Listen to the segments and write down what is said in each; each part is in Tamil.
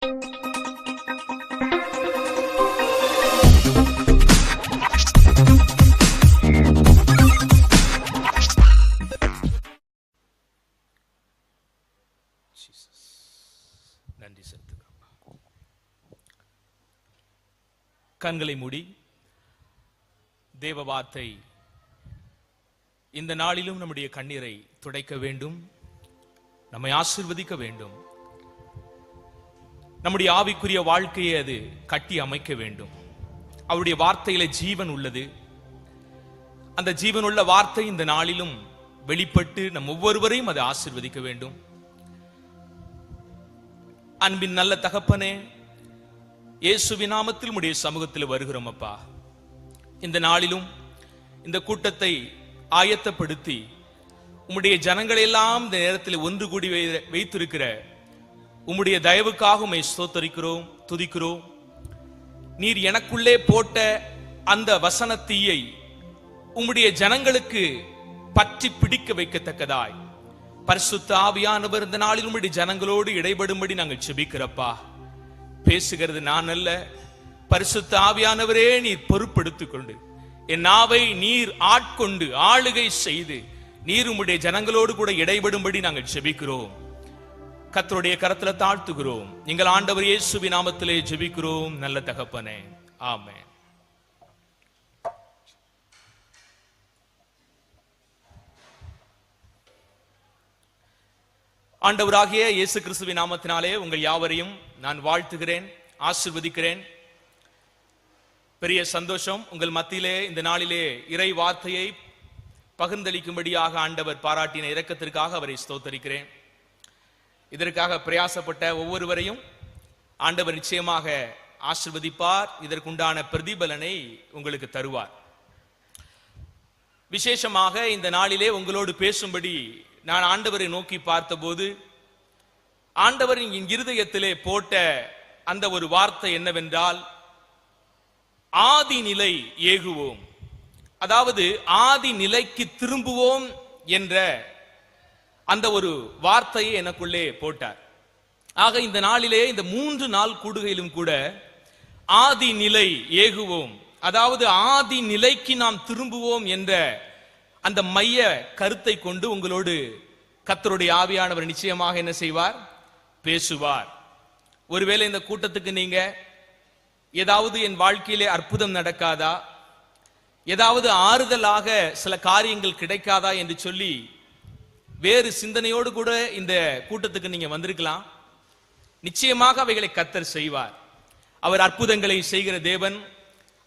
நன்றி செலுத்துகிறோம். கண்களை மூடி தேவ வார்த்தை இந்த நாளிலும் நம்முடைய கண்ணீரை துடைக்க வேண்டும், நம்மை ஆசீர்வதிக்க வேண்டும், நம்முடைய ஆவிக்குரிய வாழ்க்கையை அது கட்டி அமைக்க வேண்டும். அவருடைய வார்த்தையில ஜீவன் உள்ளது. அந்த ஜீவனுள்ள வார்த்தை இந்த நாளிலும் வெளிப்பட்டு நம் ஒவ்வொருவரையும் அதை ஆசீர்வதிக்க வேண்டும். அன்பின் நல்ல தகப்பனே, இயேசுவின் நாமத்தில் உம்முடைய சமூகத்தில் வருகிறோம் அப்பா. இந்த நாளிலும் இந்த கூட்டத்தை ஆயத்தப்படுத்தி உம்முடைய ஜனங்களை எல்லாம் இந்த நேரத்தில் ஒன்று கூடி வைத்திருக்கிற உம்முடைய தயவுக்காக உம்மை ஸ்தோத்தரிக்கிறோம், துதிக்கிறோம். நீர் எனக்குள்ளே போட்ட அந்த வசன தீயை உம்முடைய ஜனங்களுக்கு பற்றி பிடிக்க வைக்கத்தக்கதாய் பரிசுத்த ஆவியானவர் இந்த நாளில் உம்முடைய ஜனங்களோடு இடைபடும்படி நாங்கள் செபிக்கிறப்பா. பேசுகிறது நான் அல்ல, பரிசுத்த ஆவியானவரே நீர் பொறுப்பெடுத்துக் கொண்டு என் நாவை நீர் ஆட்கொண்டு ஆளுகை செய்து நீர் உம்முடைய ஜனங்களோடு கூட இடைபடும்படி நாங்கள் செபிக்கிறோம். கர்த்தருடைய கரத்துல தாழ்த்துகிறோம். எங்கள் ஆண்டவர் இயேசுவின் நாமத்திலே ஜெபிக்கிறோம் நல்ல தகப்பனே, ஆமென். ஆண்டவராகிய இயேசு கிறிஸ்துவின் நாமத்தினாலே உங்கள் யாவரையும் நான் வாழ்த்துகிறேன், ஆசீர்வதிக்கிறேன். பெரிய சந்தோஷம் உங்கள் மத்தியிலே இந்த நாளிலே இறை வார்த்தையை பகிர்ந்தளிக்கும்படியாக ஆண்டவர் பாராட்டின இரக்கத்திற்காக அவரை ஸ்தோத்தரிக்கிறேன். இதற்காக பிரயாசப்பட்ட ஒவ்வொருவரையும் ஆண்டவர் நிச்சயமாக ஆசீர்வதிப்பார். இதற்குண்டான பிரதிபலனை உங்களுக்கு தருவார். விசேஷமாக இந்த நாளிலே உங்களோடு பேசும்படி நான் ஆண்டவரை நோக்கி பார்த்தபோது ஆண்டவர் என் இருதயத்திலே போட்ட அந்த ஒரு வார்த்தை என்னவென்றால், ஆதி நிலை ஏகுவோம், அதாவது ஆதி நிலைக்கு திரும்புவோம் என்ற அந்த ஒரு வார்த்தையை எனக்குள்ளே போட்டார். ஆக இந்த நாளிலே இந்த 3 நாள் கூடுகையிலும் கூட ஆதி நிலை ஏகுவோம், அதாவது ஆதி நிலைக்கு நாம் திரும்புவோம் என்ற அந்த மைய கருத்தை கொண்டு உங்களோடு கர்த்தருடைய ஆவியானவர் நிச்சயமாக என்ன செய்வார், பேசுவார். ஒருவேளை இந்த கூட்டத்துக்கு நீங்க ஏதாவது என் வாழ்க்கையிலே அற்புதம் நடக்காதா, ஏதாவது ஆறுதலாக சில காரியங்கள் கிடைக்காதா என்று சொல்லி வேறு சிந்தனையோடு கூட இந்த கூட்டத்துக்கு நீங்க வந்திருக்கலாம். நிச்சயமாக அவைகளை கர்த்தர் செய்வார். அவர் அற்புதங்களை செய்கிற தேவன்,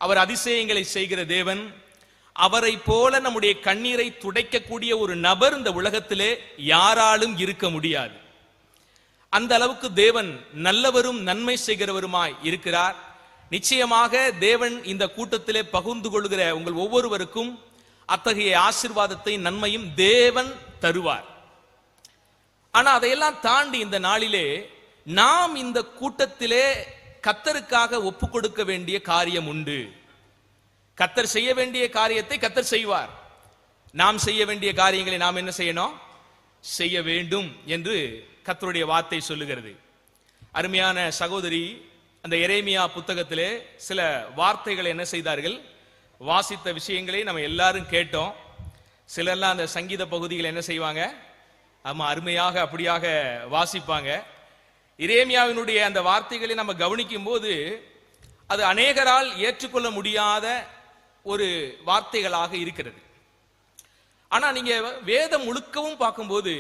அவர் அதிசயங்களை செய்கிற தேவன். அவரை போல நம்முடைய கண்ணீரை துடைக்கக்கூடிய ஒரு நபர் இந்த உலகத்திலே யாராலும் இருக்க முடியாது. அந்த அளவுக்கு தேவன் நல்லவரும் நன்மை செய்கிறவருமாய் இருக்கிறார். நிச்சயமாக தேவன் இந்த கூட்டத்திலே பகிர்ந்து கொள்கிற உங்கள் ஒவ்வொருவருக்கும் அத்தகைய ஆசீர்வாதத்தை நன்மையும் தேவன் தருவார். ஆனா அதையெல்லாம் தாண்டி இந்த நாளிலே நாம் இந்த கூட்டத்திலே கர்த்தருக்காக ஒப்பு கொடுக்க வேண்டிய காரியம் உண்டு. கர்த்தர் செய்ய வேண்டிய காரியத்தை கர்த்தர் செய்வார். நாம் செய்ய வேண்டிய காரியங்களை நாம் என்ன செய்யணும், செய்ய வேண்டும் என்று கர்த்தருடைய வார்த்தை சொல்லுகிறது. அருமையான சகோதரி அந்த எரேமியா புத்தகத்திலே சில வார்த்தைகளை என்ன செய்தார்கள், வாசித்த விஷயங்களை நம்ம எல்லாரும் கேட்டோம். சிலர்லாம் அந்த சங்கீத பகுதியில் என்ன செய்வாங்க, ஆமா அருமையாக அப்படியாக வாசிப்பாங்க. எரேமியாவினுடைய அந்த வார்த்தைகளை நம்ம கவனிக்கும் போது அது அநேகரால் ஏற்றுக்கொள்ள முடியாத ஒரு வார்த்தைகளாக இருக்கிறது. ஆனா நீங்க வேதம் முழுக்கவும் பார்க்கும்போது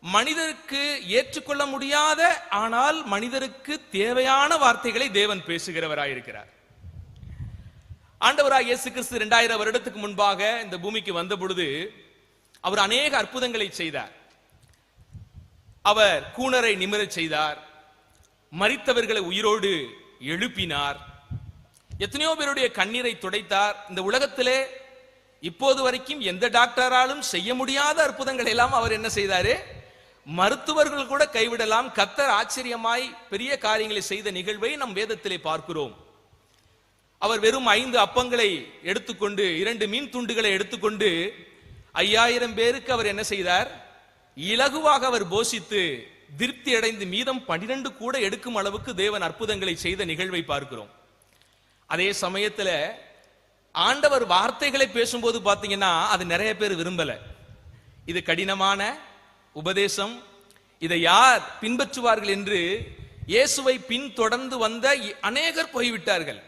மனிதருக்கு ஏற்றுக்கொள்ள முடியாத ஆனால் மனிதருக்கு தேவையான வார்த்தைகளை தேவன் பேசுகிறவராயிருக்கிறார். ஆண்டவராய் இயேசு கிறிஸ்து 2000 வருடத்துக்கு முன்பாக இந்த பூமிக்கு வந்த பொழுது அவர் அநேக அற்புதங்களை செய்தார். அவர் கூனரை நிமிரச் செய்தார், மரித்தவர்களை உயிரோடு எழுப்பினார், எத்தனையோ பேருடைய கண்ணீரை துடைத்தார். இந்த உலகத்திலே இப்போது வரைக்கும் எந்த டாக்டராலும் செய்ய முடியாத அற்புதங்கள் எல்லாம் அவர் என்ன செய்தாரு, மருத்துவர்கள் கூட கைவிடலாம். கர்த்தர் ஆச்சரியமாய் பெரிய காரியங்களை செய்த நிகழ்வை நம் வேதத்திலே பார்க்கிறோம். அவர் வெறும் 5 அப்பங்களை எடுத்துக்கொண்டு 2 மீன் துண்டுகளை எடுத்துக்கொண்டு 5000 பேருக்கு அவர் என்ன செய்தார், இலகுவாக அவர் போஷித்து திருப்தி அடைந்து மீதம் 12 கூட எடுக்கும் அளவுக்கு தேவன் அற்புதங்களை செய்த நிகழ்வை பார்க்கிறோம். அதே சமயத்துல ஆண்டவர் வார்த்தைகளை பேசும்போது பாத்தீங்கன்னா அது நிறைய பேர் விரும்பல. இது கடினமான உபதேசம், இதை யார் பின்பற்றுவார்கள் என்று இயேசுவை பின்தொடர்ந்து வந்த அநேகர் போய்விட்டார்கள்.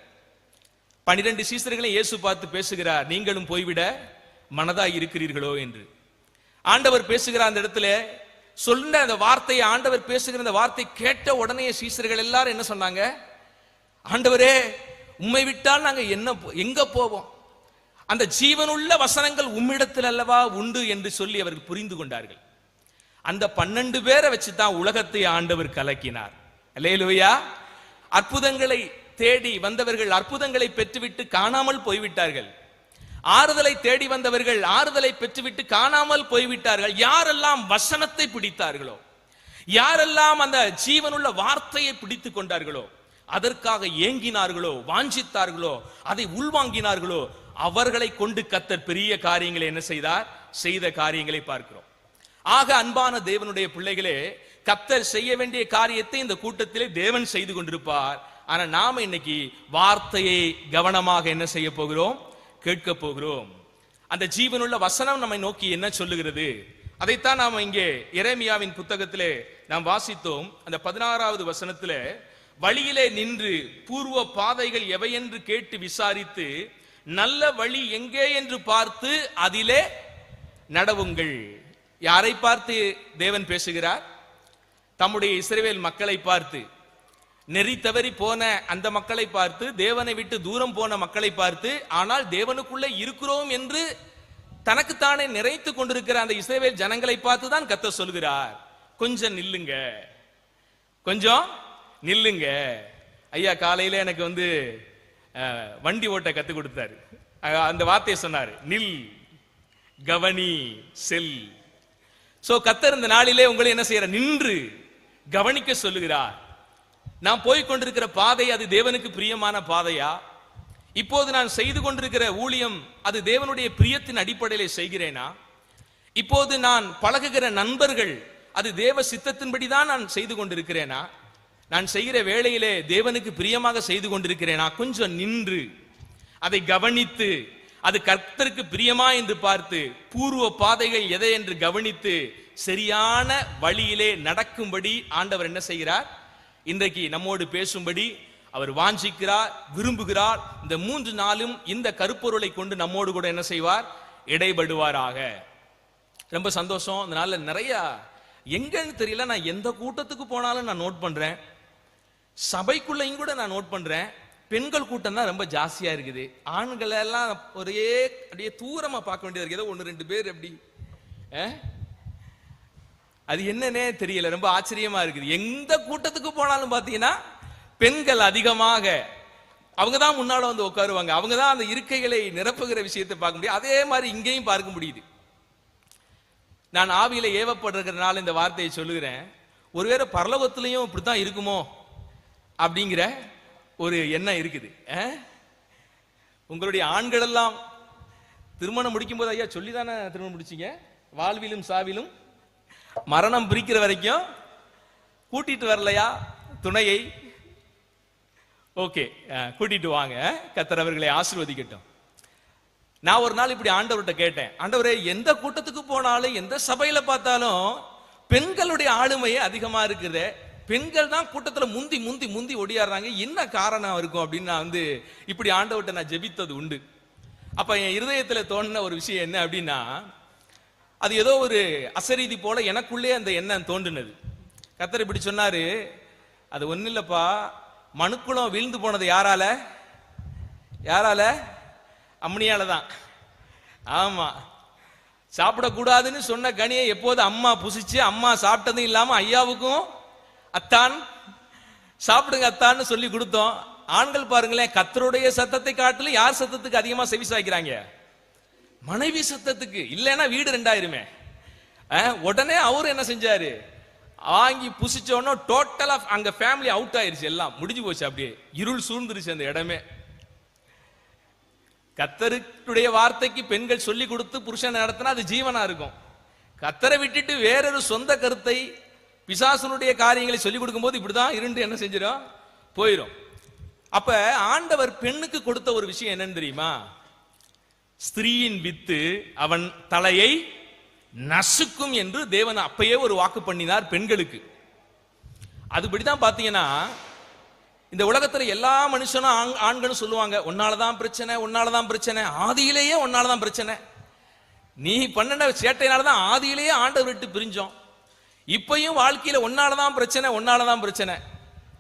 12 சீசர்களை இயேசு பார்த்து பேசுகிறார், நீங்களும் போய்விட மனதாய் இருக்கிறீர்களோ என்று. ஆண்டவர் பேசுகிறார் அந்த இடத்துல. சொன்ன அந்த வார்த்தையை, ஆண்டவர் பேசுகிற அந்த வார்த்தை கேட்ட உடனே சீசர்கள் எல்லாரும் என்ன சொன்னாங்க? ஆண்டவரே, உம்மை விட்டால் நாங்க எங்க போவோம்? அந்த ஜீவனுள்ள வசனங்கள் உம்மிடத்தில் அல்லவா உண்டு என்று சொல்லி அவர்கள் புரிந்து கொண்டார்கள். அந்த 12 பேரை வச்சுதான் உலகத்தை ஆண்டவர் கலக்கினார். அல்லேலூயா. அற்புதங்களை தேடி வந்தவர்கள் அற்புதங்களை பெற்றுவிட்டு காணாமல் போய்விட்டார்கள். ஆறுதலை தேடி வந்தவர்கள் ஆறுதலை பெற்றுவிட்டு காணாமல் போய்விட்டார்கள். யாரெல்லாம் வசனத்தை பிடித்தார்களோ, யாரெல்லாம் அந்த ஜீவனுள்ள வார்த்தையை பிடித்துக் கொண்டார்களோ, அதற்காக ஏங்கினார்களோ, வாஞ்சித்தார்களோ, அதை உள்வாங்கினார்களோ, அவர்களை கொண்டு கர்த்தர் பெரிய காரியங்களை என்ன செய்தார்? செய்த காரியங்களை பார்க்கிறோம். ஆக அன்பான தேவனுடைய பிள்ளைகளே, கர்த்தர் செய்ய வேண்டிய காரியத்தை இந்த கூட்டத்திலே தேவன் செய்து கொண்டிருப்பார். ஆனா நாம இன்னைக்கு வார்த்தையை கவனமாக என்ன செய்ய போகிறோம்? கேட்க போகிறோம். அந்த ஜீவனுள்ள வசனம் நம்மை நோக்கி என்ன சொல்லுகிறது? அதைத்தான் நாம இங்கே எரேமியாவின் புத்தகத்திலே நாம் வாசித்தோம். அந்த 16வது வசனத்திலே, வழியிலே நின்று பூர்வ பாதைகள் எவை என்று கேட்டு விசாரித்து நல்ல வழி எங்கே என்று பார்த்து அதிலே நடவுங்கள். யாரை பார்த்து தேவன் பேசுகிறார்? தம்முடைய இஸ்ரவேல் மக்களை பார்த்து, நெறி தவறி போன அந்த மக்களை பார்த்து, தேவனை விட்டு தூரம் போன மக்களை பார்த்து, ஆனால் தேவனுக்குள்ள இருக்கிறோம் என்று தனக்குத்தானே நிறைத்து கொண்டிருக்கிற அந்த இஸ்ரவேல் ஜனங்களை பார்த்து தான் கர்த்தர் சொல்கிறார், கொஞ்சம் நில்லுங்க, கொஞ்சம் நில்லுங்க. ஐயா காலையில எனக்கு வண்டி ஓட்ட கத்து கொடுத்தாரு. அந்த வார்த்தையை சொன்னாரு, நில், கவனி, செல். சோ கர்த்தர் இந்த நாளிலே உங்களை என்ன செய்யற? நின்று கவனிக்க சொல்லுகிறார். நான் போய் கொண்டிருக்கிற பாதை அது தேவனுக்கு பிரியமான பாதையா? இப்போது நான் செய்து கொண்டிருக்கிற ஊழியம் அது தேவனுடைய பிரியத்தின் அடிப்படையிலே செய்கிறேனா? இப்போது நான் பழகுகிற நண்பர்கள் அது தேவ சித்தத்தின்படிதான் நான் செய்து கொண்டிருக்கிறேனா? நான் செய்கிற வேளையிலே தேவனுக்கு பிரியமாக செய்து கொண்டிருக்கிறேனா? கொஞ்சம் நின்று அதை கவனித்து, அது கர்த்தருக்கு பிரியமா என்று பார்த்து, பூர்வ பாதைகள் எதை என்று கவனித்து சரியான வழியிலே நடக்கும்படி ஆண்டவர் என்ன செய்கிறார்? இன்றைக்கு நம்மோடு பேசும்படி அவர் வாஞ்சிக்கிறார், விரும்புகிறார். இந்த 3 நாளும் இந்த கருப்பொருளை கொண்டு நம்மோடு கூட என்ன செய்வார்? இடைபடுவாராக. ரொம்ப சந்தோஷம். இந்த நாள்ல நிறைய எங்கன்னு தெரியல, நான் எந்த கூட்டத்துக்கு போனாலும் நான் நோட் பண்றேன், சபைக்குள்ளையும் கூட நான் நோட் பண்றேன், பெண்கள் கூட்டம் தான் ரொம்ப ஜாஸ்தியா இருக்குது. ஆண்கள் எல்லாம் ஒரே அப்படியே தூரமா பார்க்க வேண்டியது இருக்குது. 1-2 பேர் அப்படி, அது என்னன்னே தெரியல, ரொம்ப ஆச்சரியமா இருக்குது. எந்த கூட்டத்துக்கு போனாலும் பாத்தீங்கன்னா பெண்கள் அதிகமாக, அவங்க தான் முன்னால வந்து உட்காருவாங்க, அவங்க தான் அந்த இருக்கைகளை நிரப்புகிற விஷயத்தை பார்க்க முடியும். அதே மாதிரி இங்கேயும் பார்க்க முடியுது. நான் ஆவியில ஏவப்படுறதுனால இந்த வார்த்தையை சொல்லுகிறேன். ஒருவேளை பரலோகத்திலையும் இப்படித்தான் இருக்குமோ அப்படிங்கிற ஒரு எண்ணம் இருக்குது. உங்களுடைய ஆண்கள் எல்லாம் திருமணம் முடிக்கும் போது, ஐயா சொல்லிதானே திருமணம் முடிச்சீங்க, வாழ்விலும் சாவிலும் மரணம் பிரிக்கிற வரைக்கும் கூட்டிட்டு வரலையா துணையை? ஓகே, கூட்டிட்டு வாங்க, கர்த்தர் அவர்களை ஆசீர்வதிக்கட்டும். நான் ஒரு நாள் இப்படி ஆண்டவர்கிட்ட கேட்டேன், ஆண்டவரே, எந்த கூட்டத்துக்கு போனாலும் எந்த சபையில பார்த்தாலும் பெண்களுடைய ஆளுமையே அதிகமா இருக்குது, பெண்கள் தான் கூட்டத்துல முந்தி முந்தி முந்தி ஒடியாடுறாங்க, என்ன காரணம் இருக்கும் அப்படின்னு நான் இப்படி ஆண்டவர்கிட்ட நான் ஜெபித்தது உண்டு. அப்ப என் இருதயத்துல தோணுன ஒரு விஷயம் என்ன அப்படின்னா, அது ஏதோ ஒரு அசரீதி போல எனக்குள்ளே அந்த எண்ணம் தோன்றுனது. கர்த்தர் இப்படி சொன்னாரு, அது ஒண்ணு இல்லப்பா, மனுக்குளம் வீழ்ந்து போனது யாரால? யாரால? அம்னியால தான். ஆமா, சாப்பிடக்கூடாதுன்னு சொன்ன கனியை எப்போது அம்மா புசிச்சு, அம்மா சாப்பிட்டதும் இல்லாம ஐயாவுக்கும் அத்தான் சாப்பிடுங்க அத்தான்னு சொல்லி கொடுத்தோம். ஆண்கள் பாருங்களேன், கர்த்தருடைய சத்தத்தை காட்டிலும் யார் சத்தத்துக்கு அதிகமா செவி சாய்க்கிறாங்க? மனைவி சத்தத்துக்கு. இல்லைன்னா வீடு 2ஆயிருமே. உடனே அவரு என்ன செஞ்சாரு? வாங்கி புசிச்சோன்னா டோட்டலா அங்க ஃபேமிலி அவுட் ஆயிருச்சு, எல்லாம் முடிஞ்சு போச்சு, அப்படியே இருள் சூழ்ந்துருச்சு அந்த இடமே. கர்த்தருடைய வார்த்தைக்கு பெண்கள் சொல்லி கொடுத்து புருஷன் நடத்தினா அது ஜீவனா இருக்கும். கர்த்தரை விட்டுட்டு வேறொரு சொந்த கருத்தை பிசாசனுடைய காரியங்களை சொல்லிக் கொடுக்கும் போது இப்படிதான் இருந்து என்ன செஞ்சிடும், போயிடும். அப்ப ஆண்டவர் பெண்ணுக்கு கொடுத்த ஒரு விஷயம் என்னன்னு தெரியுமா? ஸ்திரீயின் வித்து அவன் தலையை நசுக்கும் என்று தேவன் அப்பயே ஒரு வாக்கு பண்ணினார் பெண்களுக்கு. அதுபடிதான் பாத்தீங்கன்னா இந்த உலகத்துல எல்லா மனுஷனும் ஆண்களும் சொல்லுவாங்க, உன்னாலதான் பிரச்சனை, உன்னாலதான் பிரச்சனை, ஆதியிலேயே உன்னாலதான் பிரச்சனை, நீ பண்ண சேட்டையினாலதான் ஆதியிலேயே ஆண்டவர் விட்டு பிரிஞ்சோம், இப்பயும் வாழ்க்கையில உன்னாலதான் பிரச்சனை, உன்னாலதான் பிரச்சனை.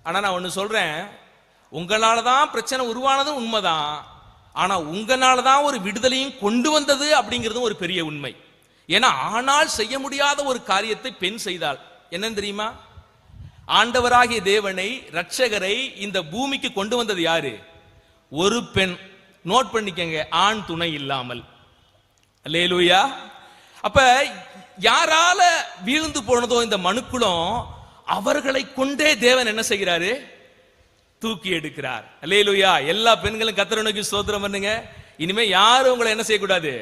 ஆனா நான் ஒண்ணு சொல்றேன், உங்களாலதான் பிரச்சனை உருவானதும் உண்மைதான், ஆனா உங்களாலதான் ஒரு விடுதலையும் கொண்டு வந்தது அப்படிங்கிறதும் ஒரு பெரிய உண்மை. ஏன்னா ஆனால் செய்ய முடியாத ஒரு காரியத்தை பெண் செய்தாள். என்னன்னு தெரியுமா? ஆண்டவராகிய தேவனை, ரட்சகரை இந்த பூமிக்கு கொண்டு வந்தது யாரு? ஒரு பெண். நோட் பண்ணிக்கங்க, ஆண் துணை இல்லாமல். அல்லேலூயா. அப்ப யாரால வீழ்ந்து போனதோ இந்த மனுக்குலம், அவர்களை கொண்டே தேவன் என்ன செய்கிறாரு? தூக்கி எடுக்கிறார். அல்லேலூயா. எல்லா பெண்களும் கர்த்தரை நோக்கி ஸ்தோத்திரம் பண்ணுங்க. இனிமே யாரும் உங்களை என்ன செய்யக்கூடாது,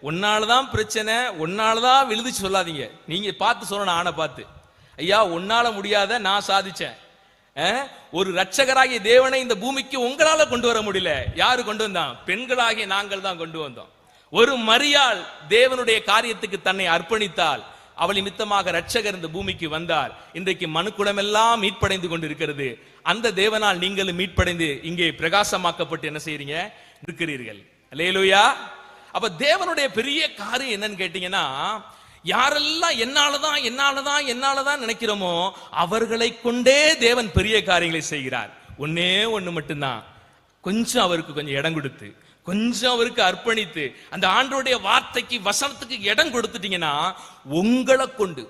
உன்னாலதான் பிரச்சனை, உன்னாலதான் விழுந்துச்சு சொல்லாதீங்க. நீங்க பார்த்து சொல்லணும், ஆணை பார்த்து, ஐயா உன்னால முடியாத நான் சாதிச்சேன். ஒரு ரட்சகராகிய தேவனை இந்த பூமிக்கு உங்களால கொண்டு வர முடியல. யாரு கொண்டு வந்தான்? பெண்களாகிய நாங்கள் தான் கொண்டு வந்தோம். ஒரு மரியாள் தேவனுடைய காரியத்துக்கு தன்னை அர்ப்பணித்தால், அவள் நிமித்தமாக ரட்சகர் இந்த பூமிக்கு வந்தார். இன்றைக்கு மனுக்குலமெல்லாம் மீட்படைந்து கொண்டு இருக்கிறது. அந்த தேவனால் நீங்களும் மீட்படைந்து இங்கே பிரகாசமாக்கப்பட்டு என்ன செய்றீங்க, இருக்கிறீர்கள். அல்லேலூயா. அப்ப தேவனுடைய பெரிய காரியம் என்னன்னு கேட்டீங்கன்னா, யாரெல்லாம் என்னாலதான் என்னாலதான் என்னாலதான் நினைக்கிறோமோ அவர்களை கொண்டே தேவன் பெரிய காரியங்களை செய்கிறார். ஒன்னே ஒண்ணு மட்டும்தான், கொஞ்சம் அவருக்கு கொஞ்சம் இடம் கொடுத்து, கொஞ்சம் அவருக்கு அர்ப்பணித்து, அந்த ஆண்டவருடைய வார்த்தைக்கு வசனத்துக்கு இடம் கொடுத்துட்டீங்கன்னா, உங்களை கொண்டு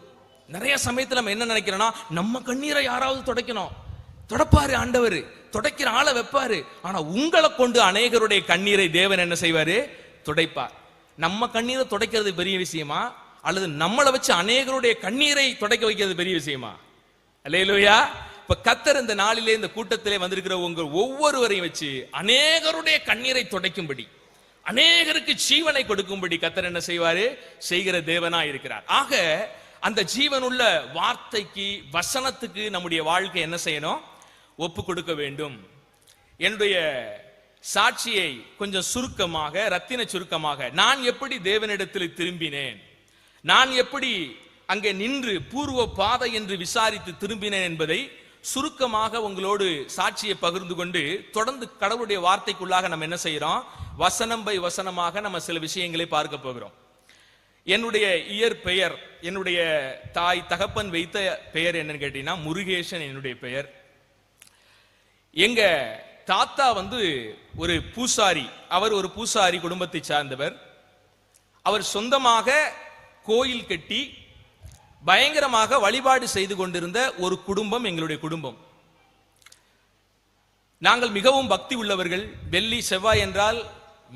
நிறைய சமயத்துல நம்ம என்ன நினைக்கிறோம்னா, நம்ம கண்ணீரை யாராவது துடைக்கணும், தொடப்பாரு ஆண்டவர், துடைக்கிற ஆளை வைப்பாரு. ஆனா உங்களை கொண்டு அநேகருடைய கண்ணீரை தேவன் என்ன செய்வாரு? துடைப்பார். நம்ம கண்ணீரை துடைக்கிறது பெரிய விஷயமா, அல்லது நம்மளை வச்சு அநேகருடைய கண்ணீரை துடைக்க வைக்கிறது பெரிய விஷயமா? அல்லேலூயா. இப்ப கர்த்தர் இந்த நாளிலே இந்த கூட்டத்திலே வந்திருக்கிற உங்க ஒவ்வொருவரையும் வச்சு அநேகருடைய கண்ணீரை துடைக்கும்படி, அநேகருக்கு ஜீவனை கொடுக்கும்படி கர்த்தர் என்ன செய்வாரு? செய்கிற தேவனா இருக்கிறார். ஆக அந்த ஜீவனுள்ள வார்த்தைக்கு, வசனத்துக்கு நம்முடைய வாழ்க்கை என்ன செய்யணும்? ஒப்பு கொடுக்க வேண்டும். என்னுடைய சாட்சியை கொஞ்சம் சுருக்கமாக, ரத்தின சுருக்கமாக, நான் எப்படி தேவனிடத்தில் திரும்பினேன், நான் எப்படி அங்கே நின்று பூர்வ பாதை என்று விசாரித்து திரும்பினேன் என்பதை சுருக்கமாக உங்களோடு சாட்சியை பகிர்ந்து கொண்டு, தொடர்ந்து கடவுளுடைய வார்த்தைக்குள்ளாக நம்ம என்ன செய்யறோம்? வசனம் பை வசனமாக நம்ம சில விஷயங்களை பார்க்க போகிறோம். என்னுடைய இயற்பெயர், என்னுடைய தாய் தகப்பன் வைத்த பெயர் என்னன்னு கேட்டீங்கன்னா முருகேசன் என்னுடைய பெயர். எங்க தாத்தா ஒரு பூசாரி, அவர் ஒரு பூசாரி குடும்பத்தை சார்ந்தவர். அவர் சொந்தமாக கோயில் கட்டி பயங்கரமாக வழிபாடு செய்து கொண்டிருந்த ஒரு குடும்பம் எங்களுடைய குடும்பம். நாங்கள் மிகவும் பக்தி உள்ளவர்கள். வெள்ளி செவ்வாய் என்றால்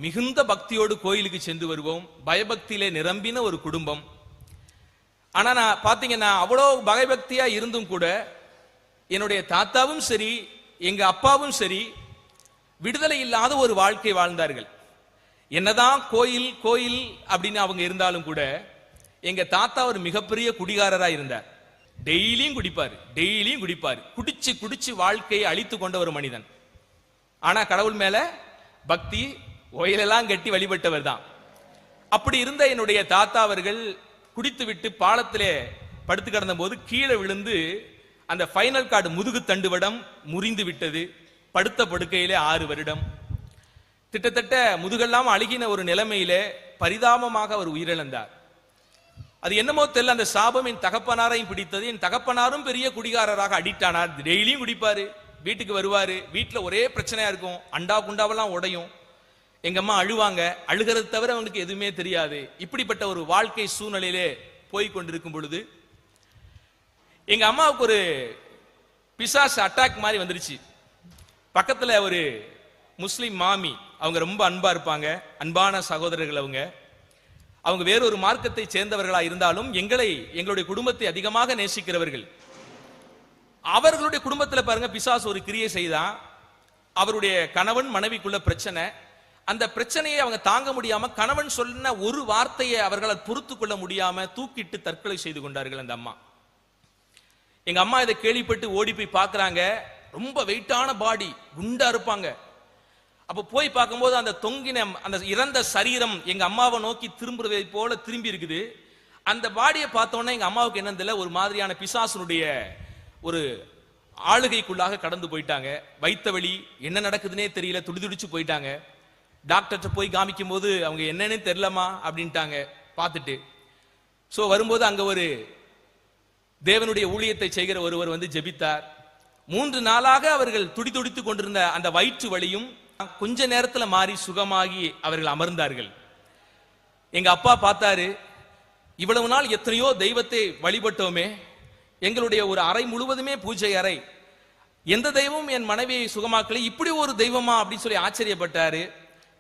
மிகுந்த பக்தியோடு கோயிலுக்கு சென்று வருவோம். பயபக்தியிலே நிரம்பின ஒரு குடும்பம். ஆனா நான் பாத்தீங்கன்னா அவ்வளோ பயபக்தியா இருந்தும் கூட என்னுடைய தாத்தாவும் சரி, எங்க அப்பாவும் சரி, விடுதலை இல்லாத ஒரு வாழ்க்கை வாழ்ந்தார்கள். என்னதான் கோயில் கோயில் அப்படின்னு அவங்க இருந்தாலும் கூட, எங்க தாத்தா ஒரு மிகப்பெரிய குடிகாரரா இருந்தார். டெய்லியும் குடிப்பாரு. குடிச்சு குடிச்சு வாழ்க்கையை அழித்து கொண்ட ஒரு மனிதன். ஆனா கடவுள் மேல பக்தி, ஒயிலெல்லாம் கட்டி வழிபட்டவர் தான். அப்படி இருந்த என்னுடைய தாத்தா அவர்கள் குடித்து விட்டு பாலத்திலே படுத்து கிடந்த போது கீழே விழுந்து அந்த ஃபைனல் கார்டு முதுகு தண்டுவடம் முறிந்து விட்டது. படுத்த படுக்கையிலே 6 வருடம், கிட்டத்தட்ட முதுகெல்லாம் அழுகின ஒரு நிலைமையிலே பரிதாபமாக அவர் உயிரிழந்தார். அது என்னமோ தெரியல, அந்த சாபம் என் தகப்பனாரையும் பிடித்தது. என் தகப்பனாரும் பெரிய குடிகாரராக அடிக்ட் ஆனார். டெய்லியும் குடிப்பாரு, வீட்டுக்கு வருவாரு, வீட்டுல ஒரே பிரச்சனையா இருக்கும், அண்டா குண்டாவெல்லாம் உடையும். எங்க அம்மா அழுவாங்க, அழுகிறது தவிர அவங்களுக்கு எதுவுமே தெரியாது. இப்படிப்பட்ட ஒரு வாழ்க்கை சூழ்நிலையிலே போய் கொண்டிருக்கும் பொழுது எங்க அம்மாவுக்கு ஒரு பிசாசு அட்டாக் மாதிரி வந்துருச்சு. பக்கத்துல ஒரு முஸ்லிம் மாமி, அவங்க ரொம்ப அன்பா இருப்பாங்க, அன்பான சகோதரர்கள். அவங்க வேறொரு மார்க்கத்தை சேர்ந்தவர்களா இருந்தாலும் எங்களுடைய குடும்பத்தை அதிகமாக நேசிக்கிறவர்கள். அவர்களுடைய குடும்பத்துல பாருங்க, பிசாசு ஒரு கிரியை செய்தான். அவருடைய கணவன் மனைவிக்குள்ள பிரச்சனை. அந்த பிரச்சனையை அவங்க தாங்க முடியாம, கணவன் சொன்ன ஒரு வார்த்தையை அவர்களால் பொறுத்து கொள்ள முடியாம தூக்கிட்டு தற்கொலை செய்து கொண்டார்கள் அந்த அம்மா. எங்க அம்மா இதை கேள்விப்பட்டு ஓடி போய் பார்க்கறாங்க. ரொம்ப வெயிட்டான பாடி, குண்டா இருப்பாங்க. அப்ப போய் பார்க்கும்போது அந்த தொங்கின அந்த இறந்த சரீரம் எங்க அம்மாவை நோக்கி திரும்புறதை போல திரும்பி இருக்குது. அந்த பாடியை பார்த்தோன்னே எங்க அம்மாவுக்கு என்னன்னு தெரியல, ஒரு மாதிரியான பிசாசனுடைய ஒரு ஆளுகைக்குள்ளாக கடந்து போயிட்டாங்க. வைத்த வலி, என்ன நடக்குதுன்னே தெரியல, துடிதுடிச்சு போயிட்டாங்க. டாக்டர்கிட்ட போய் காமிக்கும் போது அவங்க என்னன்னு தெரியலமா அப்படின்ட்டாங்க பார்த்துட்டு. சோ வரும்போது அங்க ஒரு தேவனுடைய ஊழியத்தை செய்கிற ஒருவர் வந்து ஜெபித்தார். 3 நாளாக அவர்கள் துடிதுடித்து கொண்டிருந்த அந்த வயிற்று வலியும் கொஞ்ச நேரத்துல மாறி சுகமாகி அவர்கள் அமர்ந்தார்கள். எங்க அப்பா பார்த்தாரு, இவ்வளவு நாள் எத்தனையோ தெய்வத்தை வழிபட்டோமே, எங்களுடைய ஒரு அறை முழுவதுமே பூஜை அறை, எந்த தெய்வமும் என் மனைவியை சுகமாக்கலை, இப்படி ஒரு தெய்வமா அப்படின்னு சொல்லி ஆச்சரியப்பட்டாரு.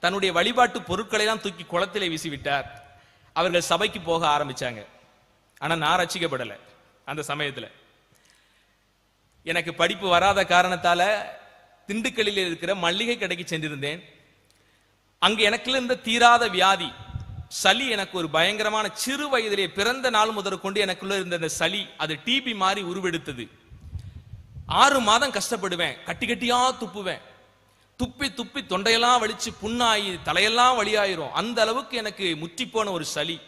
தன்னுடைய வழிபாட்டு பொருட்களை எல்லாம் தூக்கி குளத்திலே வீசிவிட்டார். அவர்கள் சபைக்கு போக ஆரம்பிச்சாங்க. ஆனா நான் ரட்சிக்கப்படலை. அந்த சமயத்துல எனக்கு படிப்பு வராத காரணத்தால திண்டுக்கல்லில் இருக்கிற மல்லிகை கடைக்கு சென்றிருந்தேன். அங்கு எனக்குள்ள இருந்த தீராத வியாதி சளி, எனக்கு ஒரு பயங்கரமான, சிறு வயதிலே பிறந்த நாள் முதற்கொண்டு எனக்குள்ள இருந்த அந்த சளி அது டிபி மாதிரி உருவெடுத்தது. 6 மாதம் கஷ்டப்படுவேன், கட்டி கட்டியா துப்புவேன், துப்பி துப்பி தொண்டையெல்லாம் வலிச்சு புண்ணாயி தலையெல்லாம் வலியாயிரும். அந்த அளவுக்கு எனக்கு முற்றி போன ஒரு சளி.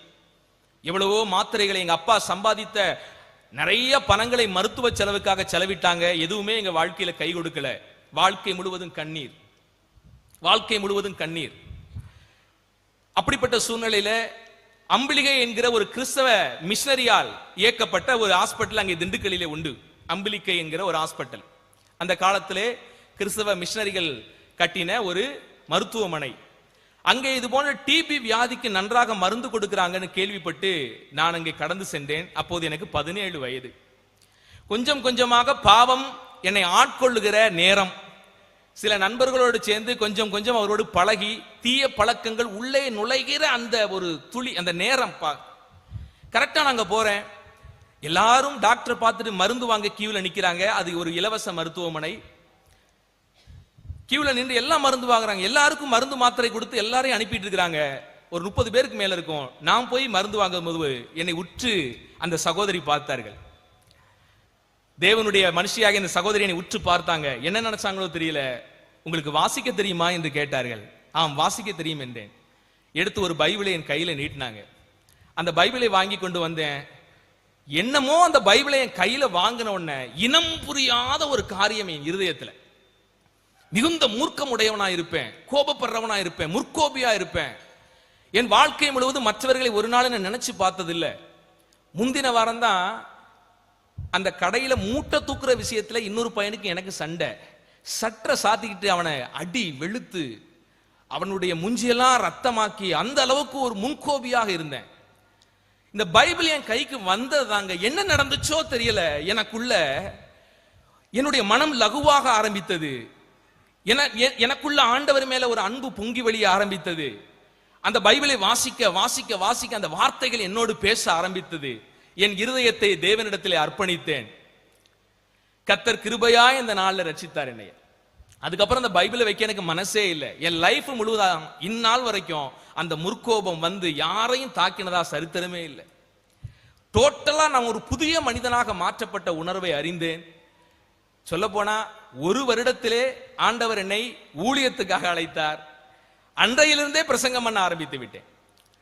எவ்வளவோ மாத்திரைகளை எங்க அப்பா சம்பாதித்த நிறைய பணங்களை மருத்துவ செலவுக்காக செலவிட்டாங்க. எதுவுமே எங்க வாழ்க்கையில கை கொடுக்கல. வாழ்க்கை முழுவதும் கண்ணீர், வாழ்க்கை முழுவதும் கண்ணீர். அப்படிப்பட்ட சூழ்நிலையில அம்பிளிகை என்கிற ஒரு கிறிஸ்தவ மிஷனரியால் இயக்கப்பட்ட ஒரு ஹாஸ்பிட்டல் அங்கே திண்டுக்கல்லிலே உண்டு. அம்பிளிகை என்கிற ஒரு ஹாஸ்பிட்டல். அந்த காலத்திலே கிறிஸ்தவ மிஷனரிகள் கட்டின ஒரு மருத்துவமனை. அங்கே இது போன்ற டிபி வியாதிக்கு நன்றாக மருந்து கொடுக்கிறாங்கன்னு கேள்விப்பட்டு நான் அங்கே கடந்து சென்றேன். அப்போது எனக்கு 17 வயது. கொஞ்சம் கொஞ்சமாக பாவம் என்னை ஆட்கொள்ளுகிற நேரம். சில நண்பர்களோடு சேர்ந்து கொஞ்சம் கொஞ்சம் அவரோடு பழகி தீய பழக்கங்கள் உள்ளே நுழைகிற அந்த ஒரு துளி, அந்த நேரம் கரெக்டா நாங்க போறேன். எல்லாரும் டாக்டர் பார்த்துட்டு மருந்து வாங்க கியூல நிக்கிறாங்க. அது ஒரு இலவச மருத்துவமனை. கியூல நின்று எல்லாம் மருந்து வாங்குறாங்க. எல்லாருக்கும் மருந்து மாத்திரை கொடுத்து எல்லாரையும் அனுப்பிட்டு இருக்கிறாங்க. ஒரு 30 பேருக்கு மேல இருக்கும். நான் போய் மருந்து வாங்கும் போது என்னை உற்று அந்த சகோதரி பார்த்தார்கள். தேவனுடைய மனுஷியாக இந்த சகோதரி என்னை உற்று பார்த்தாங்க. என்ன நினைச்சாங்களோ தெரியல. உங்களுக்கு வாசிக்க தெரியுமா என்று கேட்டார்கள். ஆம், வாசிக்க தெரியும் என்றேன். எடுத்து ஒரு பைபிளை என் கையில நீட்டினாங்க. அந்த பைபிளை வாங்கி கொண்டு வந்தேன். என்னமோ அந்த பைபிளை என் கையில வாங்கின உடனே இனம் புரியாத ஒரு காரியம் என் இருதயத்துல. மிகுந்த மூர்க்கம் உடையவனா இருப்பேன், கோபப்படுறவனா இருப்பேன், முற்கோபியா இருப்பேன். என் வாழ்க்கை முழுவதும் மற்றவர்களை ஒரு நாள் நினைச்சு பார்த்ததில்லை. முந்தின வாரம் தான் அந்த கடையில மூட்டை தூக்குற விஷயத்துல இன்னொரு பையனுக்கு எனக்கு சண்டை. சட்டை சாத்திக்கிட்டு அவனை அடி வெளுத்து அவனுடைய முஞ்சியெல்லாம் ரத்தமாக்கி அந்த அளவுக்கு ஒரு முன்கோபியாக இருந்தேன். இந்த பைபிள் என் கைக்கு வந்ததாங்க, என்ன நடந்துச்சோ தெரியல, எனக்குள்ள என்னுடைய மனம் லகுவாக ஆரம்பித்தது. எனக்குள்ள ஆண்டவர் மேல ஒரு அன்பு பொங்கி வழிய ஆரம்பித்தது. அந்த பைபிளை வாசிக்க வாசிக்க வாசிக்க அந்த வார்த்தைகள் என்னோடு பேச ஆரம்பித்தது. என் இருதயத்தை தேவனிடத்திலே அர்ப்பணித்தேன். கர்த்தர் கிருபையாய் இந்த நாள்ல ரட்சித்தார் என்னைய. அதுக்கப்புறம் அந்த பைபிளை வைக்க எனக்கு மனசே இல்லை. என் லைஃப் முழுவதும் இந்நாள் வரைக்கும் அந்த முற்கோபம் வந்து யாரையும் தாக்கினதா சரித்திரமே இல்லை. டோட்டலா நான் ஒரு புதிய மனிதனாக மாற்றப்பட்ட உணர்வை அறிந்தேன். சொல்ல போனா 1 வருடத்திலே ஆண்டவர் என்னை ஊழியத்துக்காக அழைத்தார். அன்றையிலிருந்தே பிரசங்கம் பண்ண ஆரம்பித்து விட்டேன்.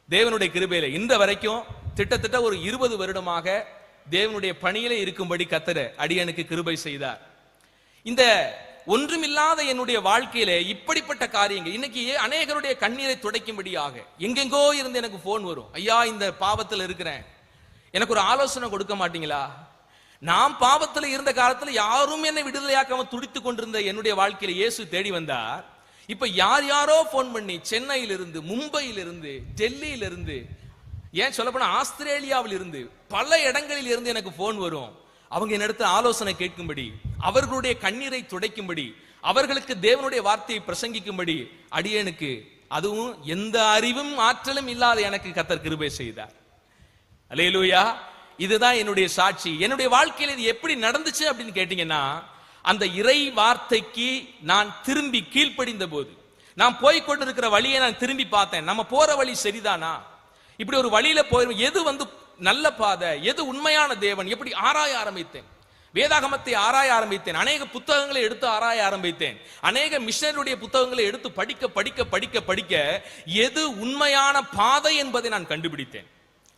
தேவனுடைய கிருபையில இந்த வரைக்கும் திட்டத்தட்ட ஒரு 20 வருடமாக தேவனுடைய பணியிலே இருக்கும்படி கர்த்தர் அடியனுக்கு கிருபை செய்தார். இந்த ஒன்றுமில்லாத என்னுடைய வாழ்க்கையில இப்படிப்பட்ட காரியங்கள் இன்னைக்கு அநேகருடைய கண்ணீரை துடைக்கும்படியாக எங்கெங்கோ இருந்து எனக்கு போன் வரும். ஐயா, இந்த பாவத்தில் இருக்கிறேன், எனக்கு ஒரு ஆலோசனை கொடுக்க மாட்டீங்களா? நாம் பாவத்தில் இருந்த காலத்துல யாரும் என்னை விடுதலையாக்காம துடித்துக் கொண்டிருந்த என்னுடைய வாழ்க்கையில இயேசு தேடி வந்தார். இப்ப யார் யாரோ போன் பண்ணி சென்னையிலிருந்து, மும்பையிலிருந்து, டெல்லியிலிருந்து, ஏன் சொல்ல போனா ஆஸ்திரேலியாவில் இருந்து, பல இடங்களில் இருந்து எனக்கு போன் வரும். அவங்க என்னிடத்து ஆலோசனை கேட்கும்படி, அவர்களுடைய கண்ணீரை துடைக்கும்படி, அவர்களுக்கு தேவனுடைய வார்த்தையை பிரசங்கிக்கும்படி அடியேனுக்கு, அதுவும் எந்த அறிவும் ஆற்றலும் இல்லாத எனக்கு கர்த்தர் கிருபை செய்தார். அல்லேலூயா. இதுதான் என்னுடைய சாட்சி. என்னுடைய வாழ்க்கையில் இது எப்படி நடந்துச்சு அப்படின்னு கேட்டீங்கன்னா, அந்த இறை வார்த்தைக்கு நான் திரும்பி கீழ்ப்படிந்த போது, நான் போய் கொண்டிருக்கிற வழியை நான் திரும்பி பார்த்தேன். நம்ம போற வழி சரிதானா? இப்படி ஒரு வழியில போய் எது நல்ல பாதை, எது உண்மையான தேவன், எப்படி ஆராய ஆரம்பித்தேன். வேதாகமத்தை ஆராய ஆரம்பித்தேன். அநேக புத்தகங்களை எடுத்து ஆராய ஆரம்பித்தேன். அநேக மிஷனருடைய புத்தகங்களை எடுத்து படிக்க படிக்க படிக்க படிக்க எது உண்மையான பாதை என்பதை நான் கண்டுபிடித்தேன்.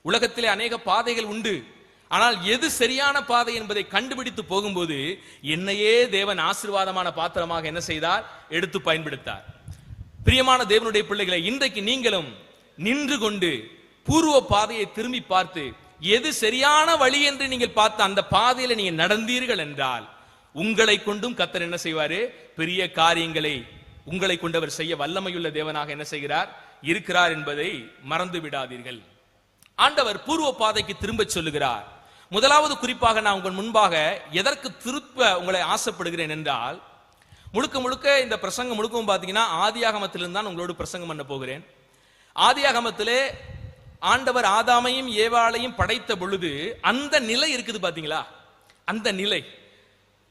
உலகத்திலே அநேக பாதைகள் உண்டு. ஆனால் எது சரியான பாதை என்பதை கண்டுபிடித்து போகும்போது என்னையே தேவன் ஆசீர்வாதமான பாத்திரமாக என்ன செய்தார்? எடுத்து பயன்படுத்தார். பிரியமான தேவனுடைய பிள்ளைகளை, இன்றைக்கு நீங்களும் நின்று கொண்டு பூர்வ பாதையை திரும்பி பார்த்து எது சரியான வழி என்று நீங்கள் பார்த்த அந்த பாதையில நீங்க நடந்தீர்கள் என்றால் உங்களை கொண்டும் கர்த்தர் என்ன செய்வாரு? பெரிய காரியங்களை உங்களை கொண்டவர் செய்ய வல்லமையுள்ள தேவனாக என்ன செய்கிறார்? இருக்கிறார் என்பதை மறந்து விடாதீர்கள். ஆண்டவர் பூர்வ பாதைக்கு திரும்ப சொல்லுகிறார். முதலாவது குறிப்பாக நான் உங்கள் முன்பாக எதற்கு திருப்ப உங்களை ஆசைப்படுகிறேன் என்றால், முழுக்க முழுக்க இந்த பிரசங்கம் முழுக்கவும் பார்த்தீங்கன்னா ஆதியாகமத்திலிருந்து தான் உங்களோடு பிரசங்கம் பண்ண போகிறேன். ஆதியாகமத்திலே ஆண்டவர் ஆதாமையும் ஏவாளையும் படைத்த பொழுது அந்த நிலை இருக்குது பாத்தீங்களா? அந்த நிலை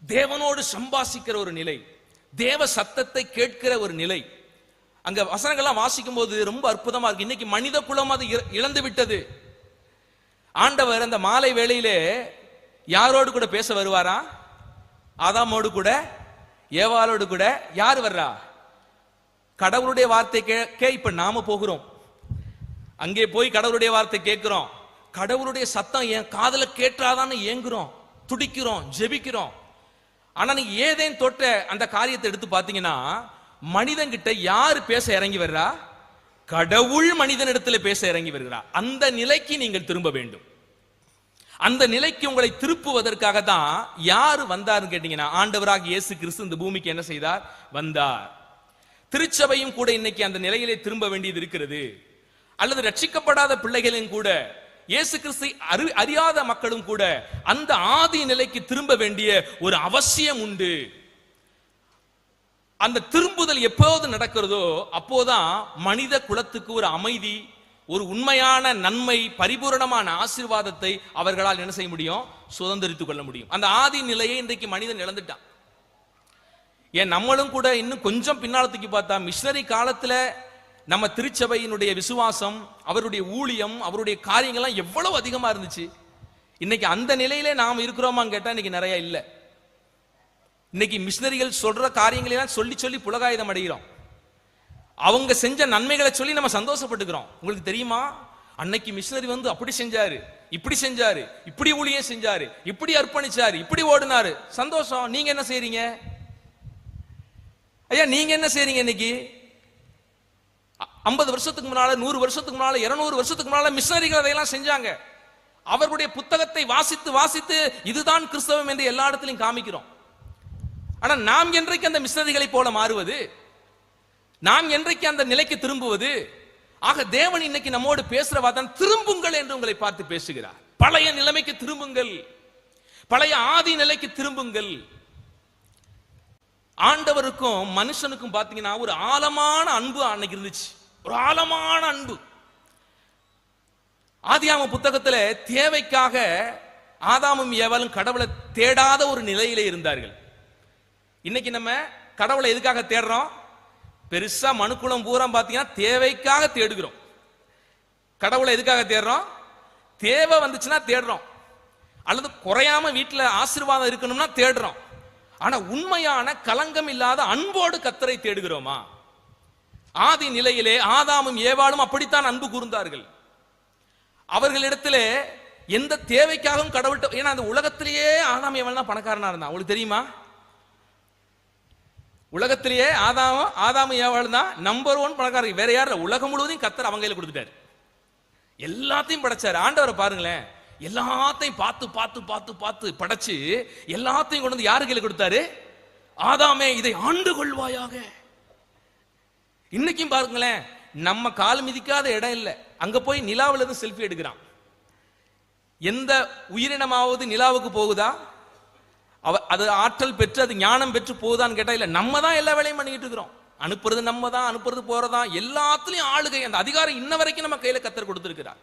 தேவனோடு சம்பாஷிக்கிற ஒரு நிலை, தேவ சத்தத்தை கேட்கிற ஒரு நிலை. அங்க வசனங்கள்லாம் வாசிக்கும் போது ரொம்ப அற்புதமா இருக்கு. இன்னைக்கு மனித குலம் அது இழந்து விட்டது. ஆண்டவர் அந்த மாலை வேளையிலே யாரோடு கூட பேச வருவாரா? ஆதாமோடு கூட ஏவாளோடு கூட. யார் வர்றா? கடவுளுடைய வார்த்தை கேட்க இப்ப நாம போகிறோம். அங்கே போய் கடவுளுடைய வார்த்தை கேட்கிறோம். கடவுளுடைய சத்தம் என் காதல கேட்டாதான்னு ஏங்குறோம், துடிக்கிறோம், ஜெபிக்கிறோம். ஆனா நீங்க ஏதேன் தொட்ட அந்த காரியத்தை எடுத்து பாத்தீங்கன்னா மனிதன் கிட்ட யாரு பேச இறங்கி வர்றா? கடவுள் மனிதன் இடத்துல பேச இறங்கி வருகிறார். அந்த நிலைக்கு நீங்கள் திரும்ப வேண்டும். அந்த நிலைக்கு உங்களை திருப்புவதற்காக தான் யாரு வந்தாருன்னு கேட்டீங்கன்னா ஆண்டவராக இயேசு கிறிஸ்து இந்த பூமிக்கு என்ன செய்தார்? வந்தார். திருச்சபையும் கூட இன்னைக்கு அந்த நிலையிலே திரும்ப வேண்டியது இருக்கிறது. அல்லது ரட்சிக்கப்படாத பிள்ளைகளும் கூட, இயேசு கிறிஸ்து அறியாத மக்களும் கூட அந்த ஆதி நிலைக்கு திரும்ப வேண்டிய ஒரு அவசியம் உண்டு. அந்த திரும்புதல் எப்போது நடக்கிறதோ அப்போதான் மனித குலத்துக்கு ஒரு அமைதி, ஒரு உண்மையான நன்மை, பரிபூரணமான ஆசீர்வாதத்தை அவர்களால் என்ன செய்ய முடியும்? சுதந்திரித்துக் கொள்ள முடியும். அந்த ஆதி நிலையை இன்றைக்கு மனிதன் இழந்துட்டான். ஏன் நம்மளும் கூட இன்னும் கொஞ்சம் பின்னாலத்துக்கு பார்த்தா மிஷனரி காலத்துல நம்ம திருச்சபையினுடைய விசுவாசம், அவருடைய ஊழியம், அவருடைய காரியங்கள்லாம் எவ்வளவு அதிகமா இருந்துச்சு. இன்னைக்கு அந்த நிலையிலே நாம் இருக்கிறோமான்னு கேட்டா இன்னைக்கு நிறைய இல்லை. இன்னைக்கு மிஷனரிகள் சொல்ற காரியங்களெல்லாம் சொல்லி சொல்லி புலகாயுதம் அடைகிறோம். அவங்க செஞ்ச நன்மைகளை சொல்லி நம்ம சந்தோஷப்பட்டுக்கிறோம். உங்களுக்கு தெரியுமா, அன்னைக்கு மிஷனரி வந்து அப்படி செஞ்சாரு, இப்படி செஞ்சாரு, இப்படி ஊழியம் செஞ்சாரு, இப்படி அர்ப்பணிச்சாரு, இப்படி ஓடினாரு. சந்தோஷம். நீங்க என்ன செய்றீங்க ஐயா? நீங்க என்ன செய்றீங்க? இன்னைக்கு 50 வருஷத்துக்கு முன்னால, 100 வருஷத்துக்கு முன்னால, 200 வருஷத்துக்கு முன்னால மிஷனரிகள் அதையெல்லாம் செஞ்சாங்க. அவர்களுடைய புத்தகத்தை வாசித்து வாசித்து இதுதான் கிறிஸ்தவம் என்று எல்லா இடத்திலும் காமிக்கிறோம். ஆனா நாம் என்றைக்கு அந்த மிஷனரிகளை போல மாறுவது? நாம் என்றைக்கு அந்த நிலைக்கு திரும்புவது? ஆக தேவன் இன்னைக்கு நம்மோடு பேசுற வார்த்தை திரும்புங்கள் என்று உங்களை பார்த்து பேசுகிறார். பழைய நிலைமைக்கு திரும்புங்கள், பழைய ஆதி நிலைக்கு திரும்புங்கள். ஆண்டவருக்கும் மனுஷனுக்கும் பாத்தீங்கன்னா ஒரு ஆழமான அன்பு அன்னைக்கு இருந்துச்சு. ஒரு ஆழமான அன்பு. ஆதியாகம புத்தகத்துல தேவைக்காக ஆதாமும் ஏவாளும் கடவுளை தேடாத ஒரு நிலையிலே இருந்தார்கள். இன்னைக்கு நம்ம கடவுளை எதுக்காக தேடுறோம்? பெருசா மனுக்குளம் பூரா பாத்தீங்கன்னா தேவைக்காக தேடுகிறோம். கடவுளை எதுக்காக தேடுறோம்? தேவை வந்துச்சுன்னா தேடுறோம், அல்லது குறையாம வீட்டுல ஆசீர்வாதம் இருக்கணும்னா தேடுறோம். ஆனா உண்மையான கலங்கம் இல்லாத அன்போடு கர்த்தரை தேடுகிறோமா? ஆதி நிலையிலே ஆதாமும் ஏவாளும் அப்படித்தான் அன்பு கூர்ந்தார்கள். அவர்களிடத்திலே எந்த தேவைக்காகவும் கடவுள்கிட்ட, ஏன்னா அந்த உலகத்திலேயே ஆதாம் ஏவாள் தான் பணக்காரனா இருந்தான். உங்களுக்கு தெரியுமா? உலகத்திலேயே ஆதாம் ஏவாள் தான் நம்பர் 1 பணக்காரர். வேற யாரும் உலகம் முழுவதையும் கர்த்தர் அவங்க கையில கொடுத்துட்டாரு. எல்லாத்தையும் படைச்சாரு. ஆண்டவரை பாருங்களேன், எல்லாத்தையும் பார்த்து பார்த்து பார்த்து பார்த்து படைச்சு எல்லாத்தையும் கொண்டு வந்து யாரு கையில கொடுத்தாரு? ஆதாமே இதை ஆண்டு கொள்வாயாக. இன்னைக்கும் பாருங்களேன், நம்ம கால் மிதிக்காத இடம் இல்லை. அங்க போய் நிலாவில இருந்து செல்ஃபி எடுக்கிறான். எந்த உயிரினமாவது நிலாவுக்கு போகுதா? அது ஆற்றல் பெற்று அது ஞானம் பெற்று போகுதான்னு கேட்டா இல்ல. நம்ம தான் எல்லா வேலையும் பண்ணிக்கிட்டு இருக்கிறோம். அனுப்புறது நம்ம தான், அனுப்புறது போறதா, எல்லாத்துலயும் ஆளுகை, அந்த அதிகாரம் இன்ன வரைக்கும் நம்ம கையில கர்த்தர் கொடுத்திருக்கிறார்.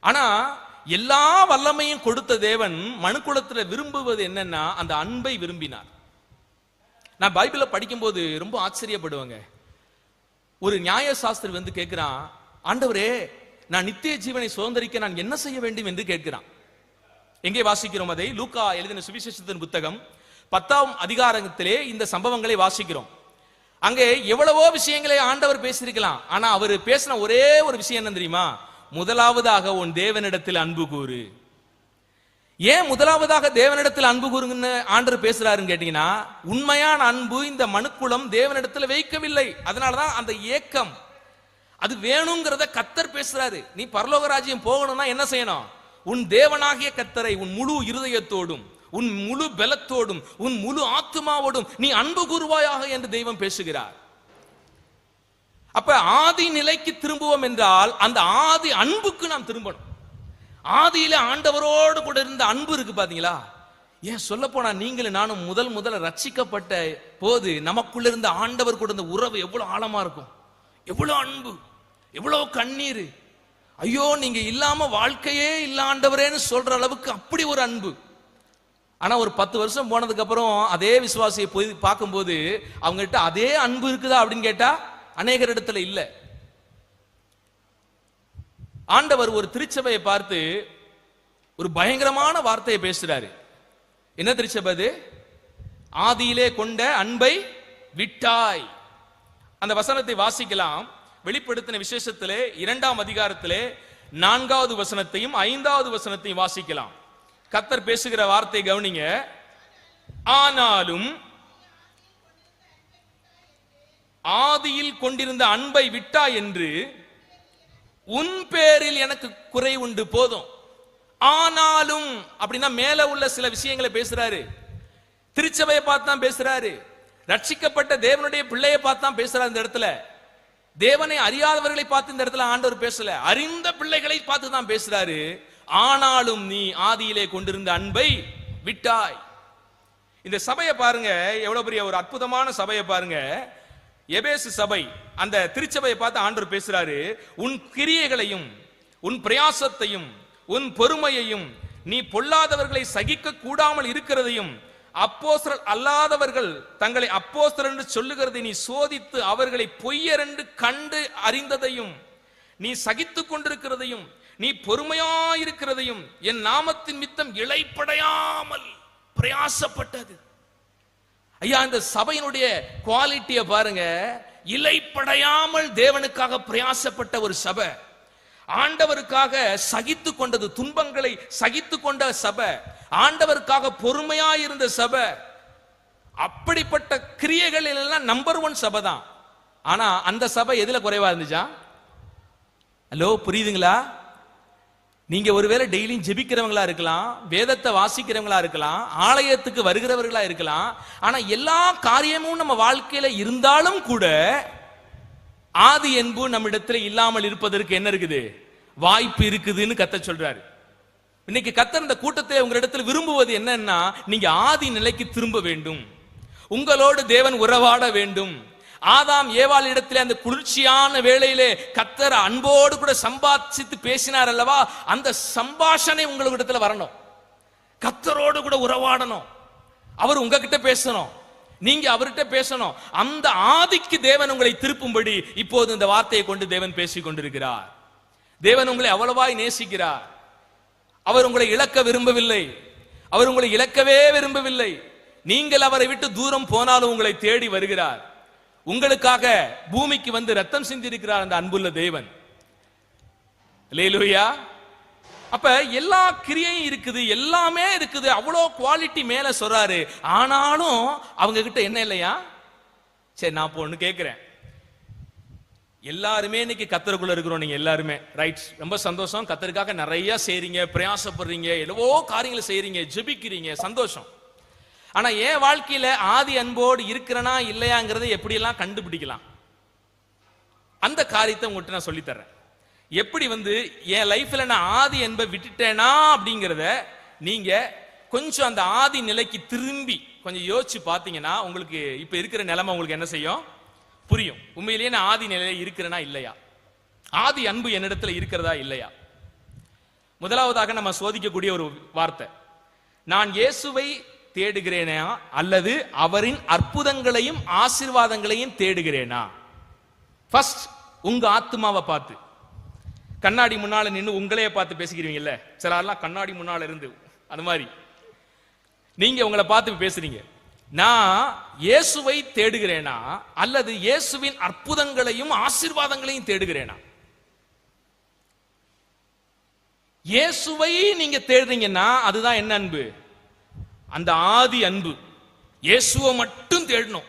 ஆனா எல்லா வல்லமையும் கொடுத்த தேவன் மனுக்குலத்துல விரும்புவது என்னன்னா அந்த அன்பை விரும்பினார். நான் பைபிள படிக்கும் போது ரொம்ப ஆச்சரியப்படுவாங்க. ஒரு நியாய சாஸ்திரி வந்து கேட்கிறான், ஆண்டவரே நான் நித்திய ஜீவனை சுதந்திரிக்க நான் என்ன செய்ய வேண்டும் என்று கேட்கிறான். எங்கே வாசிக்கிறோம் அதை? லூக்கா எழுதின சுவிசேஷத்தின் புத்தகம் 10ஆம் அதிகாரத்திலே இந்த சம்பவங்களை வாசிக்கிறோம். அங்கே எவ்வளவோ விஷயங்களை ஆண்டவர் பேசியிருக்கலாம். ஆனா அவர் பேசின ஒரே ஒரு விஷயம் என்ன தெரியுமா? முதலாவதாக உன் தேவனிடத்தில் அன்பு கூறு. ஏன் முதலாவதாக தேவனிடத்தில் அன்பு கூறுங்கன்னு ஆண்டவர் பேசுறாருன்னு கேட்டீங்கன்னா, உண்மையான அன்பு இந்த மனுக்குலம் தேவனிடத்தில் வைக்கவில்லை. அதனாலதான் அந்த ஏக்கம், அது வேணுங்கிறத கர்த்தர் பேசுறாரு. நீ பரலோக ராஜ்யம் போகணும்னா என்ன செய்யணும்? உன் தேவனாகிய கர்த்தரை உன் முழு இருதயத்தோடும், உன் முழு பலத்தோடும், உன் முழு ஆத்துமாவோடும் நீ அன்பு கூறுவாயாக என்று தெய்வம் பேசுகிறார். அப்ப ஆதி நிலைக்கு திரும்புவோம் என்றால் அந்த ஆதி அன்புக்கு நாம் திரும்பணும். ஆதியில ஆண்டவரோடு கூட இருந்த அன்பு இருக்கு பாத்தீங்களா? ஏன் சொல்ல போனா நீங்களும் நானும் முதல்ல ரட்சிக்கப்பட்ட போது நமக்குள்ள இருந்த ஆண்டவர் கூட இருந்த உறவு எவ்வளவு ஆழமா இருக்கும், எவ்வளவு அன்பு, எவ்வளவு கண்ணீர். ஐயோ நீங்க இல்லாம வாழ்க்கையே இல்ல ஆண்டவரேன்னு சொல்ற அளவுக்கு அப்படி ஒரு அன்பு. ஆனா ஒரு 10 வருஷம் போனதுக்கு அப்புறம் அதே விசுவாசியை போய் பார்க்கும்போது அவங்க கிட்ட அதே அன்பு இருக்குதா அப்படின்னு கேட்டா அநேகர் இடத்துல இல்ல. ஆண்டவர் ஒரு திருச்சபையை பார்த்து ஒரு பயங்கரமான வார்த்தையை பேசுறாரு. என்ன திருச்சபை அது? ஆதியிலே கொண்ட அன்பை விட்டாய். அந்த வசனத்தை வாசிக்கலாம். வெளிப்படுத்தின விசேஷத்திலே 2ஆம் அதிகாரத்திலே 4வது வசனத்தையும் 5வது வசனத்தையும் வாசிக்கலாம். கர்த்தர் பேசுகிற வார்த்தை கவனிங்க. ஆனாலும் ஆதியில் கொண்டிருந்த அன்பை விட்டாய் என்று உன் பேரில் எனக்கு குறை உண்டு. போதும். ஆனாலும் அப்படின்னா மேல உள்ள சில விஷயங்களை பேசுறாரு. திருச்சபையை பார்த்து தான் பேசுறாரு. ரட்சிக்கப்பட்ட தேவனுடைய பிள்ளையை பார்த்து தான் பேசுறாரு. இந்த இடத்துல தேவனை அறியாதவர்களை பார்த்து இந்த இடத்துல ஆண்டவர் பேசல, அறிந்த பிள்ளைகளை பார்த்து தான் பேசுறாரு. ஆனாலும் நீ ஆதியிலே கொண்டிருந்த அன்பை விட்டாய். இந்த சபையை பாருங்க, எவ்வளவு பெரிய ஒரு அற்புதமான சபையை பாருங்க. எபேசு சபை, அந்த திருச்சபையை பார்த்து ஆண்டவர் பேசுறாரு. உன் கிரியைகளையும் உன் பிரயாசத்தையும் உன் பொறுமையையும் நீ பொல்லாதவர்களை சகிக்க கூடாமல் இருக்கிறதையும் அப்போஸ்தலர் அல்லாதவர்கள் தங்களை அப்போஸ்தலர் என்று சொல்லுகிறதை நீ சோதித்து அவர்களை பொய்யர் என்று கண்டு அறிந்ததையும் நீ சகித்துக் கொண்டிருக்கிறதையும் நீ பொறுமையாயிருக்கிறதையும் என் நாமத்தின் மித்தம் இளைப்படையாமல் பிரயாசப்பட்டது. ஐயா, இந்த சபையினுடைய குவாலிட்டியை பாருங்க. இளைப்படையாமல் தேவனுக்காக பிரயாசப்பட்ட ஒரு சபை, ஆண்டவருக்காக சகித்து கொண்டது, துன்பங்களை சகித்து கொண்ட சபை, ஆண்டவருக்காக பொறுமையாயிருந்த சபை. அப்படிப்பட்ட கிரியைகள் எல்லாம் நம்பர் 1 சபை தான். ஆனா அந்த சபை எதுல குறைவா இருந்துச்சா? ஹலோ, புரியுதுங்களா? நீங்க ஒருவேளை டெய்லியும் ஜெபிக்கிறவங்களா இருக்கலாம், வேதத்தை வாசிக்கிறவங்களா இருக்கலாம், ஆலயத்துக்கு வருகிறவர்களா இருக்கலாம். ஆனா எல்லா காரியமும் நம்ம வாழ்க்கையில இருந்தாலும் கூட ஆதி அன்பு நம்மிடத்துல இல்லாமல் இருப்பதற்கு என்ன இருக்குது? வாய்ப்பு இருக்குதுன்னு கர்த்தர் சொல்றாரு. இன்னைக்கு கர்த்தர் இந்த கூட்டத்தை உங்களிடத்துல விரும்புவது என்னன்னா, நீங்க ஆதி நிலைக்கு திரும்ப வேண்டும், உங்களோடு தேவன் உறவாட வேண்டும். ஆதாம் ஏவாள் இடத்திலே அந்த குளிர்ச்சியான வேளையிலே கர்த்தர் அன்போடு கூட சம்பாஷித்து பேசினார் அல்லவா? அந்த சம்பாஷணை உங்களிடத்துல வரணும். கர்த்தரோடு கூட உறவாடணும். அவர் உங்ககிட்ட பேசணும், நீங்க அவர்கிட்ட பேசணும். அந்த ஆதிக்கு தேவன் உங்களை திருப்பும்படி இப்போது இந்த வார்த்தையை கொண்டு தேவன் பேசிக் கொண்டிருக்கிறார். தேவன் உங்களை அவ்வளவாய் நேசிக்கிறார். அவர் உங்களை இழக்க விரும்பவில்லை. அவர் உங்களை இழக்கவே விரும்பவில்லை. நீங்கள் அவரை விட்டு தூரம் போனாலும் உங்களை தேடி வருகிறார். உங்களுக்காக பூமிக்கு வந்து ரத்தம் சிந்தி இருக்கிறார் அந்த அன்புள்ள தேவன். அல்லேலூயா. அப்ப எல்லா கிரியையும் இருக்குது, எல்லாமே இருக்குது, அவ்வளோ குவாலிட்டி மேல சொல்றாரு. ஆனாலும் அவங்க கிட்ட என்ன இல்லையா? சரி, நான் இப்போ ஒண்ணு கேட்கிறேன். எல்லாருமே இன்னைக்கு கர்த்தருக்குள்ள இருக்கிறோம். நீங்க எல்லாருமே ரைட், ரொம்ப சந்தோஷம். கர்த்தருக்காக நிறைய செய்றீங்க, பிரயாசப்படுறீங்க, எவ்வளவோ காரியங்களை செய்றீங்க, ஜெபிக்கிறீங்க, சந்தோஷம். ஆனா என் வாழ்க்கையில ஆதி அன்போடு இருக்கிறனா இல்லையாங்கிறத எப்படியெல்லாம் கண்டுபிடிக்கலாம்? அந்த காரியத்தை உங்கள்கிட்ட நான் சொல்லித்தர்றேன். எப்படி என் லைஃப்ல நான் ஆதி அன்பை விட்டுட்டேனா அப்படிங்கிறத நீங்க கொஞ்சம் அந்த ஆதி நிலைக்கு திரும்பி கொஞ்சம் யோசிச்சு பார்த்தீங்கன்னா உங்களுக்கு இப்ப இருக்கிற நிலைமை உங்களுக்கு என்ன செய்யும்? புரியும். உண்மையிலேயே நான் ஆதி நிலையில இருக்கிறேனா இல்லையா, ஆதி அன்பு என்னிடத்துல இருக்கிறதா இல்லையா. முதலாவதாக நம்ம சோதிக்கக்கூடிய ஒரு வார்த்தை, நான் இயேசுவை தேடுகிறேனா அல்லது அவரின் அற்புதங்களையும் ஆசீர்வாதங்களையும் தேடுகிறேனா? ஃபர்ஸ்ட் உங்க ஆத்மாவை பார்த்து, கண்ணாடி முன்னால நின்று உங்களையே பார்த்து பேசிக்கிறீங்கல்ல, சிலர்லாம் கண்ணாடி முன்னால இருந்து அந்த மாதிரி நீங்க உங்களை பார்த்து பேசுறீங்க. நான் இயேசுவை தேடுகிறேனா அல்லது இயேசுவின் அற்புதங்களையும் ஆசீர்வாதங்களையும் தேடுகிறேனா? இயேசுவை நீங்க தேடுறீங்கன்னா அதுதான் என்ன அன்பு? அந்த ஆதி அன்பு. இயேசுவை மட்டும் தேடணும்,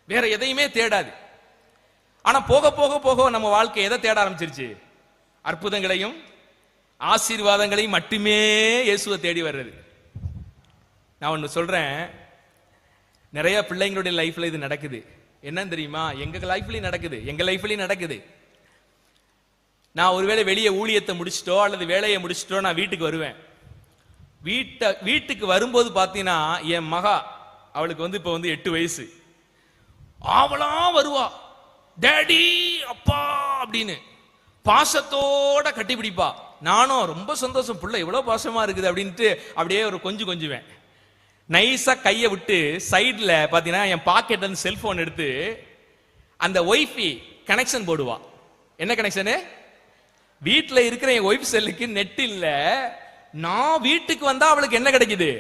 வேற எதையுமே தேடாது. ஆனா போக போக போக நம்ம வாழ்க்கை எதை தேட ஆரம்பிச்சிருச்சு? அற்புதங்களையும் ஆசீர்வாதங்களையும் மட்டுமே இயேசுவை தேடி வர்றது. நான் ஒன்று சொல்றேன், நிறைய பிள்ளைங்களுடைய லைஃப்ல இது நடக்குது. என்னன்னு தெரியுமா? எங்க லைஃப்லயும் நடக்குது, எங்க லைஃப்லயும் நடக்குது. நான் ஒருவேளை வெளியே ஊழியத்தை முடிச்சிட்டோ அல்லது வேலையை முடிச்சிட்டோ நான் வீட்டுக்கு வருவேன். வீட்டுக்கு வரும்போது பார்த்தீங்கன்னா என் மகா, அவளுக்கு வந்து இப்போ வந்து 8 வயசு, அவளா வருவா, டேடி அப்பா அப்படின்னு பாசத்தோட கட்டிப்பிடிப்பா. நானும் ரொம்ப சந்தோஷம், பிள்ளை இவ்வளவு பாசமா இருக்குது அப்படின்ட்டு அப்படியே ஒரு கொஞ்சுவேன். நைஸா கையை விட்டு சைட்ல பாத்தீங்கன்னா என் பாக்கெட்ல இருந்து செல்போன் எடுத்து அந்த ஒய்ஃபை கனெக்ஷன் போடுவா. என்ன கனெக்ஷனு? வீட்டுல இருக்கிற என் ஒய்ஃப் செல்லுக்கு நெட் இல்ல, நான் வீட்டுக்கு வந்தா அவளுக்கு என்ன கிடைக்குது?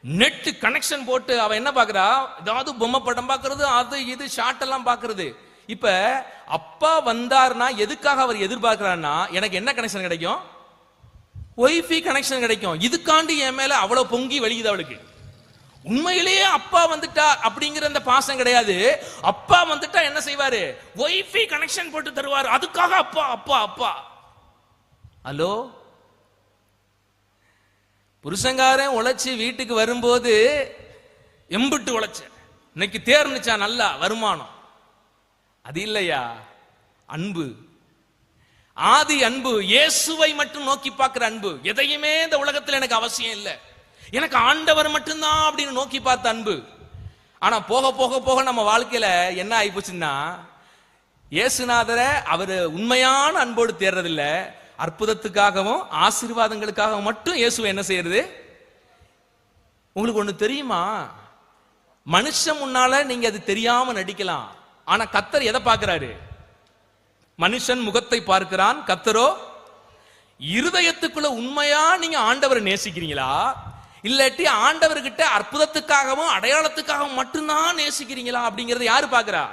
நெட் கனெக்ஷன் போட்டு அவ என்ன பாக்குறா? ஏதாவது பொம்மை படம் பாக்குறது, அது இது ஷார்ட் எல்லாம் பாக்குறது. இப்ப அப்பா வந்தார்னா எதுக்காக அவர் எதிர்பார்க்கிறார்னா எனக்கு என்ன கனெக்ஷன் கிடைக்கும்? ஒய்ஃபை கனெக்ஷன் கிடைக்கும். இதுக்காண்டி என் மேல அவ்வளவு பொங்கி வலிக்குது அவளுக்கு. உண்மையிலேயே அப்பா வந்துட்டா அப்படிங்கிற அந்த பாசம் கிடையாது. அப்பா வந்துட்டா என்ன செய்வாரு? ஒய்ஃபை கனெக்ஷன் போட்டு தருவாரு. அதுக்காக அப்பா அப்பா அப்பா. ஹலோ, புருஷங்காரன் உழைச்சி வீட்டுக்கு வரும்போது எம்பிட்டு உழைச்ச, இன்னைக்கு தேர்ந்துச்சா நல்லா வருமானம், அது இல்லையா அன்பு? ஆதி அன்பு, இயேசுவை மட்டும் நோக்கி பார்க்கிற அன்பு. எதையுமே இந்த உலகத்தில் எனக்கு அவசியம் இல்லை, எனக்கு ஆண்டவர் மட்டும்தான் அப்படின்னு நோக்கி பார்த்த அன்பு. ஆனா போக போக போக நம்ம வாழ்க்கையில என்ன ஆயிப்போச்சுன்னா, இயேசுநாதரை அவர் உண்மையான அன்போடு தேர்றதில்ல, அற்புதத்துக்காகவும் ஆசீர்வாதங்களுக்காக மட்டும் இயேசுவை என்ன செய்யறது? உங்களுக்கு ஒண்ணு தெரியுமா? மனுஷன் முன்னால நீங்க அது தெரியாம நடிக்கலாம், ஆனா கர்த்தர் எதை பார்க்கிறாரு? மனுஷன் முகத்தை பார்க்கிறான், கர்த்தரோ இருதயத்துக்குள்ள. உண்மையா நீங்க ஆண்டவரை நேசிக்கிறீங்களா, இல்லாட்டி ஆண்டவர்கிட்ட அற்புதத்துக்காகவும் அடையாளத்துக்காகவும் மட்டும்தான் நேசிக்கிறீங்களா அப்படிங்கறத யாரு பார்க்கிறா?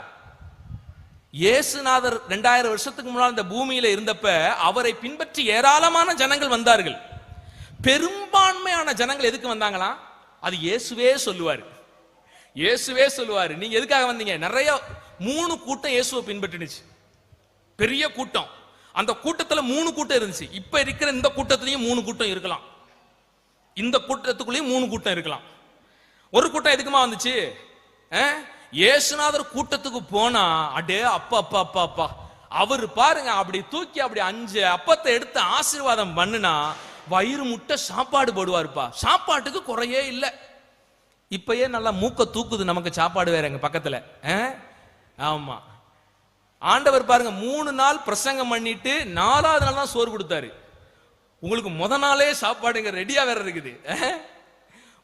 இயேசுநாதர் 2000 வருஷத்துக்கு முன்னால் இந்த பூமியில இருந்தப்ப அவரை பின்பற்றி ஏராளமான ஜனங்கள் வந்தார்கள். பெரும்பான்மையான ஜனங்கள் எதுக்கு வந்தாங்களா? அது இயேசுவே சொல்லுவாரு. இயேசுவே சொல்லுவாரு, நீங்க எதுக்காக வந்தீங்க? நிறைய 3 கூட்டம் இயேசுவை பின்பற்றினுச்சு, பெரிய கூட்டம். அந்த கூட்டத்துல 3 கூட்டம் இருந்துச்சு. இப்ப இருக்கிற இந்த கூட்டத்திலையும் 3 கூட்டம் இருக்கலாம், இந்த கூட்டத்துக்குள்ளேயும் 3 கூட்டம் இருக்கலாம். ஒரு கூட்டம் எதுக்குமா வந்துச்சு? இயேசுநாதர் கூட்டத்துக்கு போனா அடே அப்பா அப்பா அப்பா அப்பா, அவர் பாருங்க அப்படி தூக்கி அப்படி 5 அப்பத்தை எடுத்து ஆசீர்வாதம் பண்ணுனா வயிறு முட்டை சாப்பாடு போடுவாருப்பா. சாப்பாட்டுக்கு குறையே இல்லை. இப்பயே நல்லா மூக்க தூக்குது நமக்கு சாப்பாடு வேற எங்க பக்கத்துல. ஆமா, ஆண்டவர் பாருங்க 3 நாள் பிரசங்கம் பண்ணிட்டு 4வது நாள் தான் சோறு கொடுத்தாரு. உங்களுக்கு முத நாளே சாப்பாடுங்க ரெடியா வேற இருக்குது.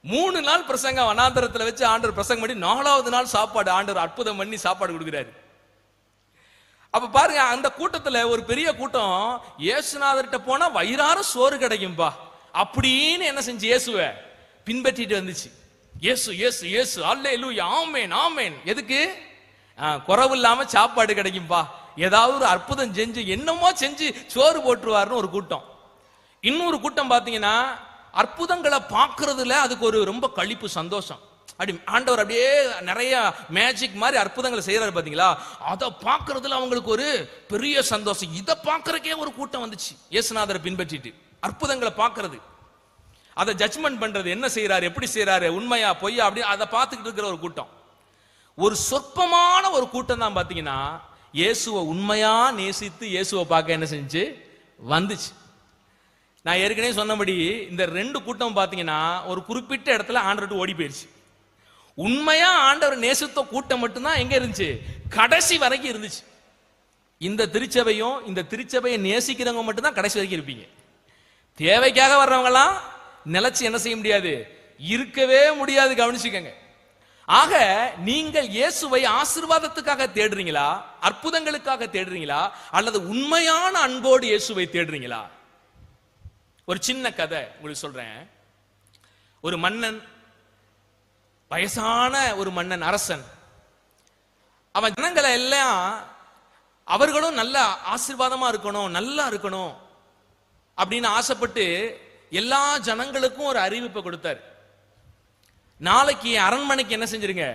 3 நாள் பிரசங்கம் வனாந்தரத்துல வச்சு ஆண்டவர் பிரசங்கம் பண்ணி 4வது நாள் சாப்பாடு ஆண்டவர் அற்புதம் பண்ணி சாப்பாடு கொடுக்கிறாரு. அப்ப பாருங்க, அந்த கூட்டத்துல ஒரு பெரிய கூட்டம் இயேசுநாதர்கிட்ட போனா வயிறார சோறு கிடைக்கும்பா அப்படின்னு என்ன செஞ்சு இயேசுவை பின்பற்றிட்டு வந்துச்சு. இயேசு இயேசு இயேசு அல்லேலூயா ஆமென் ஆமென். எதுக்கு? குறவு இல்லாம சாப்பாடு கிடைக்கும்பா, ஏதாவது ஒரு அற்புதம் செஞ்சு என்னமோ செஞ்சு சோறு போட்டுருவாருன்னு ஒரு கூட்டம். இன்னொரு கூட்டம் பாத்தீங்கன்னா அற்புதங்களை பார்க்கறதுல அதுக்கு ஒரு ரொம்ப களிப்பு சந்தோஷம். அப்படி ஆண்டவர் அப்படியே நிறைய மேஜிக் மாதிரி அற்புதங்களை செய்யறாரு பாத்தீங்களா, அதை பார்க்கறதுல அவங்களுக்கு ஒரு பெரிய சந்தோஷம். இதை பார்க்கறக்கே ஒரு கூட்டம் வந்துச்சு இயேசுநாதரை பின்பற்றிட்டு. அற்புதங்களை பார்க்கறது, அதை ஜட்ஜ்மெண்ட் பண்றது, என்ன செய்யறாரு எப்படி செய்யறாரு, உண்மையா பொய்யா அப்படி அதை பார்த்துக்கிட்டு இருக்கிற ஒரு கூட்டம். ஒரு சொற்பமான ஒரு கூட்டம் தான் பாத்தீங்கன்னா இயேசுவை உண்மையா நேசித்து இயேசுவை பார்க்க என்ன செஞ்சு வந்துச்சு. நான் ஏற்கனவே சொன்னபடி இந்த 2 கூட்டம் பாத்தீங்கன்னா ஒரு குறிப்பிட்ட இடத்துல ஆண்டவர் ஓடி போயிருச்சு. உண்மையா ஆண்டவர் நேசித்த கூட்டம் மட்டும்தான் எங்க இருந்துச்சு? கடைசி வரைக்கும் இருந்துச்சு. இந்த திருச்சபையும் இந்த திருச்சபையை நேசிக்கிறவங்க மட்டும்தான் கடைசி வரைக்கும் இருப்பீங்க. தேவைக்காக வர்றவங்க எல்லாம் நிலைச்சு என்ன செய்ய முடியாது, இருக்கவே முடியாது. கவனிச்சுக்கங்க. ஆக நீங்கள் இயேசுவை ஆசீர்வாதத்துக்காக தேடுறீங்களா, அற்புதங்களுக்காக தேடுறீங்களா, அல்லது உண்மையான அன்போடு இயேசுவை தேடுறீங்களா? ஒரு சின்ன கதை உங்களுக்கு சொல்றேன். ஒரு மன்னன், வயசான ஒரு மன்னன், அரசன். அவன் ஜனங்களை எல்லாம் அவர்களும் நல்ல ஆசீர்வாதமா இருக்கணும், நல்லா இருக்கணும் அப்படின்னு ஆசைப்பட்டு எல்லா ஜனங்களுக்கும் ஒரு அறிவிப்பை கொடுத்தார். நாளைக்கு அரண்மனைக்கு என்ன செஞ்சிருங்க,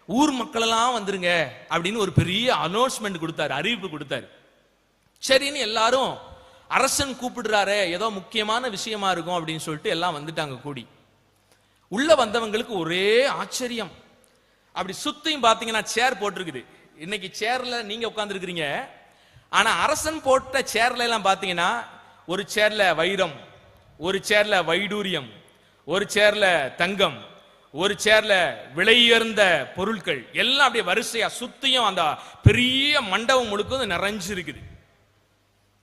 ஊர் மக்கள் எல்லாம் வந்துருங்க அப்படின்னு ஒரு பெரிய அனௌன்ஸ்மெண்ட் கொடுத்தாரு, அறிவிப்பு கொடுத்தாரு. சரின்னு எல்லாரும், அரசன் கூப்பிடுறாரு, ஏதோ முக்கியமான விஷயமா இருக்கும் அப்படின்னு சொல்லிட்டு எல்லாம் வந்துட்டாங்க கூடி. உள்ள வந்தவங்களுக்கு ஒரே ஆச்சரியம். அப்படி சுத்தியும் பாத்தீங்கன்னா சேர் போட்டிருக்குது. இன்னைக்கு சேர்ல நீங்க உட்கார்ந்து இருக்கிறீங்க, ஆனா அரசன் போட்ட சேர்ல எல்லாம் பாத்தீங்கன்னா ஒரு சேர்ல வைரம், ஒரு சேர்ல வைடூரியம், ஒரு சேர்ல தங்கம், ஒரு சேர்ல விலையுயர்ந்த பொருட்கள் எல்லாம் அப்படியே வரிசையா சுத்தியும் அந்த பெரிய மண்டபம் முழுக்க நிறைஞ்சு இருக்குது.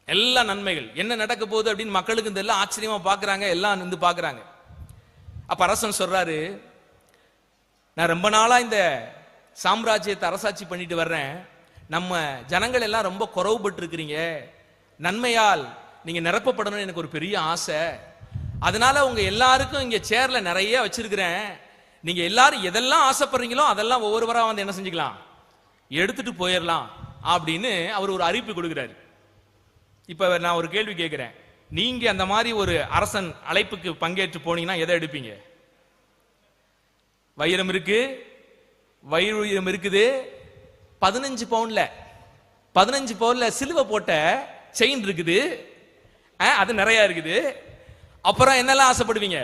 எல்லா நன்மைகள். என்ன நடக்க போகுது அப்படின்னு மக்களுக்கு இந்த எல்லாம் ஆச்சரியமா பாக்குறாங்க, எல்லாம் வந்து பாக்குறாங்க. அப்ப அரசன் சொல்றாரு, நான் ரொம்ப நாளா இந்த சாம்ராஜ்யத்தை அரசாட்சி பண்ணிட்டு வர்றேன், நம்ம ஜனங்கள் எல்லாம் ரொம்ப குறைவுபட்டு இருக்கிறீங்க, நன்மையால் நீங்க நிரப்பப்படணும்னு எனக்கு ஒரு பெரிய ஆசை. அதனால உங்க எல்லாருக்கும் இங்க சேர்ல நிறைய வச்சிருக்கிறேன், நீங்க எல்லாரும் எதெல்லாம் ஆசைப்படுறீங்களோ அதெல்லாம் ஒவ்வொருவரா வந்து என்ன செஞ்சுக்கலாம், எடுத்துட்டு போயிடலாம் அப்படின்னு அவர் ஒரு அறிவிப்பு கொடுக்கிறாரு. இப்ப நான் ஒரு கேள்வி கேட்கிறேன், நீங்க அந்த மாதிரி ஒரு அரசன் அழைப்புக்கு பங்கேற்று போனீங்கன்னா எதை எடுப்பீங்க? வைரம் இருக்கு, வைரம் இருக்குது, 15 பவுன்ல சிலுவை போட்ட செயின் இருக்குது, அது நிறைய இருக்குது. அப்புறம் என்னெல்லாம் ஆசைப்படுவீங்க?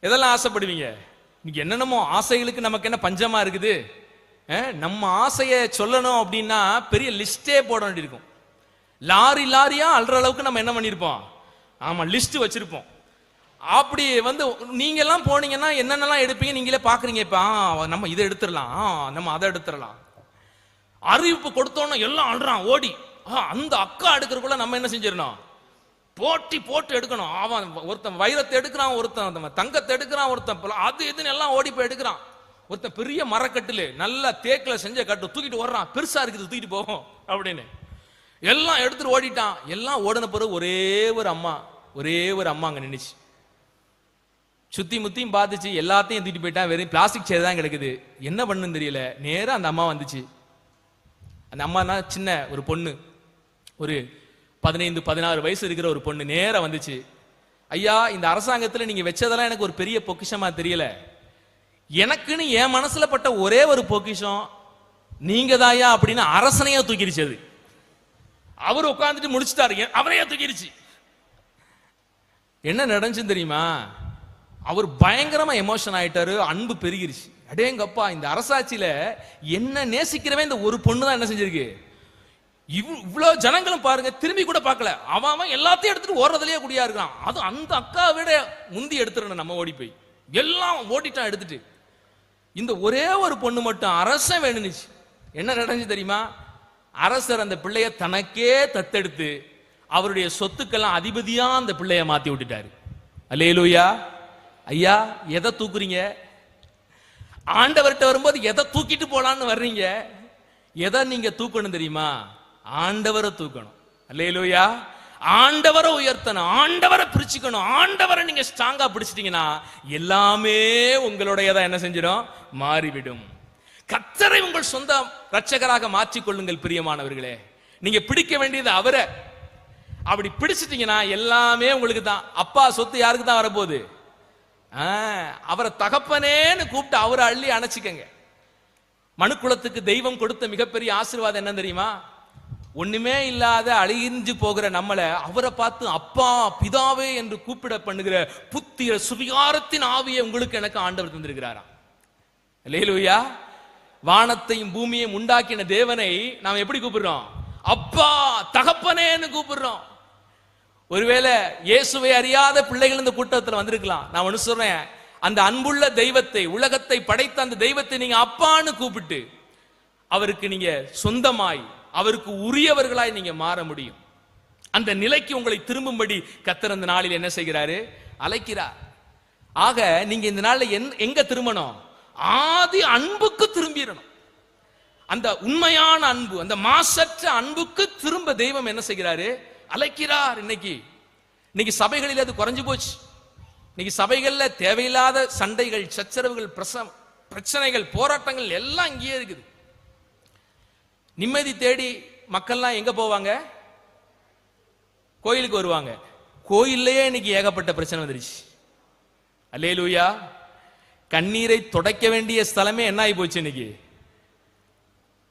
எதெல்லாம் ஆசைப்படுவீங்க? நீங்க என்னென்னமோ ஆசைகளுக்கு நமக்கு என்ன பஞ்சமா இருக்குது? நம்ம ஆசையை சொல்லணும் அப்படின்னா பெரிய லிஸ்டே போட வேண்டியிருக்கும். லாரி லாரியா அல்ற அளவுக்கு நம்ம என்ன பண்ணிருப்போம், ஆமா லிஸ்ட் வச்சிருப்போம். அப்படி வந்து நீங்க எல்லாம் போனீங்கன்னா என்னென்னலாம் எடுப்பீங்க நீங்களே பாக்குறீங்க. இப்ப நம்ம இதை எடுத்துடலாம், நம்ம அதை எடுத்துடலாம். அறிவிப்பு கொடுத்தோன்னா எல்லாம் அல்றான் ஓடி. அந்த அக்கா எடுக்கிறக்குள்ள நம்ம என்ன செஞ்சிடணும், போட்டி போட்டு எடுக்கணும். அவன் ஒருத்தன் வைரத்தை எடுக்கிறான், ஒருத்தன் தங்கத்தை எடுக்கிறான், ஒருத்தன் அது எதுன்னு எல்லாம் ஓடி போய் எடுக்கிறான். ஒருத்தன் பெரிய மரக்கட்டுல நல்ல தேக்கில செஞ்ச கட்டு தூக்கிட்டு வர்றான், பெருசா இருக்குது தூக்கிட்டு போகும் அப்படின்னு எல்லாம் எடுத்துட்டு ஓடிட்டான். எல்லாம் ஓடின பிறகு ஒரே ஒரு அம்மா அங்க நின்னுச்சு. சுத்தி முத்தியும் பார்த்துச்சு, எல்லாத்தையும் தூக்கிட்டு போயிட்டான். வெறும் பிளாஸ்டிக் சேர் தான் கிடக்குது. என்ன பண்ணுன்னு தெரியல. நேரா அந்த அம்மா வந்துச்சு. அந்த அம்மா தான் சின்ன ஒரு பொண்ணு, ஒரு 15-16 வயசு இருக்கிற ஒரு பொண்ணு நேரா வந்துச்சு. ஐயா, இந்த அரசாங்கத்துல நீங்க வச்சதெல்லாம் எனக்கு ஒரு பெரிய பொக்கிஷமா தெரியல, எனக்குன்னு என் மனசுல பட்ட ஒரே ஒரு பொக்கிஷம் நீங்க தாயா அப்படின்னு அரசனையா தூக்கிடுச்சு. அது அவர் உட்கார்ந்துட்டு முடிச்சுட்டாரு, அவரையா தூக்கிடுச்சு. என்ன நடந்துச்சுன்னு தெரியுமா? அவர் பயங்கரமா எமோஷன் ஆயிட்டாரு, அன்பு பெருகிருச்சு. அடேங்கப்பா, இந்த அரசாட்சியில என்ன நேசிக்கிறவே இந்த ஒரு பொண்ணு தான் என்ன செஞ்சிருக்கு. இவ்வளவு ஜனங்களும் பாருங்க திரும்பி கூட பார்க்கல, அவன் எல்லாத்தையும் எடுத்துட்டு ஓடுறதுலயே குடியா இருக்கான். அது அந்த அக்கா விட முந்தி எடுத்துடணும் நம்ம ஓடி போய், எல்லாம் ஓடிட்டான் எடுத்துட்டு. இந்த ஒரே ஒரு பொண்ணு மட்டும் அரசன் வேணுச்சு. என்ன நடந்துச்சு தெரியுமா? அரசர் அந்த பிள்ளைய தனக்கே தத்தெடுத்து அவருடைய சொத்துக்கெல்லாம் அதிபதியா அந்த பிள்ளைய மாத்தி விட்டுட்டாரு. அல்லேலூயா. ஐயா, எதை தூக்குறீங்க? ஆண்டவர்கிட்ட வரும்போது எதை தூக்கிட்டு போலான்னு வர்றீங்க? எதை நீங்க தூக்கணும் தெரியுமா? ஆண்டவரை தூக்கணும். அல்லேலூயா. ஆண்டவரை உயர்த்தணும், ஆண்டவரை பிரிச்சுக்கணும். ஆண்டவரை நீங்க ஸ்ட்ராங்கா பிடிச்சிட்டீங்கன்னா எல்லாமே உங்களுடையதான் என்ன செஞ்சிடும், மாறிவிடும். கர்த்தரை உங்கள் சொந்த ரட்சகராக மாற்றிக்கொள்ளுங்கள் பிரியமானவர்களே. நீங்க பிடிக்க வேண்டியது அவரை. அப்படி பிடிச்சிட்டீங்கன்னா எல்லாமே உங்களுக்கு தான். அப்பா சொத்து யாருக்கு தான் வரப்போகுது? அவரை தகப்பனேன்னு கூப்பிட்டு அவரை அள்ளி அணைச்சிக்கங்க. மனுக்குலத்துக்கு தெய்வம் கொடுத்த மிகப்பெரிய ஆசீர்வாதம் என்ன தெரியுமா? ஒண்ணுமே இல்லாத அழிஞ்சு போகிற நம்மளை அவரை பார்த்து அப்பா பிதாவே என்று கூப்பிட பண்ணுகிற புத்திர சுவிகாரத்தின் ஆவியை உங்களுக்கு எனக்கு ஆண்டவர் தந்திருக்கிறாராம். அல்லேலூயா. வானத்தையும் பூமியையும் உண்டாக்கின தேவனை நாம் எப்படி கூப்பிடுறோம்? அப்பா தகப்பனேன்னு கூப்பிடுறோம். ஒருவேளை இயேசுவை அறியாத பிள்ளைகள் இந்த கூட்டத்தில் வந்திருக்கலாம். நான் ஒண்ணு சொல்றேன், அந்த அன்புள்ள தெய்வத்தை, உலகத்தை படைத்த அந்த தெய்வத்தை நீங்க அப்பான்னு கூப்பிட்டு அவருக்கு நீங்க சொந்தமாய், அவருக்கு உரியவர்களாய் நீங்க மாற முடியும். அந்த நிலைக்கு உங்களை திரும்பும்படி கர்த்தர் அந்த நாளில் என்ன செய்கிறாரு? அழைக்கிறார். ஆக நீங்க இந்த நாள்ல எங்க திரும்பணும்? ஆதி அன்புக்கு திரும்பிடணும். அந்த உண்மையான அன்பு, அந்த மாசற்ற அன்புக்கு திரும்ப தெய்வம் என்ன செய்கிறாரு? அழைக்கிறார். இன்னைக்கு சபைகளில் அது குறைஞ்சு போச்சு. இன்னைக்கு சபைகள்ல தேவையில்லாத சண்டைகள், சச்சரவுகள், பிரச்சனைகள், போராட்டங்கள் எல்லாம் இங்கேயே இருக்குது. நிம்மதி தேடி மக்கள்லாம் எங்க போவாங்க? கோயிலுக்கு வருவாங்க. கோயில்லையே இன்னைக்கு ஏகப்பட்ட பிரச்சனை வந்துருச்சு. அல்லேலூயா. கண்ணீரை துடைக்க வேண்டிய ஸ்தலமே என்ன ஆகி போச்சு இன்னைக்கு?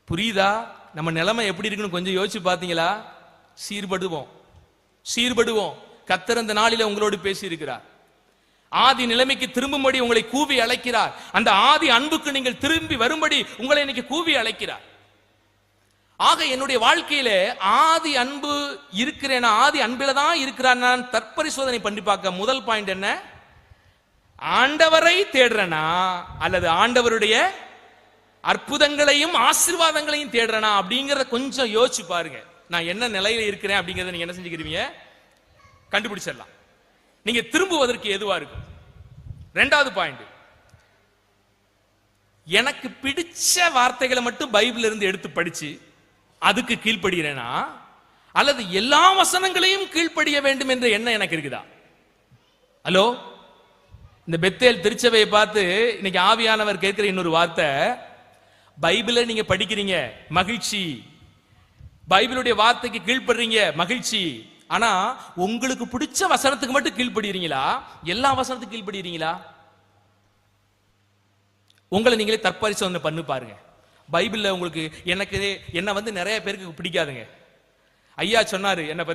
புரியுதா? நம்ம நிலைமை எப்படி இருக்குன்னு கொஞ்சம் யோசிச்சு பாத்தீங்களா? சீர்படுவோம். கர்த்தர் இந்த நாளில உங்களோடு பேசி இருக்கிறார். ஆதி நிலைமைக்கு திரும்பும்படி உங்களை கூவி அழைக்கிறார். அந்த ஆதி அன்புக்கு நீங்கள் திரும்பி வரும்படி உங்களை இன்னைக்கு கூவி அழைக்கிறார். ஆக என்னுடைய வாழ்க்கையில ஆதி அன்பு இருக்கிறேனா, ஆதி அன்பில தான் இருக்கிறான் நான் தற்பரிசோதனை பண்ணி பார்க்க. முதல் பாயிண்ட் என்ன? ஆண்டவரை தேடுறனா அல்லது ஆண்டவருடைய அற்புதங்களையும் ஆசீர்வாதங்களையும் தேடுறனா அப்படிங்கறத கொஞ்சம் யோசிச்சு பாருங்க. நான் என்ன நிலையில இருக்கிறேன் அப்படிங்கறத நீங்க என்ன செஞ்சுக்கிறீங்க? கண்டுபிடிச்சிடலாம். நீங்க திரும்புவதற்கு எதுவா இருக்கும். ரெண்டாவது பாயிண்ட், எனக்கு பிடிச்ச வார்த்தைகளை மட்டும் பைபிள் இருந்து எடுத்து படிச்சு அதுக்கு கீழ்ப்படுகிறேனா அல்லது எல்லா வசனங்களையும் கீழ்ப்படிய வேண்டும் என்ற எண்ணம் எனக்கு இருக்குதா? ஹலோ, இந்த பெத்தேல் திருச்சபையை பார்த்து இன்னைக்கு ஆவியானவர் கேட்கிற இன்னொரு வார்த்தை, பைபிளை நீங்க படிக்கிறீங்க மகிழ்ச்சி, பைபிளுடைய வார்த்தைக்கு கீழ்ப்படுறீங்க மகிழ்ச்சி, ஆனா உங்களுக்கு பிடிச்ச வசனத்துக்கு மட்டும் கீழ்ப்படுறீங்களா எல்லா வசனத்துக்கு கீழ்ப்படுறீங்களா? உங்களை நீங்களே தற்பரிசோதனை பண்ணி பாருங்க. பைபிள்ல உங்களுக்கு என்ன வந்து நிறைய பேருக்கு பிடிக்காதுங்க. ஐயா சொன்னாரு, என்னை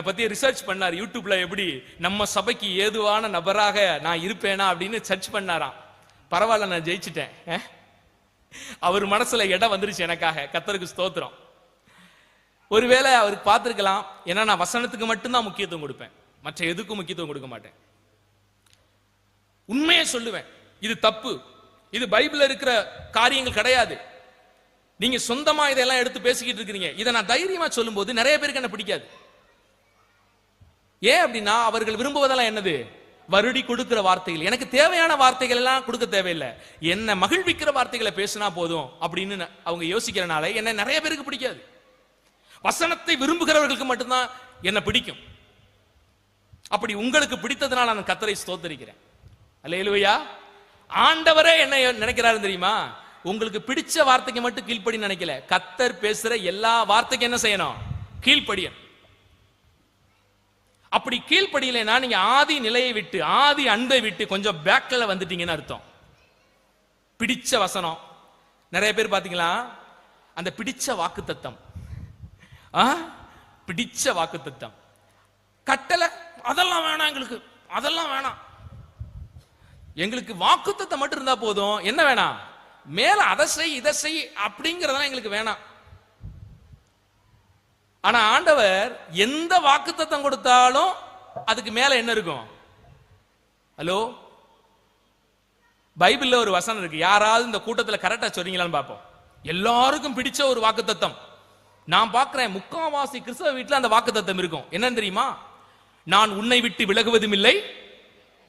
பத்தி ரிசர்ச் பண்ணாரு யூடியூப்ல, எப்படி நம்ம சபைக்கு ஏதுவான நபராக நான் இருப்பேனா அப்படின்னு சர்ச் பண்ணாராம். பரவாயில்ல, நான் ஜெயிச்சிட்டேன். அவர் மனசுல இடம் வந்துருச்சு எனக்காக. கர்த்தருக்கு ஸ்தோத்திரம். ஒருவேளை அவருக்கு பார்த்திருக்கலாம், ஏன்னா நான் வசனத்துக்கு மட்டும்தான் முக்கியத்துவம் கொடுப்பேன், மற்ற எதுக்கும் முக்கியத்துவம் கொடுக்க மாட்டேன். உண்மையை சொல்லுவேன், இது தப்பு, இது பைபிள்ல இருக்கிற காரியங்கள் கிடையாது. நீங்க சொந்தமா இதெல்லாம் எடுத்து பேசிக்கிட்டு இருக்கிறீங்க. இதை நான் தைரியமா சொல்லும் போது நிறைய பேருக்கு என்ன பிடிக்காது. ஏன் அப்படின்னா அவர்கள் விரும்புவதெல்லாம் என்னது? வருடி கொடுக்கிற வார்த்தைகள். எனக்கு தேவையான வார்த்தைகள் எல்லாம் கொடுக்க தேவையில்லை, என்ன மகிழ்விக்கிற வார்த்தைகளை பேசினா போதும் அப்படின்னு அவங்க யோசிக்கிறனால என்ன நிறைய பேருக்கு பிடிக்காது. வசனத்தை விரும்புகிறவர்களுக்கு மட்டும்தான் என்ன பிடிக்கும். அப்படி உங்களுக்கு பிடித்ததுனால நான் கர்த்தரை ஸ்தோத்திரிக்கிறேன். அல்லேலூயா. ஆண்டவரே என்ன நினைக்கிறாரு தெரியுமா? உங்களுக்கு பிடிச்ச வார்த்தைக்கு மட்டும் கீழ்ப்படி நினைக்கல, கர்த்தர் பேசுற எல்லா வார்த்தைக்கும் என்ன செய்யணும்? கீழ்ப்படியணும். அப்படி கீழ்ப்படியலைன்னா நீங்க ஆதி நிலையை விட்டு, ஆதி அன்பை விட்டு கொஞ்சம் பேக்ல வந்துட்டீங்கன்னு அர்த்தம். பிடிச்ச வசனம் நிறைய பேர் பாத்தீங்களா, அந்த பிடிச்ச வாக்குத்தத்தம், பிடிச்ச வாக்குத்தத்தம் கட்டளை அதெல்லாம் வேணாம், எங்களுக்கு அதெல்லாம் வேணாம், எங்களுக்கு வாக்குத்தத்தம் மட்டும் இருந்தா போதும். என்ன வேணாம்? மேல அதை செய் இதை செய் அப்படிங்கறதெல்லாம் எங்களுக்கு வேணாம். ஆனா ஆண்டவர் எந்த வாக்குத்தத்தம் கொடுத்தாலும் அதுக்கு மேல என்ன இருக்கும்? ஹலோ, பைபிள்ல ஒரு வசனம் இருக்கு, யாராவது இந்த கூட்டத்துல கரெக்டா சொல்றீங்களான்னு பார்ப்போம். எல்லாருக்கும் பிடிச்ச ஒரு வாக்குத்தத்தம் நான் பார்க்கிறேன், முக்காவாசி கிறிஸ்தவ வீட்டுல அந்த வாக்குத்தத்தம் இருக்கும். என்னன்னு தெரியுமா? நான் உன்னை விட்டு விலகுவதும் இல்லை,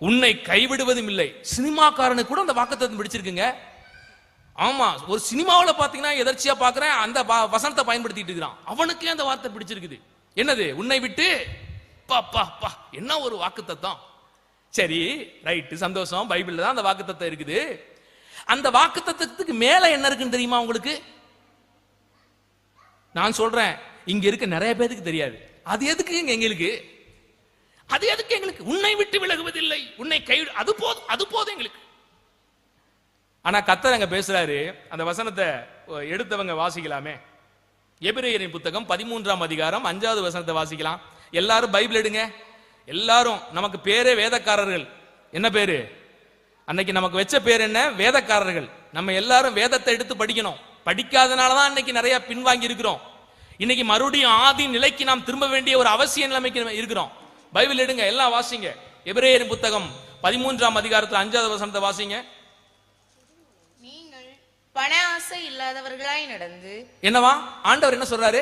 உன்னை கைவிடுவதும் இல்லை. சினிமாக்காரனுக்கு கூட அந்த வாக்குத்தத்தம் பிடிச்சிருக்குங்க. ஆமா, ஒரு சினிமாவில் பாத்தீங்கன்னா எதர்ச்சியா பாக்குறேன் அந்த வசனத்தை பயன்படுத்திட்டு இருக்கிறான். அவனுக்கே அந்த வார்த்தை பிடிச்சிருக்குது. என்னது? உன்னை விட்டு. பா என்ன ஒரு வாக்குத்தத்தம். சரி, ரைட், சந்தோஷம். பைபிள்ல தான் அந்த வாக்குத்தத்தம் இருக்குது. அந்த வாக்குத்தத்தத்துக்கு மேல என்ன இருக்குன்னு தெரியுமா உங்களுக்கு? நான் சொல்றேன், இங்க இருக்க நிறைய பேருக்கு தெரியாது. அது எதுக்கு எங்களுக்கு? அது எதுக்கு எங்களுக்கு? உன்னை விட்டு விலகுவதில்லை, உன்னை கை, அது போதும் எங்களுக்கு. ஆனா கர்த்தர் அங்க பேசுறாரு. அந்த வசனத்தை எடுத்தவங்க வாசிக்கலாமே. எபிரேயரின் புத்தகம் 13ஆம் அதிகாரம் 5வது வசனத்தை வாசிக்கலாம். எல்லாரும் பைபிள் எடுங்க. எல்லாரும், நமக்கு பேரே வேதக்காரர்கள். என்ன பேரு? அன்னைக்கு நமக்கு வச்ச பேர் என்ன? வேதக்காரர்கள். நம்ம எல்லாரும் வேதத்தை எடுத்து படிக்கணும். படிக்காதனாலதான் இன்னைக்கு நிறைய பின்வாங்கி இருக்கிறோம். இன்னைக்கு மறுபடியும் ஆதி நிலைக்கு நாம் திரும்ப வேண்டிய ஒரு அவசிய நிலைமைக்கு இருக்கிறோம். பைபிள் எடுங்க, எல்லாம் வாசிங்க. எபிரேயரின் புத்தகம் 13ஆம் அதிகாரத்தில் 5வது வசனத்தை வாசிங்க. நீங்கள் பண ஆசை இல்லாதவர்களாய் நடந்து. என்னவா ஆண்டவர் என்ன சொல்றாரு?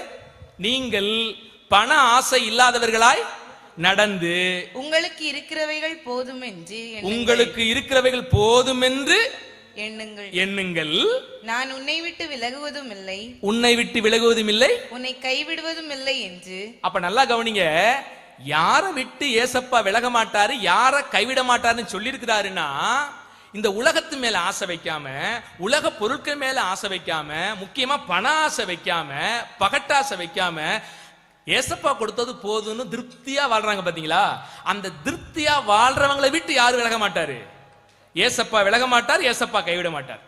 நீங்கள் பண ஆசை இல்லாதவர்களாய் நடந்து உங்களுக்கு இருக்கிறவைகள் போதும் என்று எண்ணுங்கள். நான் உன்னை விட்டு விலகுவதும் இல்லை, உன்னை கைவிடுவதும் இல்லை என்று. அப்ப நல்லா கவனிங்க, யாரை விட்டு ஏசப்பா விலக மாட்டாரு, யாரை கைவிட மாட்டாருன்னு சொல்லியிருக்கிறாருன்னா, இந்த உலகத்து மேல ஆசை வைக்காம, உலக பொருட்கள் மேல ஆசை வைக்காம, முக்கியமா பண ஆசை வைக்காம, பகட்டாசை வைக்காம, ஏசப்பா கொடுத்தது போதும்னு திருப்தியா வாழ்றாங்க பாத்தீங்களா? அந்த திருப்தியா வாழ்றவங்களை விட்டு யாரு விலக மாட்டாரு? ஏசப்பா விலக மாட்டார், ஏசப்பா கைவிட மாட்டார்.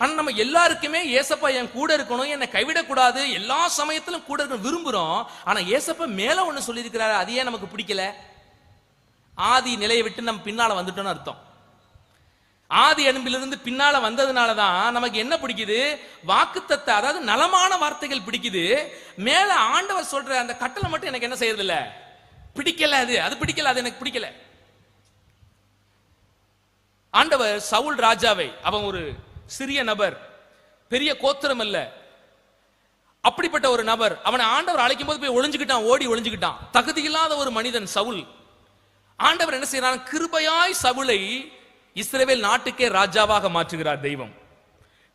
ஆனா நம்ம எல்லாருக்குமே ஏசப்பா என் கூட இருக்கணும், என்னை கைவிடக்கூடாது, எல்லா சமயத்திலும் கூட இருக்கணும் விரும்புறோம். ஆனா ஏசப்பா மேல ஒண்ணு சொல்லியிருக்கிறாரு, அது ஏன் நமக்கு பிடிக்கல? ஆதி நிலையை விட்டு நம்ம பின்னால வந்துட்டோம்னு அர்த்தம். ஆதி அன்பிலிருந்து பின்னால வந்ததுனாலதான் நமக்கு என்ன பிடிக்குது? வாக்குத்தத்த, அதாவது நலமான வார்த்தைகள் பிடிக்குது. மேல ஆண்டவர் சொல்ற அந்த கட்டளை மட்டும் எனக்கு என்ன செய்யறது இல்ல, பிடிக்கல. அது பிடிக்கல, அது எனக்கு பிடிக்கல. ஆண்டவர் சவுல் ராஜாவை, அவன் ஒரு சிறிய நபர், பெரிய கோத்திரம் அல்ல, அப்படிப்பட்ட ஒரு நபர், அவனை ஆண்டவர் அழைக்கும் போது போய் ஒளிஞ்சுக்கிட்டான், ஓடி ஒளிஞ்சுக்கிட்டான். தகுதி இல்லாத ஒரு மனிதன் சவுல். ஆண்டவர் என்ன செய்யறான்? கிருபையாய் சவுலை இஸ்ரவேல் நாட்டுக்கே ராஜாவாக மாற்றுகிறார் தெய்வம்.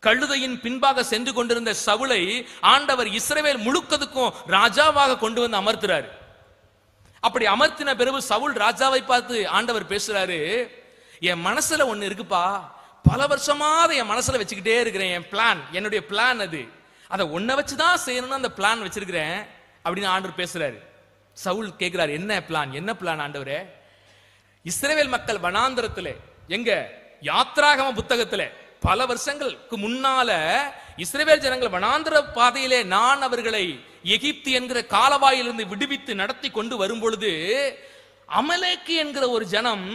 கழுதையின் பின்பாக சென்று கொண்டிருந்த சவுலை ஆண்டவர் இஸ்ரவேல் முழுக்கதுக்கும் ராஜாவாக கொண்டு வந்து அமர்த்துறாரு. அப்படி அமர்த்தின பிறகு சவுல் ராஜாவை பார்த்து ஆண்டவர் பேசுறாரு, என் மனசுல ஒண்ணு இருக்குப்பா, பல வருஷமா அதை என் மனசுல வச்சுக்கிட்டே இருக்கிறேன். என் பிளான், என்னுடைய பிளான் அதை ஒன்ன வச்சுதான் செய்யணும்னு அந்த பிளான் வச்சிருக்கிறேன் அப்படின்னு ஆண்டவர் பேசுறாரு. சவுல் கேட்கிறாரு, என்ன பிளான், என்ன பிளான் ஆண்டவரே? இஸ்ரவேல் மக்கள் வனாந்தரத்திலே, எங்க யாத்ராகம புத்தகத்திலே பல வருஷங்களுக்கு முன்னால இஸ்ரவேல் ஜனங்கள் வனாந்தர பாதையிலே நான் அவர்களை எகிப்து என்கிற காலவாயிலிருந்து விடுவித்து நடத்தி கொண்டு வரும் பொழுது, அமலேக்கு என்கிற ஒரு ஜனம்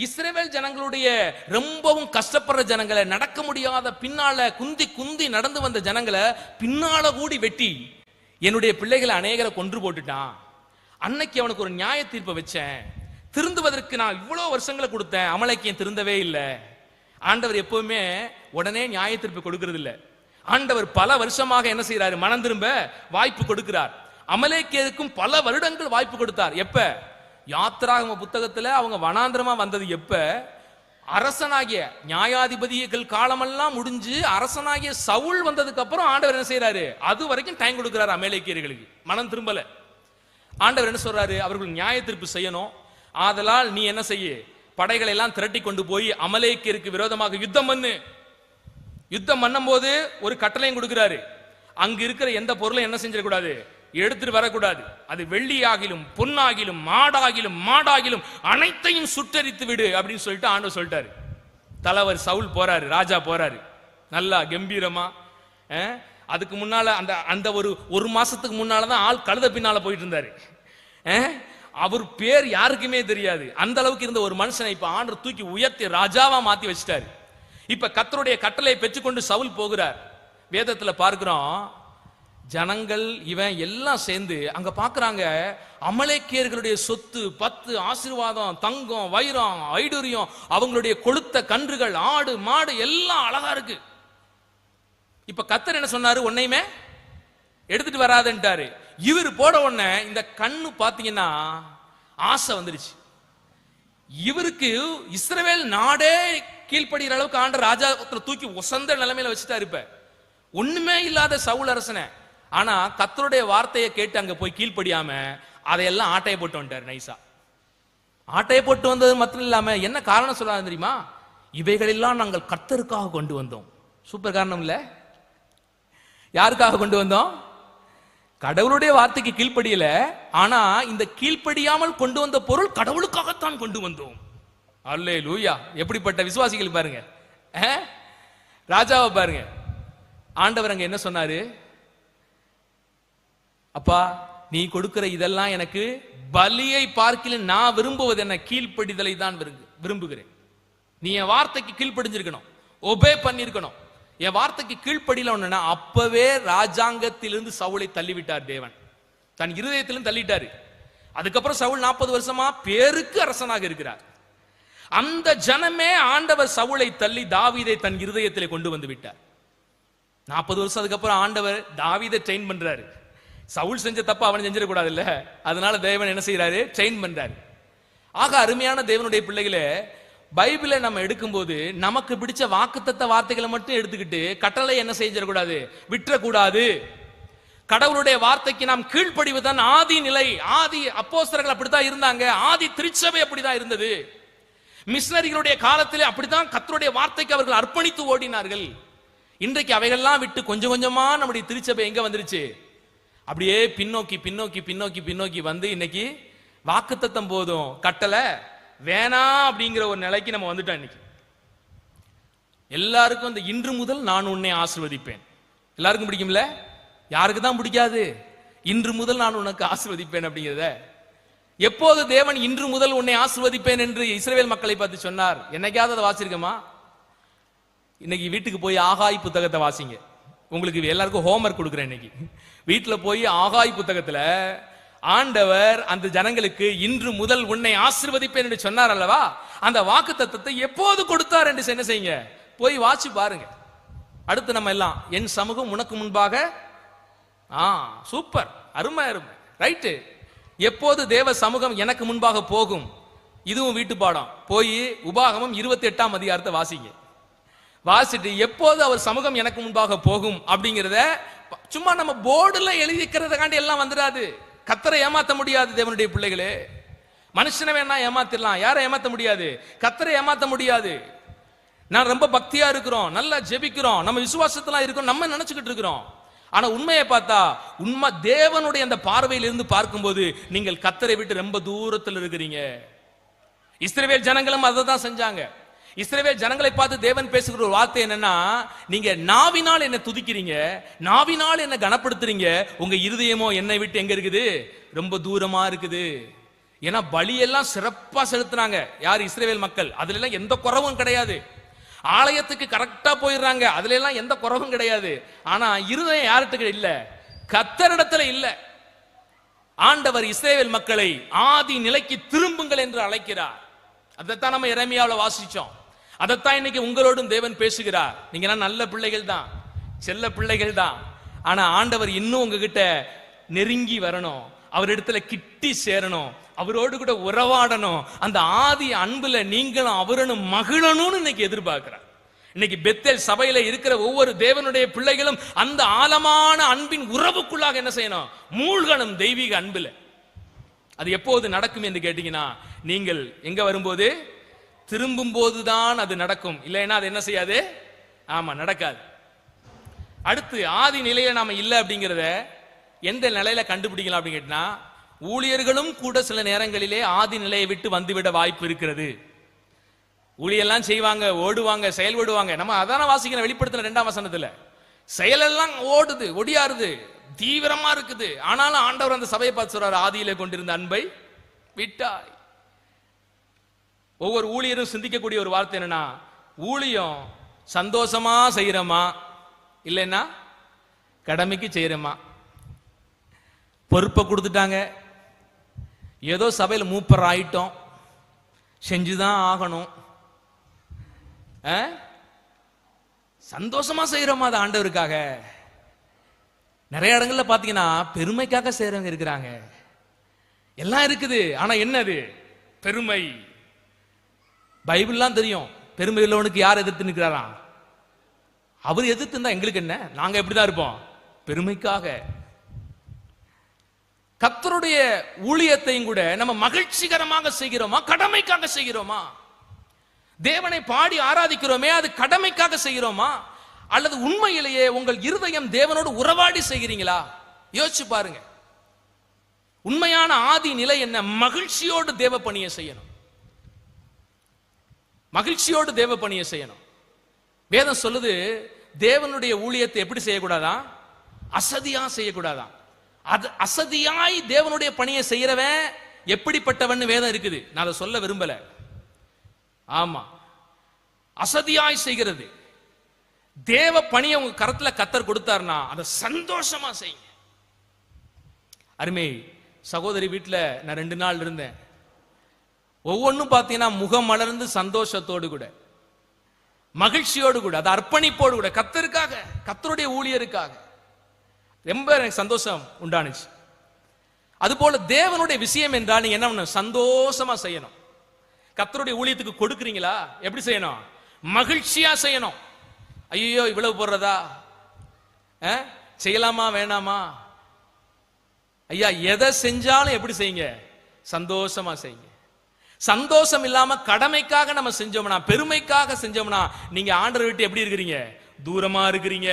இஸ்ரவேல் ஜனங்களுடைய ரொம்பவும் கஷ்டப்படுற ஜனங்களை, நடக்க முடியாத பின்னால குந்தி குந்தி நடந்து வந்த ஜனங்களை பின்னால கூடி வெட்டி என்னுடைய பிள்ளைகளை அநேகரை கொன்று போட்டுட்டான். அன்னைக்கு அவனுக்கு ஒரு நியாய தீர்ப்பை வச்சேன். திருந்துவதற்கு நான் இவ்வளவு வருஷங்களை கொடுத்தேன், அமலேக்கியன் திருந்தவே இல்லை. ஆண்டவர் எப்பவுமே உடனே நியாய தீர்ப்பு கொடுக்கிறது இல்லை. ஆண்டவர் பல வருஷமாக என்ன செய்யறாரு? மனம் திரும்ப வாய்ப்பு கொடுக்கிறார். அமலேக்கியருக்கும் பல வருடங்கள் வாய்ப்பு கொடுத்தார். எப்ப? யாத்ராகம புத்தகத்துல அவங்க வனாந்திரமா வந்தது எப்ப? அரசனாகிய நியாயாதிபதிகள் காலமெல்லாம் முடிஞ்சு அரசனாகிய சவுல் வந்ததுக்கு அப்புறம் ஆண்டவர் என்ன செய்யறாரு? அது வரைக்கும் டைம் கொடுக்கிறாரு அமலேக்கியர்களுக்கு. மனம் திரும்பல. ஆண்டவர் என்ன சொல்றாரு? அவர்கள் நியாய தீர்ப்பு செய்யணும். ஆதலால் நீ என்ன செய்ய? படைகளை எல்லாம் திரட்டி கொண்டு போய் அமலேக்கியருக்கு விரோதமாக யுத்தம் பண்ணு. யுத்தம் பண்ணும் போது ஒரு கட்டளையும் கொடுக்கிறாரு, அங்க இருக்கிற எந்த பொருளும் என்ன செஞ்சிடக்கூடாது? எடுத்துட்டு வரக்கூடாது. அது வெள்ளியாகிலும் பொன்னாகிலும் மாடாகிலும் அனைத்தையும் சுட்டரித்து விடு அப்படின்னு சொல்லிட்டு ஆண்டவர் சொல்லிட்டாரு. தலைவர் சவுல் போறாரு, ராஜா போறாரு, நல்லா கம்பீரமா. அதுக்கு முன்னால அந்த ஒரு மாசத்துக்கு முன்னாலதான் ஆள் கழுத பின்னால போயிட்டு இருந்தாரு. அவர் பேர் யாருக்குமே தெரியாது. அந்த அளவுக்கு இருந்த ஒரு மனுஷனை இப்ப ஆண்டவர் தூக்கி உயர்த்தி ராஜாவா மாத்தி வச்சிட்டாரு. இப்ப கர்த்தருடைய கட்டளை பெற்றுக்கொண்டு சவுல் போகிறார். வேதத்துல பார்க்கிறோம், ஜனங்கள் இவன் எல்லாம் சேர்ந்து அங்க பாக்குறாங்க, அமலேக்கியர்களுடைய சொத்து, 10 ஆசீர்வாதம், தங்கம், வைரம், ஐடுரியம், அவங்களுடைய கொழுத்த கன்றுகள், ஆடு மாடு எல்லாம் அழகா இருக்கு. இப்ப கர்த்தர் என்ன சொன்னாரு? உன்னையுமே எடுத்துட்டு வராதுன்ட்டாரு. இவர் போட உடனே இந்த கண்ணு பாத்தீங்கன்னா ஆசை வந்துருச்சு. இவருக்கு இஸ்ரவேல் நாடே கீழ்ப்படுகிற அளவுக்கு ஆண்ட ராஜா தூக்கி உசந்த நிலைமையில வச்சுட்டாரு. இப்ப ஒண்ணுமே இல்லாத சவுல் அரசனை, ஆனா கர்த்தருடைய வார்த்தையை கேட்டு அங்க போய் கீழ்ப்படியாம அதையெல்லாம் ஆட்டையை போட்டு வந்துட்டாரு. நைசா ஆட்டையை போட்டு வந்தது மட்டும் இல்லாம என்ன காரணம் சொல்லாது தெரியுமா? இவைகளெல்லாம் நாங்கள் கர்த்தருக்காக கொண்டு வந்தோம். சூப்பர் காரணம் இல்ல? யாருக்காக கொண்டு வந்தோம்? கடவுளுடைய வார்த்தைக்கு கீழ்ப்படியல, ஆனா இந்த கீழ்ப்படியாமல் கொண்டு வந்த பொருள் கடவுளுக்காகத்தான் கொண்டு வந்தோம். அல்லேலூயா! எப்படிப்பட்ட விசுவாசிகள் பாருங்க. ராஜாவை பாருங்க. ஆண்டவர் அங்க என்ன சொன்னாரு? அப்பா, நீ கொடுக்கிற இதெல்லாம் எனக்கு பலியை பார்க்கல, நான் விரும்புவது என்ன? கீழ்ப்படிதலை தான் விரும்புகிறேன். நீ என் வார்த்தைக்கு கீழ்ப்படிஞ்சிருக்கணும், ஒபே பண்ணிருக்கணும். என் வார்த்தைக்கு கீழ்ப்படியில ஒண்ணுன்னா அப்பவே ராஜாங்கத்திலிருந்து சவுலை தள்ளிவிட்டார் தேவன், தன் இருதயத்திலும் தள்ளிட்டாரு. அதுக்கப்புறம் சவுல் 40 வருஷமா பேருக்கு அரசனாக இருக்கிறார். அந்த ஜனமே ஆண்டவர் சவுலை தள்ளி தாவீதை தன் இருதயத்திலே கொண்டு வந்து விட்டார். 40 வருஷம் அதுக்கப்புறம் ஆண்டவர் தாவீதை ட்ரெயின் பண்றாரு. சவுல் செஞ்ச தப்ப அவன் செஞ்சிடக்கூடாது இல்ல, அதனால தேவன் என்ன செய்யறாரு? ட்ரெயின் பண்றாரு. ஆக அருமையான தேவனுடைய பிள்ளைகளே, பைபிளை நம்ம எடுக்கும்போது நமக்கு பிடிச்ச வாக்குத்தத்த வார்த்தைகளை மட்டும் எடுத்துக்கிட்டு கட்டளை என்ன செஞ்சிடக்கூடாது? விட்டுறக்கூடாது. கடவுளுடைய வார்த்தைக்கு நாம் கீழ்ப்படிவதுதான் ஆதி நிலை. ஆதி அப்போஸ்தலர்கள் அப்படித்தான் இருந்தாங்க. ஆதி திருச்சபை அப்படிதான் இருந்தது. மிஷனரிகளுடைய காலத்திலே அப்படித்தான் கர்த்தருடைய வார்த்தைக்கு அவர்கள் அர்ப்பணித்து ஓடினார்கள். இன்றைக்கு அவைகள்லாம் விட்டு கொஞ்சம் கொஞ்சமா நம்முடைய திருச்சபை எங்க வந்துருச்சு? அப்படியே பின்னோக்கி பின்னோக்கி பின்னோக்கி பின்னோக்கி வந்து இன்னைக்கு வாக்குத்தத்தம் போதும் கட்டளை வேணாம் அப்படிங்கிற ஒரு நிலைக்கு நம்ம வந்துட்டோம். இன்னைக்கு எல்லாருக்கும் இந்த இன்று முதல் நான் உன்னை ஆசீர்வதிப்பேன் எல்லாருக்கும் பிடிக்கும்ல? யாருக்கு தான் பிடிக்காது? இன்று முதல் நான் உனக்கு ஆசீர்வதிப்பேன் அப்படிங்கிறத. எப்போது தேவன் இன்று முதல் உன்னை ஆசீர்வதிப்பேன் என்று இஸ்ரவேல் மக்களை பார்த்து சொன்னார்? என்னைக்காவது அதை வாசிருக்கமா? இன்னைக்கு வீட்டுக்கு போய் ஆகாய் புத்தகத்தை வாசிங்க. உங்களுக்கு எல்லாருக்கும் ஹோம்வொர்க் கொடுக்குறேன். இன்னைக்கு வீட்டுல போய் ஆகாய் புத்தகத்துல ஆண்டவர் அந்த ஜனங்களுக்கு இன்று முதல் உன்னை ஆசீர்வதிப்பேன் என்று சொன்னார் அல்லவா? அந்த வாக்குத்தத்தத்தை எப்போது கொடுத்தார் என்று என்ன செய்யுங்க, போய் வாசி பாருங்க. அடுத்து நம்ம எல்லாம் என் சமூகம் உனக்கு முன்பாக. சூப்பர், அருமை அருமை, ரைட்டு. எப்போது தேவ சமூகம் எனக்கு முன்பாக போகும்? இதுவும் வீட்டு பாடம். போய் உபாகமம் 28ஆம் அதிகாரத்தை வாசிங்க. வாசிட்டு எப்போது அவர் சமூகம் எனக்கு முன்பாக போகும் அப்படிங்கிறத சும்மா நம்ம போர்டுல எழுதிக்கிறதுக்காண்டி எல்லாம் வந்துடாது. கர்த்தரை ஏமாத்த முடியாது தேவனுடைய பிள்ளைகளே. மனுஷனை வேணா ஏமாத்திடலாம், யாரை ஏமாத்த முடியாது? கர்த்தரை ஏமாத்த முடியாது. நான் ரொம்ப பக்தியா இருக்கிறோம், நல்லா ஜெபிக்கிறோம், நம்ம விசுவாசத்தெல்லாம் இருக்கோம் நம்ம நினைச்சுக்கிட்டு இருக்கிறோம். ஆனா உண்மையை பார்த்தா உண்மை தேவனுடைய அந்த பார்வையில் இருந்து பார்க்கும்போது நீங்கள் கர்த்தரை விட்டு ரொம்ப தூரத்தில் இருக்கிறீங்க. இஸ்ரவேல் ஜனங்களும் அதை தான் செஞ்சாங்க. இஸ்ரவேல் ஜனங்களை பார்த்து தேவன் பேசுகிற ஒரு வார்த்தை என்னன்னா, நீங்க நாவினால் என்ன துதிக்கிறீங்க, நாவினால் என்ன கனப்படுத்துறீங்க, உங்க இருதயமோ என்னை விட்டு எங்க இருக்குது? ரொம்ப தூரமா இருக்குது. ஏன்னா பலியெல்லாம் சிறப்பா செலுத்துறாங்க யார்? இஸ்ரவேல் மக்கள். அதுல எல்லாம் எந்த குறவும் கிடையாது. ஆலயத்துக்கு கரெக்டா போயிடுறாங்க, அதுல எல்லாம் எந்த குறவும் கிடையாது. ஆனா இருதயம் யார்கிட்ட இல்ல? கர்த்தரிடத்துல இல்ல. ஆண்டவர் இஸ்ரவேல் மக்களை ஆதி நிலைக்கு திரும்புங்கள் என்று அழைக்கிறார். அதைத்தான் நம்ம எரேமியாவுல வாசிச்சோம். அதைத்தான் இன்னைக்கு உங்களோடும் தேவன் பேசுகிறார். நீங்க நல்ல பிள்ளைகள் தான், செல்ல பிள்ளைகள் தான். ஆனா ஆண்டவர் இன்னும் உங்ககிட்ட நெருங்கி வரணும், அவரிடத்துல கிட்டி சேரணும், அவரோடு கூட உறவாடணும். அந்த ஆதி அன்புல நீங்களும் அவரனும் மகிழணும்னு இன்னைக்கு எதிர்பார்க்கிறார். இன்னைக்கு பெத்தேல் சபையில இருக்கிற ஒவ்வொரு தேவனுடைய பிள்ளைகளும் அந்த ஆழமான அன்பின் உறவுக்குள்ளாக என்ன செய்யணும்? மூழ்கணும் தெய்வீக அன்புல. அது எப்போது நடக்கும் என்று கேட்டீங்கன்னா, நீங்கள் எங்க வரும்போது? திரும்பும் போதுதான் அது நடக்கும். இல்லைன்னா அது என்ன செய்யாது? ஆமா, நடக்காது. அடுத்து ஆதி நிலையில நாம இல்ல அப்படிங்கிறத எந்த நிலையில கண்டுபிடிக்கலாம் அப்படின்னு கேட்டா, ஊழியர்களும் கூட சில நேரங்களிலே ஆதி நிலையை விட்டு வந்துவிட வாய்ப்பு இருக்கிறது. ஊழியெல்லாம் செய்வாங்க, ஓடுவாங்க, செயல்படுவாங்க. நம்ம அதான வாசிக்கிற வெளிப்படுத்தின 2ஆம் வசனத்துல செயலெல்லாம் ஓடுது, ஒடியாருது, தீவிரமா இருக்குது. ஆனாலும் ஆண்டவர் அந்த சபையை பார்த்து சொல்றாரு, ஆதியிலே கொண்டிருந்த அன்பை விட்டாய். ஒவ்வொரு ஊழியரும் சிந்திக்கக்கூடிய ஒரு வார்த்தை என்னன்னா, ஊழியம் சந்தோஷமா செய்யறோமா இல்லைன்னா கடமைக்கு செய்யறோமா? பொறுப்பை கொடுத்துட்டாங்க, ஏதோ சபையில் மூப்பர் ஆயிட்டோம், செஞ்சுதான் ஆகணும். சந்தோஷமா செய்யறோமா அது ஆண்டவருக்காக? நிறைய இடங்கள்ல பாத்தீங்கன்னா பெருமைக்காக செய்யறவங்க இருக்கிறாங்க. எல்லாம் இருக்குது, ஆனா என்னது? பெருமை. பைபிள்லாம் தெரியும். பெருமை உள்ளவனுக்கு யார் எதிர்த்து நிற்கிறாரா? அவர் எதிர்த்து இருந்தா எங்களுக்கு என்ன? நாங்க எப்படிதான் இருப்போம்? பெருமைக்காக. கர்த்தருடைய ஊழியத்தையும் கூட நம்ம மகிழ்ச்சிகரமாக செய்கிறோமா, கடமைக்காக செய்கிறோமா? தேவனை பாடி ஆராதிக்கிறோமே, அது கடமைக்காக செய்கிறோமா, அல்லது உண்மையிலேயே உங்கள் இருதயம் தேவனோடு உறவாடி செய்கிறீங்களா? யோசிச்சு பாருங்க. உண்மையான ஆதி நிலை என்ன? மகிழ்ச்சியோடு தேவ பணியை செய்யணும். மகிழ்ச்சியோடு தேவ பணியை செய்யணும். வேதம் சொல்லுது, தேவனுடைய ஊழியத்தை எப்படி செய்யக்கூடாதா? அசதியா செய்யக்கூடாதா? அது அசதியாய் தேவனுடைய பணியை செய்யறவன் எப்படிப்பட்டவன் வேதம் இருக்குது. நான் அதை சொல்ல விரும்பல. ஆமா, அசதியாய் செய்கிறது. தேவ பணியை உங்க கரத்துல கர்த்தர் கொடுத்தாருன்னா அதை சந்தோஷமா செய்யுங்க. அருமை சகோதரி வீட்டுல நான் 2 நாள் இருந்தேன். ஒவ்வொன்றும் பார்த்தீங்கன்னா முகம் மலர்ந்து சந்தோஷத்தோடு கூட, மகிழ்ச்சியோடு கூட, அது அர்ப்பணிப்போடு கூட, கர்த்தருக்காக, கர்த்தருடைய ஊழியருக்காக ரொம்ப எனக்கு சந்தோஷம் உண்டானுச்சு. அதுபோல தேவனுடைய விஷயம் என்றால் நீங்க என்ன பண்ணணும்? சந்தோஷமா செய்யணும். கர்த்தருடைய ஊழியத்துக்கு கொடுக்குறீங்களா? எப்படி செய்யணும்? மகிழ்ச்சியா செய்யணும். ஐயோ இவ்வளவு போடுறதா, செய்யலாமா வேணாமா, ஐயா, எதை செஞ்சாலும் எப்படி செய்யுங்க? சந்தோஷமா செய்யுங்க. சந்தோஷம் இல்லாம கடமைக்காக நம்ம செஞ்சோம்னா, பெருமைக்காக செஞ்சோம்னா, நீங்க ஆண்டவரை விட்டு எப்படி இருக்கிறீங்க? தூரமா இருக்கிறீங்க.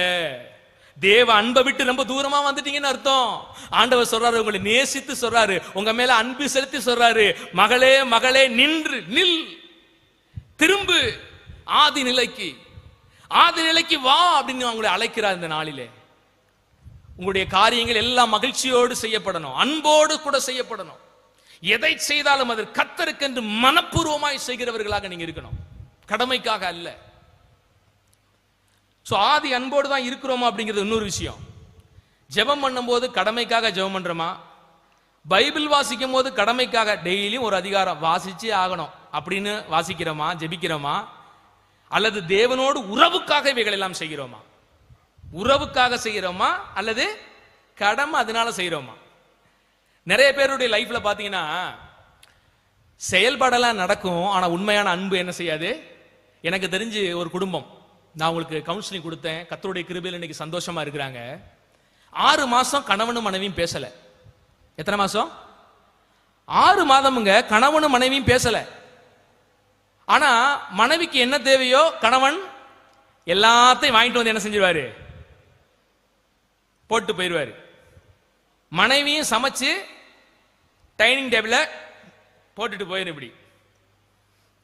தேவ அன்பை விட்டு ரொம்ப தூரமா வந்துட்டீங்கன்னு அர்த்தம். ஆண்டவர் சொல்றாரு, உங்களை நேசித்து சொல்றாரு, உங்க மேல அன்பு செலுத்தி சொல்றாரு, மகளே மகளே நின்று நில், திரும்பு ஆதி நிலைக்கு, ஆதி நிலைக்கு வா அப்படின்னு உங்களை அழைக்கிறார். இந்த நாளிலே உங்களுடைய காரியங்கள் எல்லாம் மகிழ்ச்சியோடு செய்யப்படணும், அன்போடு கூட செய்யப்படணும். எதை செய்தாலும் அது கர்த்தருக்கென்று மனப்பூர்வமாய் செய்கிறவர்களாக நீங்க இருக்கணும், கடமைக்காக அல்ல. சோ ஆதி அன்போடு தான் இருக்கிறோமா அப்படிங்கிறது இன்னொரு விஷயம். ஜெபம் பண்ணும்போது கடமைக்காக ஜெபம் பண்றோமா? பைபிள் வாசிக்கும் போது கடமைக்காக டெய்லியும் ஒரு அதிகாரம் வாசிச்சே ஆகணும் அப்படின்னு வாசிக்கிறோமா, ஜெபிக்கிறோமா? அல்லது தேவனோடு உறவுக்காக இவைகள் எல்லாம் செய்கிறோமா? உறவுக்காக செய்கிறோமா அல்லது கடமை அதனால செய்கிறோமா? நிறைய பேருடைய லைஃப்ல பாத்தீங்கன்னா செயல்பாடெல்லாம் நடக்கும், ஆனா உண்மையான அன்பு என்ன செய்யாது. எனக்கு தெரிஞ்சு ஒரு குடும்பம், நான் உங்களுக்கு கவுன்சிலிங் கொடுத்தேன், கர்த்தருடைய கிருபையில் இன்னைக்கு சந்தோஷமா இருக்கிறாங்க. 6 மாசம் கணவனும் மனைவியும் பேசல. எத்தனை மாசம்? 6 மாதமுங்க கணவனும் மனைவியும் பேசல. ஆனா மனைவிக்கு என்ன தேவையோ கணவன் எல்லாத்தையும் வாங்கிட்டு வந்து என்ன செஞ்சிருவாரு? போட்டு போயிடுவாரு. மனைவியும் சமைச்சு டைனிங் டேபிள போட்டுட்டு போயிரு. இப்படி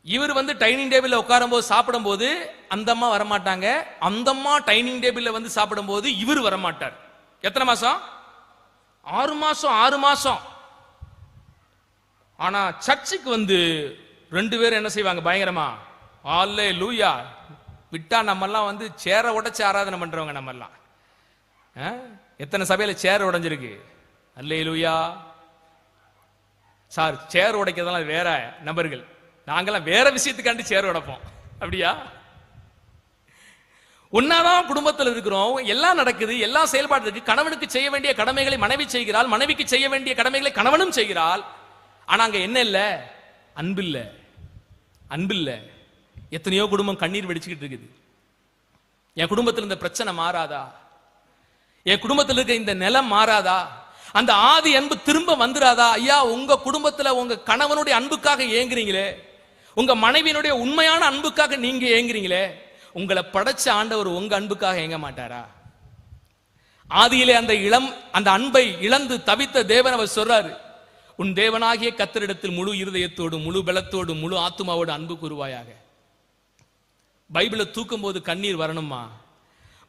இவர் வந்து டைனிங் டேபிள்ல உட்காரும் போது சாப்பிடும் போது அந்த அம்மா வரமாட்டாங்க, அந்த அம்மா டைனிங் டேபிள்ல வந்து சாப்பிடும் போது இவர் வரமாட்டார். எத்தனை மாசம்? 6 மாசம். 6 மாசம். ஆனா சர்ச்சுக்கு வந்து 2 பேரும் என்ன செய்வாங்க? பயங்கரமா அல்லேலூயா விட்டா நம்ம எல்லாம் வந்து சேர உடைச்சு ஆராதனை பண்றவங்க. நம்ம எல்லாம் எத்தனை சபையில சேர் உடைஞ்சிருக்கு? அல்லேலூயா. சார், சேர் உடைக்கிறதெல்லாம் வேற நபர்கள், நாங்கெல்லாம் வேற விஷயத்துக்காண்டி சேர் உடைப்போம். அப்படியா? ஒன்னாதான் குடும்பத்தில் இருக்கிறோம், எல்லாம் நடக்குது, எல்லாம் செயல்பாடு இருக்கு. கணவனுக்கு செய்ய வேண்டிய கடமைகளை மனைவி செய்கிறாள், மனைவிக்கு செய்ய வேண்டிய கடமைகளை கணவனும் செய்கிறாள். ஆனா அங்க என்ன இல்ல? அன்பில்ல. அன்பில்ல. எத்தனையோ குடும்பம் கண்ணீர் வெடிச்சுக்கிட்டு இருக்குது. என் குடும்பத்தில் இந்த பிரச்சனை மாறாதா? என் குடும்பத்தில் இருக்க இந்த நிலம் மாறாதா? அந்த ஆதி அன்பு திரும்ப வந்துராதா? ஐயா, உங்க குடும்பத்துல உங்க கணவனுடைய அன்புக்காக ஏங்குறீங்களே, உங்க மனைவியினுடைய உண்மையான அன்புக்காக நீங்க ஏங்குறீங்களே, உங்களை படைச்ச ஆண்டவர் உங்க அன்புக்காக ஏங்க மாட்டாரா? ஆதியிலே அந்த அன்பை இழந்து தவித்த தேவன் அவர் சொல்றாரு, உன் தேவனாகிய கர்த்தரிடத்தில் முழு இருதயத்தோடு, முழு பலத்தோடு, முழு ஆத்துமாவோடு அன்பு கூறுவாயாக. பைபிளை தூக்கும் போது கண்ணீர் வரணுமா?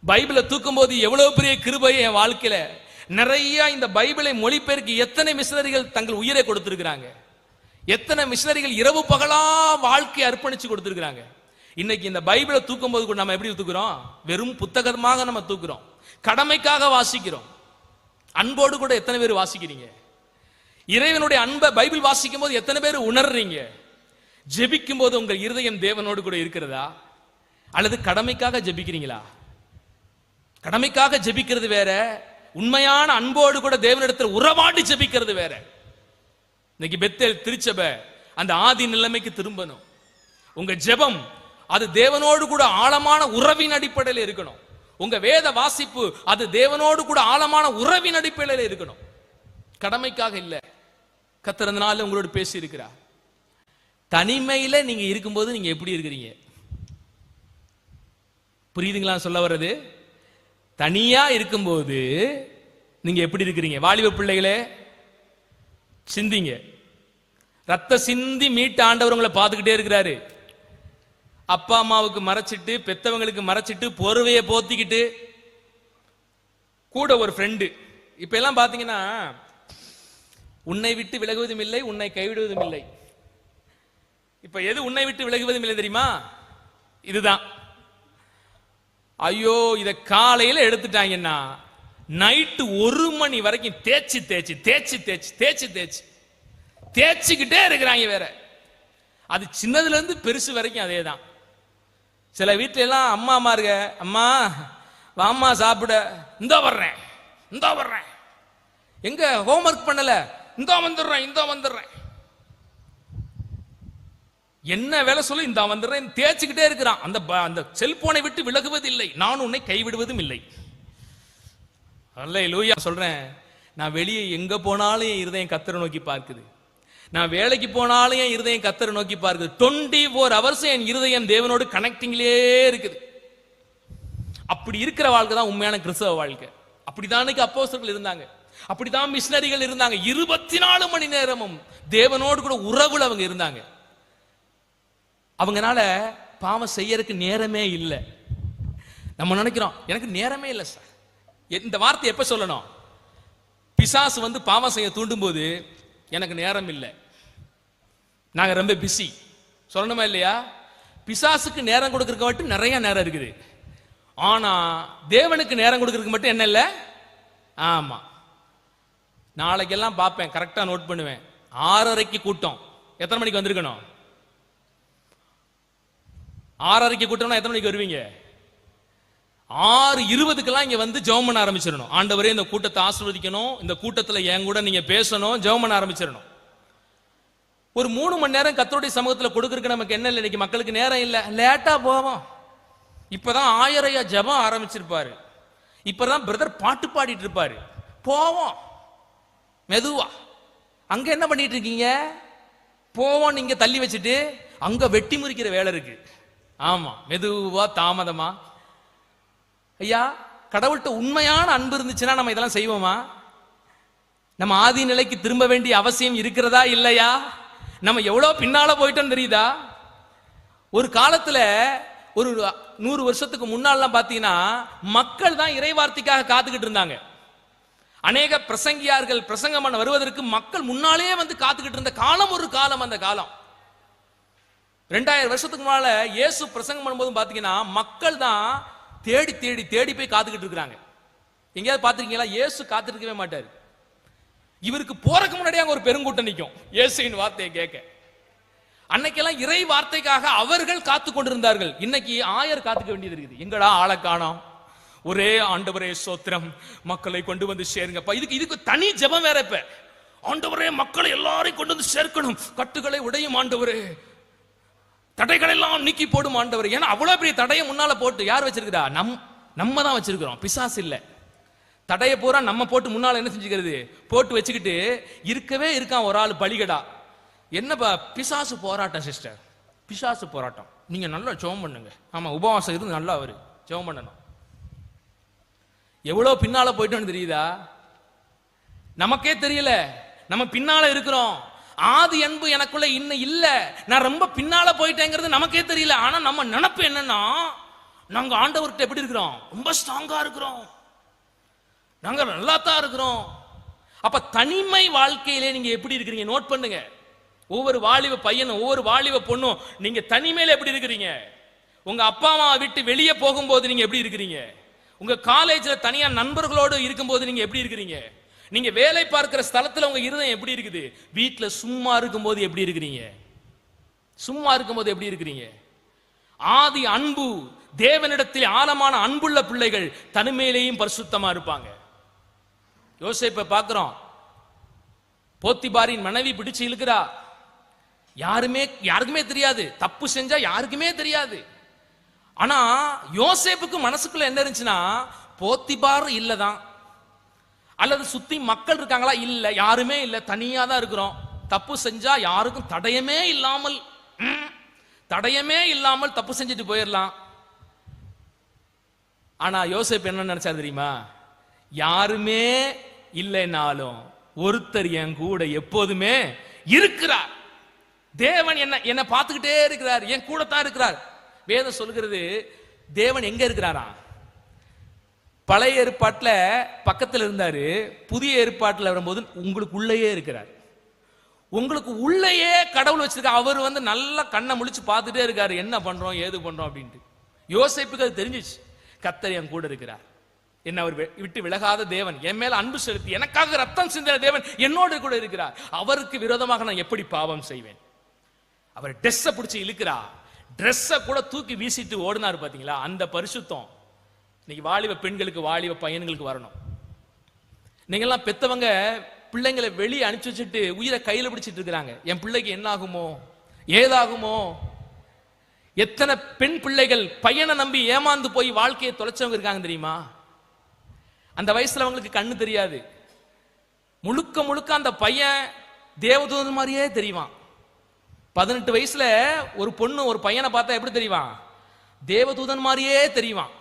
பைபிளை தூக்கும் போது எவ்வளவு பெரிய கிருபை என் வாழ்க்கையில. நிறைய இந்த பைபிளை மொழிபெயர்க்கு எத்தனை மிஷனரிகள் தங்கள் உயிரை கொடுத்திருக்கிறாங்க, எத்தனை மிஷனரிகள் இரவு பகலா வாழ்க்கையை அர்ப்பணிச்சு கொடுத்திருக்கிறாங்க. இன்னைக்கு இந்த பைபிளை தூக்கும் போது கூட நம்ம எப்படி தூக்குறோம்? வெறும் புத்தகமாக நம்ம தூக்குறோம், கடமைக்காக வாசிக்கிறோம். அன்போடு கூட எத்தனை பேர் வாசிக்கிறீங்க? இறைவனுடைய அன்பை பைபிள் வாசிக்கும் போது எத்தனை பேர் உணர்றீங்க? ஜெபிக்கும் போது உங்கள் இருதயம் தேவனோடு கூட இருக்கிறதா அல்லது கடமைக்காக ஜெபிக்கிறீங்களா? கடமைக்காக ஜெபிக்கிறது வேற, உண்மையான அன்போடு கூட தேவனிடத்தில் உறவாடி ஜெபிக்கிறது வேற. இன்னைக்கு பெத்தேல் திருச்சபை அந்த ஆதி நிலைமைக்கு திரும்பணும். உங்க ஜெபம் அது தேவனோடு கூட ஆழமான உறவின் அடிப்படையில் இருக்கணும். உங்க வேத வாசிப்பு அது தேவனோடு கூட ஆழமான உறவின் அடிப்படையில் இருக்கணும், கடமைக்காக இல்ல. கர்த்தர் அந்த நாள்ல உங்களோடு பேசி இருக்கிறார். தனிமையில நீங்க இருக்கும்போது நீங்க எப்படி இருக்கிறீங்க? புரியுதுங்களா சொல்ல வர்றது? தனியா இருக்கும்போது நீங்க எப்படி இருக்கிறீங்க? வாலிப பிள்ளைகளே சிந்திங்க. ரத்த சிந்தி மீட்ட ஆண்டவர் உங்களை பார்த்துக்கிட்டே இருக்கிறாரு. அப்பா அம்மாவுக்கு மறைச்சிட்டு, பெத்தவங்களுக்கு மறைச்சிட்டு, போர்வையை போத்திக்கிட்டு கூட ஒரு ஃப்ரெண்டு. இப்ப எல்லாம் பாத்தீங்கன்னா உன்னை விட்டு விலகுவதும் இல்லை, உன்னை கைவிடுவதும் இல்லை. இப்ப எது உன்னை விட்டு விலகுவதும் இல்லை தெரியுமா? இதுதான். ஐயோ, இத காலையில எடுத்துட்டாங்கன்னா நைட்டு 1 மணி வரைக்கும் தேய்ச்சி தேய்ச்சி தேய்ச்சி தேய்ச்சி தேய்ச்சி தேய்ச்சி தேய்ச்சிக்கிட்டே இருக்கிறாங்க. வேற அது சின்னதுல இருந்து பெருசு வரைக்கும் அதே தான். சில வீட்டுல எல்லாம் அம்மா இருக்க, அம்மா வாம்மா சாப்பிட, இந்தா வர்றேன் இந்தா வர்றேன், எங்க ஹோம்ஒர்க் பண்ணல, இந்தா வந்துடுறேன் இந்தா வந்துடுறேன், என்ன வேலை சொல்லி இந்த வந்துடுறேன், தேய்ச்சிக்கிட்டே இருக்கிறான். அந்த செல்போனை விட்டு விலகுவதில்லை, நான் உன்னை கைவிடுவதும் இல்லை. அல்லேலூயா சொல்றேன். நான் வெளியே எங்க போனாலும் என் இருதயம் கர்த்தரை நோக்கி பார்க்குது. நான் வேலைக்கு போனாலும் என் இருதயம் கர்த்தரை நோக்கி பார்க்குது. 24 hours என் இருதயம் தேவனோடு கனெக்டிங்லே இருக்குது. அப்படி இருக்கிற வாழ்க்கை தான் உண்மையான கிறிஸ்தவ வாழ்க்கை. அப்படிதான் அப்போஸ்தலர்கள் இருந்தாங்க, அப்படிதான் மிஷனரிகள் இருந்தாங்க. 24 மணி நேரமும் தேவனோடு கூட உறவுல அவங்க இருந்தாங்க. அவங்கனால பாவம் செய்யறதுக்கு நேரமே இல்லை. நம்ம நினைக்கிறோம் எனக்கு நேரமே இல்லை சார். இந்த வார்த்தை எப்ப சொல்லணும்? பிசாசு வந்து பாவம் செய்ய தூண்டும் போது எனக்கு நேரம் இல்லை, நாங்க ரொம்ப பிஸி சொல்லணுமா இல்லையா? பிசாசுக்கு நேரம் கொடுக்கறதுக்கு மட்டும் நிறைய நேரம் இருக்குது. ஆனா தேவனுக்கு நேரம் கொடுக்கறதுக்கு மட்டும் என்ன இல்லை? ஆமா, நாளைக்கெல்லாம் பார்ப்பேன், கரெக்டா நோட் பண்ணுவேன். 6:30க்கு கூட்டம், எத்தனை மணிக்கு வந்திருக்கணும்? 6:30க்கு கூட்டம்னா எத்தனை மணிக்கு வருவீங்க? 6:20க்கெல்லாம் இங்க வந்து ஜெபம் பண்ண ஆரம்பிச்சிடணும். ஆண்டவரே இந்த கூட்டத்தை ஆசீர்வதிக்கணும், இந்த கூட்டத்துல என் கூட நீங்க பேசணும், ஜெபம் பண்ண ஆரம்பிச்சிடணும். ஒரு 3 மணி நேரம் கர்த்தருடைய சமூகத்துல கொடுக்கறதுக்கு நமக்கு என்ன இல்லை? இன்னைக்கு மக்களுக்கு நேரம் இல்லை, லேட்டா போவோம். இப்பதான் 1000 ஜெபம் ஆரம்பிச்சிருப்பாரு, இப்பதான் பிரதர் பாட்டு பாடிட்டு இருப்பாரு, போவோம் மெதுவா. அங்க என்ன பண்ணிட்டு இருக்கீங்க? போவோம் நீங்க தள்ளி வச்சுட்டு அங்க வெட்டி முறிக்கிற வேலை இருக்கு. ஆமா, மெதுவா தாமதமா. ஐயா, கடவுள்கிட்ட உண்மையான அன்பு இருந்துச்சுன்னா நம்ம இதெல்லாம் செய்வோமா? நம்ம ஆதி நிலைக்கு திரும்ப வேண்டிய அவசியம் இருக்கிறதா இல்லையா? நம்ம எவ்வளவு பின்னால போயிட்டோம் தெரியுதா? ஒரு காலத்துல ஒரு 100 வருஷத்துக்கு முன்னாலாம் பாத்தீங்கன்னா மக்கள் தான் இறைவார்த்தைக்காக காத்துக்கிட்டு இருந்தாங்க. அநேக பிரசங்கியார்கள் பிரசங்கம் பண்ண வருவதற்கு மக்கள் முன்னாலேயே வந்து காத்துக்கிட்டு இருந்த காலம் ஒரு காலம். அந்த காலம் 2000 வருஷத்துக்கு முன்னால இயேசு பிரசங்கம் பண்ணும்போது பாத்தீங்கன்னா மக்கள் தான் தேடி தேடி தேடி போய் காத்துக்கிட்டு இருக்கிறாங்க. எங்கேயாவது பாத்துருக்கீங்களா? இயேசு காத்துட்டு இருக்கவே மாட்டாரு. இவருக்கு போறதுக்கு முன்னாடியே அங்க ஒரு பெருங்கூட்டம் நிற்கும் இயேசுவின் வார்த்தையை கேட்க. அன்னைக்கெல்லாம் இறை வார்த்தைக்காக அவர்கள் காத்து கொண்டிருந்தார்கள். இன்னைக்கு ஆயர் காத்துக்க வேண்டியது இருக்குது. எங்கடா ஆளை காணோம், ஒரே ஆண்டவரே சோத்திரம், மக்களை கொண்டு வந்து சேருங்கப்பா. இதுக்கு தனி ஜெபம் வேற. இப்ப ஆண்டவரே மக்களை எல்லாரையும் கொண்டு வந்து சேர்க்கணும், கட்டுகளை உடையும் ஆண்டவரே, தடைகள் எல்லாம் நீக்கி போடும் ஆண்டவர். ஏன்னா அவ்வளவு பெரிய தடையை முன்னால போட்டு யார் வச்சிருக்கிறா? நம்ம தான் வச்சிருக்கிறோம், பிசாசு இல்ல. தடையை பூரா நம்ம போட்டு முன்னால என்ன செஞ்சுக்கிறது? போட்டு வச்சுக்கிட்டு இருக்கவே இருக்கான் ஒரு ஆள் பலிகடா. என்னப்பா? பிசாசு போராட்டம் சிஸ்டர், பிசாசு போராட்டம். நீங்க நல்லா ஜெபம் பண்ணுங்க. ஆமா, உபவாசம் இருந்து நல்லா அவரு ஜெபம் பண்ணணும். எவ்வளவு பின்னால போயிட்டோன்னு தெரியுதா? நமக்கே தெரியல நம்ம பின்னால இருக்கிறோம். ஆதி அன்பு எனக்குள்ள இன்னும் இல்ல, நான் ரொம்ப பின்னால போயிட்டேங்கிறது நமக்கே தெரியல. ஆனா நம்ம நினைப்பு என்னன்னா, நாங்க ஆண்டவர்கிட்ட எப்படி இருக்கிறோம்? ரொம்ப ஸ்ட்ராங்கா இருக்கிறோம், நாங்க நல்லா தான் இருக்கிறோம். அப்ப தனிமை வாழ்க்கையிலே நீங்க எப்படி இருக்கிறீங்க? நோட் பண்ணுங்க. ஒவ்வொரு வாலிப பையனும் ஒவ்வொரு வாலிப பொண்ணும் நீங்க தனிமையில எப்படி இருக்கிறீங்க? உங்க அப்பா அம்மா விட்டு வெளியே போகும்போது நீங்க எப்படி இருக்கிறீங்க? உங்க காலேஜ்ல தனியா நண்பர்களோடு இருக்கும்போது நீங்க எப்படி இருக்கிறீங்க? நீங்க வேலை பார்க்கிற ஸ்தலத்துல உங்க இருதயம் எப்படி இருக்குது? வீட்டுல சும்மா இருக்கும்போது எப்படி இருக்கிறீங்க? சும்மா இருக்கும்போது எப்படி இருக்கிறீங்க? ஆதி அன்பு, தேவனிடத்தில் ஆழமான அன்புள்ள பிள்ளைகள் தனிமையிலேயும் பரிசுத்தமா இருப்பாங்க. யோசேப்பை பார்க்கிறோம், போத்திபாரின் மனைவி பிடிச்சு இழுக்கிறா, யாருக்குமே தெரியாது, தப்பு செஞ்சா யாருக்குமே தெரியாது. ஆனா யோசேப்புக்கு மனசுக்குள்ள என்ன இருந்துச்சுன்னா, போத்திபார் இல்லதான், அல்லது சுத்தி மக்கள் இருக்காங்களா? இல்ல, யாருமே இல்ல, தனியா தான் இருக்கிறோம். தப்பு செஞ்சா யாருக்கும் தடயமே இல்லாமல் தப்பு செஞ்சுட்டு போயிடலாம். ஆனா யோசேப்பு என்ன நினைச்சாரு தெரியுமா? யாருமே இல்லைனாலும் ஒருத்தர் என் கூட எப்போதுமே இருக்கிறார். தேவன் என்ன பார்த்துக்கிட்டே இருக்கிறார், என் கூட தான் இருக்கிறார். வேதம் சொல்கிறது தேவன் எங்க இருக்கிறாரா? பழைய ஏற்பாட்டுல பக்கத்துல இருந்தாரு, புதிய ஏற்பாட்டுல வரும்போது உங்களுக்கு உள்ளேயே இருக்கிறார். உங்களுக்கு உள்ளேயே கடவுள் வச்சிருக்க. அவர் வந்து நல்லா கண்ணை முழிச்சு பார்த்துட்டே இருக்காரு, என்ன பண்றோம் ஏது பண்றோம் அப்படின்ட்டு. யோசேப்புக்கு அது தெரிஞ்சிச்சு, கர்த்தர் என் கூட இருக்கிறார், என்ன அவர் விட்டு விலகாத தேவன், என் மேல அன்பு செலுத்தி எனக்காக ரத்தம் சிந்தின தேவன் என்னோடு கூட இருக்கிறார். அவருக்கு விரோதமாக நான் எப்படி பாவம் செய்வேன்? அவர் ட்ரெஸ்ஸை பிடிச்சி இழுக்கிறா, ட்ரெஸ்ஸை கூட தூக்கி வீசிட்டு ஓடினார். பாத்தீங்களா? அந்த பரிசுத்தம் இன்னைக்கு வாலிப பெண்களுக்கு வாலிப பையன்களுக்கு வரணும். நீங்கெல்லாம் பெத்தவங்க பிள்ளைங்களை வெளியே அனுப்பிச்சு வச்சுட்டு உயிரை கையில பிடிச்சிட்டு இருக்கிறாங்க. என் பிள்ளைக்கு என்ன ஆகுமோ ஏதாகுமோ? எத்தனை பெண் பிள்ளைகள் பையனை நம்பி ஏமாந்து போய் வாழ்க்கையை தொலைச்சவங்க இருக்காங்க தெரியுமா? அந்த வயசுல அவங்களுக்கு கண்ணு தெரியாது, முழுக்க முழுக்க அந்த பையன் தேவதூதன் மாதிரியே தெரியுவான். 18 வயசுல ஒரு பொண்ணு ஒரு பையனை பார்த்தா எப்படி தெரியுவான்? தேவதூதன் மாதிரியே தெரியுவான்.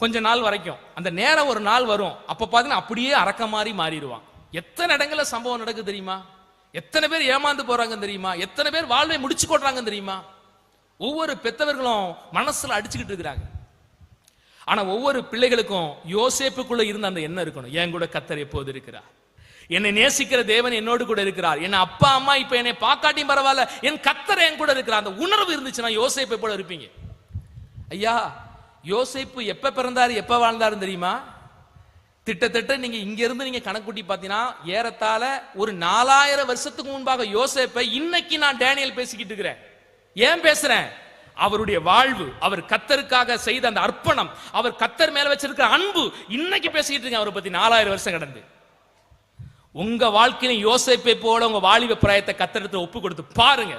கொஞ்ச நாள் வரைக்கும். அந்த நேரம் ஒரு நாள் வரும், அப்ப பாத்தீங்கன்னா அப்படியே அரக்க மாதிரி மாறிடுவான். எத்தனை இடங்கள்ல சம்பவம் நடக்குது தெரியுமா? எத்தனை பேர் ஏமாந்து போறாங்க தெரியுமா? எத்தனை பேர் வாழ்வை முடிச்சு கொள்றாங்க தெரியுமா? ஒவ்வொரு பெத்தவர்களும் மனசுல அடிச்சுக்கிட்டு இருக்கிறாங்க. ஆனா ஒவ்வொரு பிள்ளைகளுக்கும் யோசேப்புக்குள்ள இருந்த அந்த எண்ணம் இருக்கணும், என் கூட கர்த்தர் எப்போது இருக்கிறார், என்னை நேசிக்கிற தேவன் என்னோடு கூட இருக்கிறார், என்ன அப்பா அம்மா இப்ப என்னை பார்க்காட்டியும் பரவாயில்ல, என் கர்த்தர் என் கூட இருக்கிறார். அந்த உணர்வு இருந்துச்சுன்னா யோசேப்பை போல இருப்பீங்க. ஐயா, யோசேப்பு எப்ப பிறந்தாரு எப்ப வாழ்ந்தாரு தெரியுமா? திட்டத்தட்ட நீங்க இங்க இருந்து நீங்க கணக்குட்டி பாத்தீங்கன்னா ஏறத்தாழ ஒரு 4000 வருஷத்துக்கு முன்பாக யோசேப்பை இன்னைக்கு நான் டேனியல் பேசிக்கிட்டு இருக்கிறேன். ஏன் பேசுறேன்? அவருடைய வாழ்வு, அவர் கர்த்தருக்காக செய்த அந்த அர்ப்பணம், அவர் கர்த்தர் மேல வச்சிருக்கிற அன்பு, இன்னைக்கு பேசிக்கிட்டு இருக்கேன் அவரை பத்தி 4000 வருஷம் கடந்து. உங்க வாழ்க்கையில யோசேப்பை போல உங்க வாலிப பிராயத்தை கர்த்தரிடத்தில் ஒப்பு கொடுத்து பாருங்க,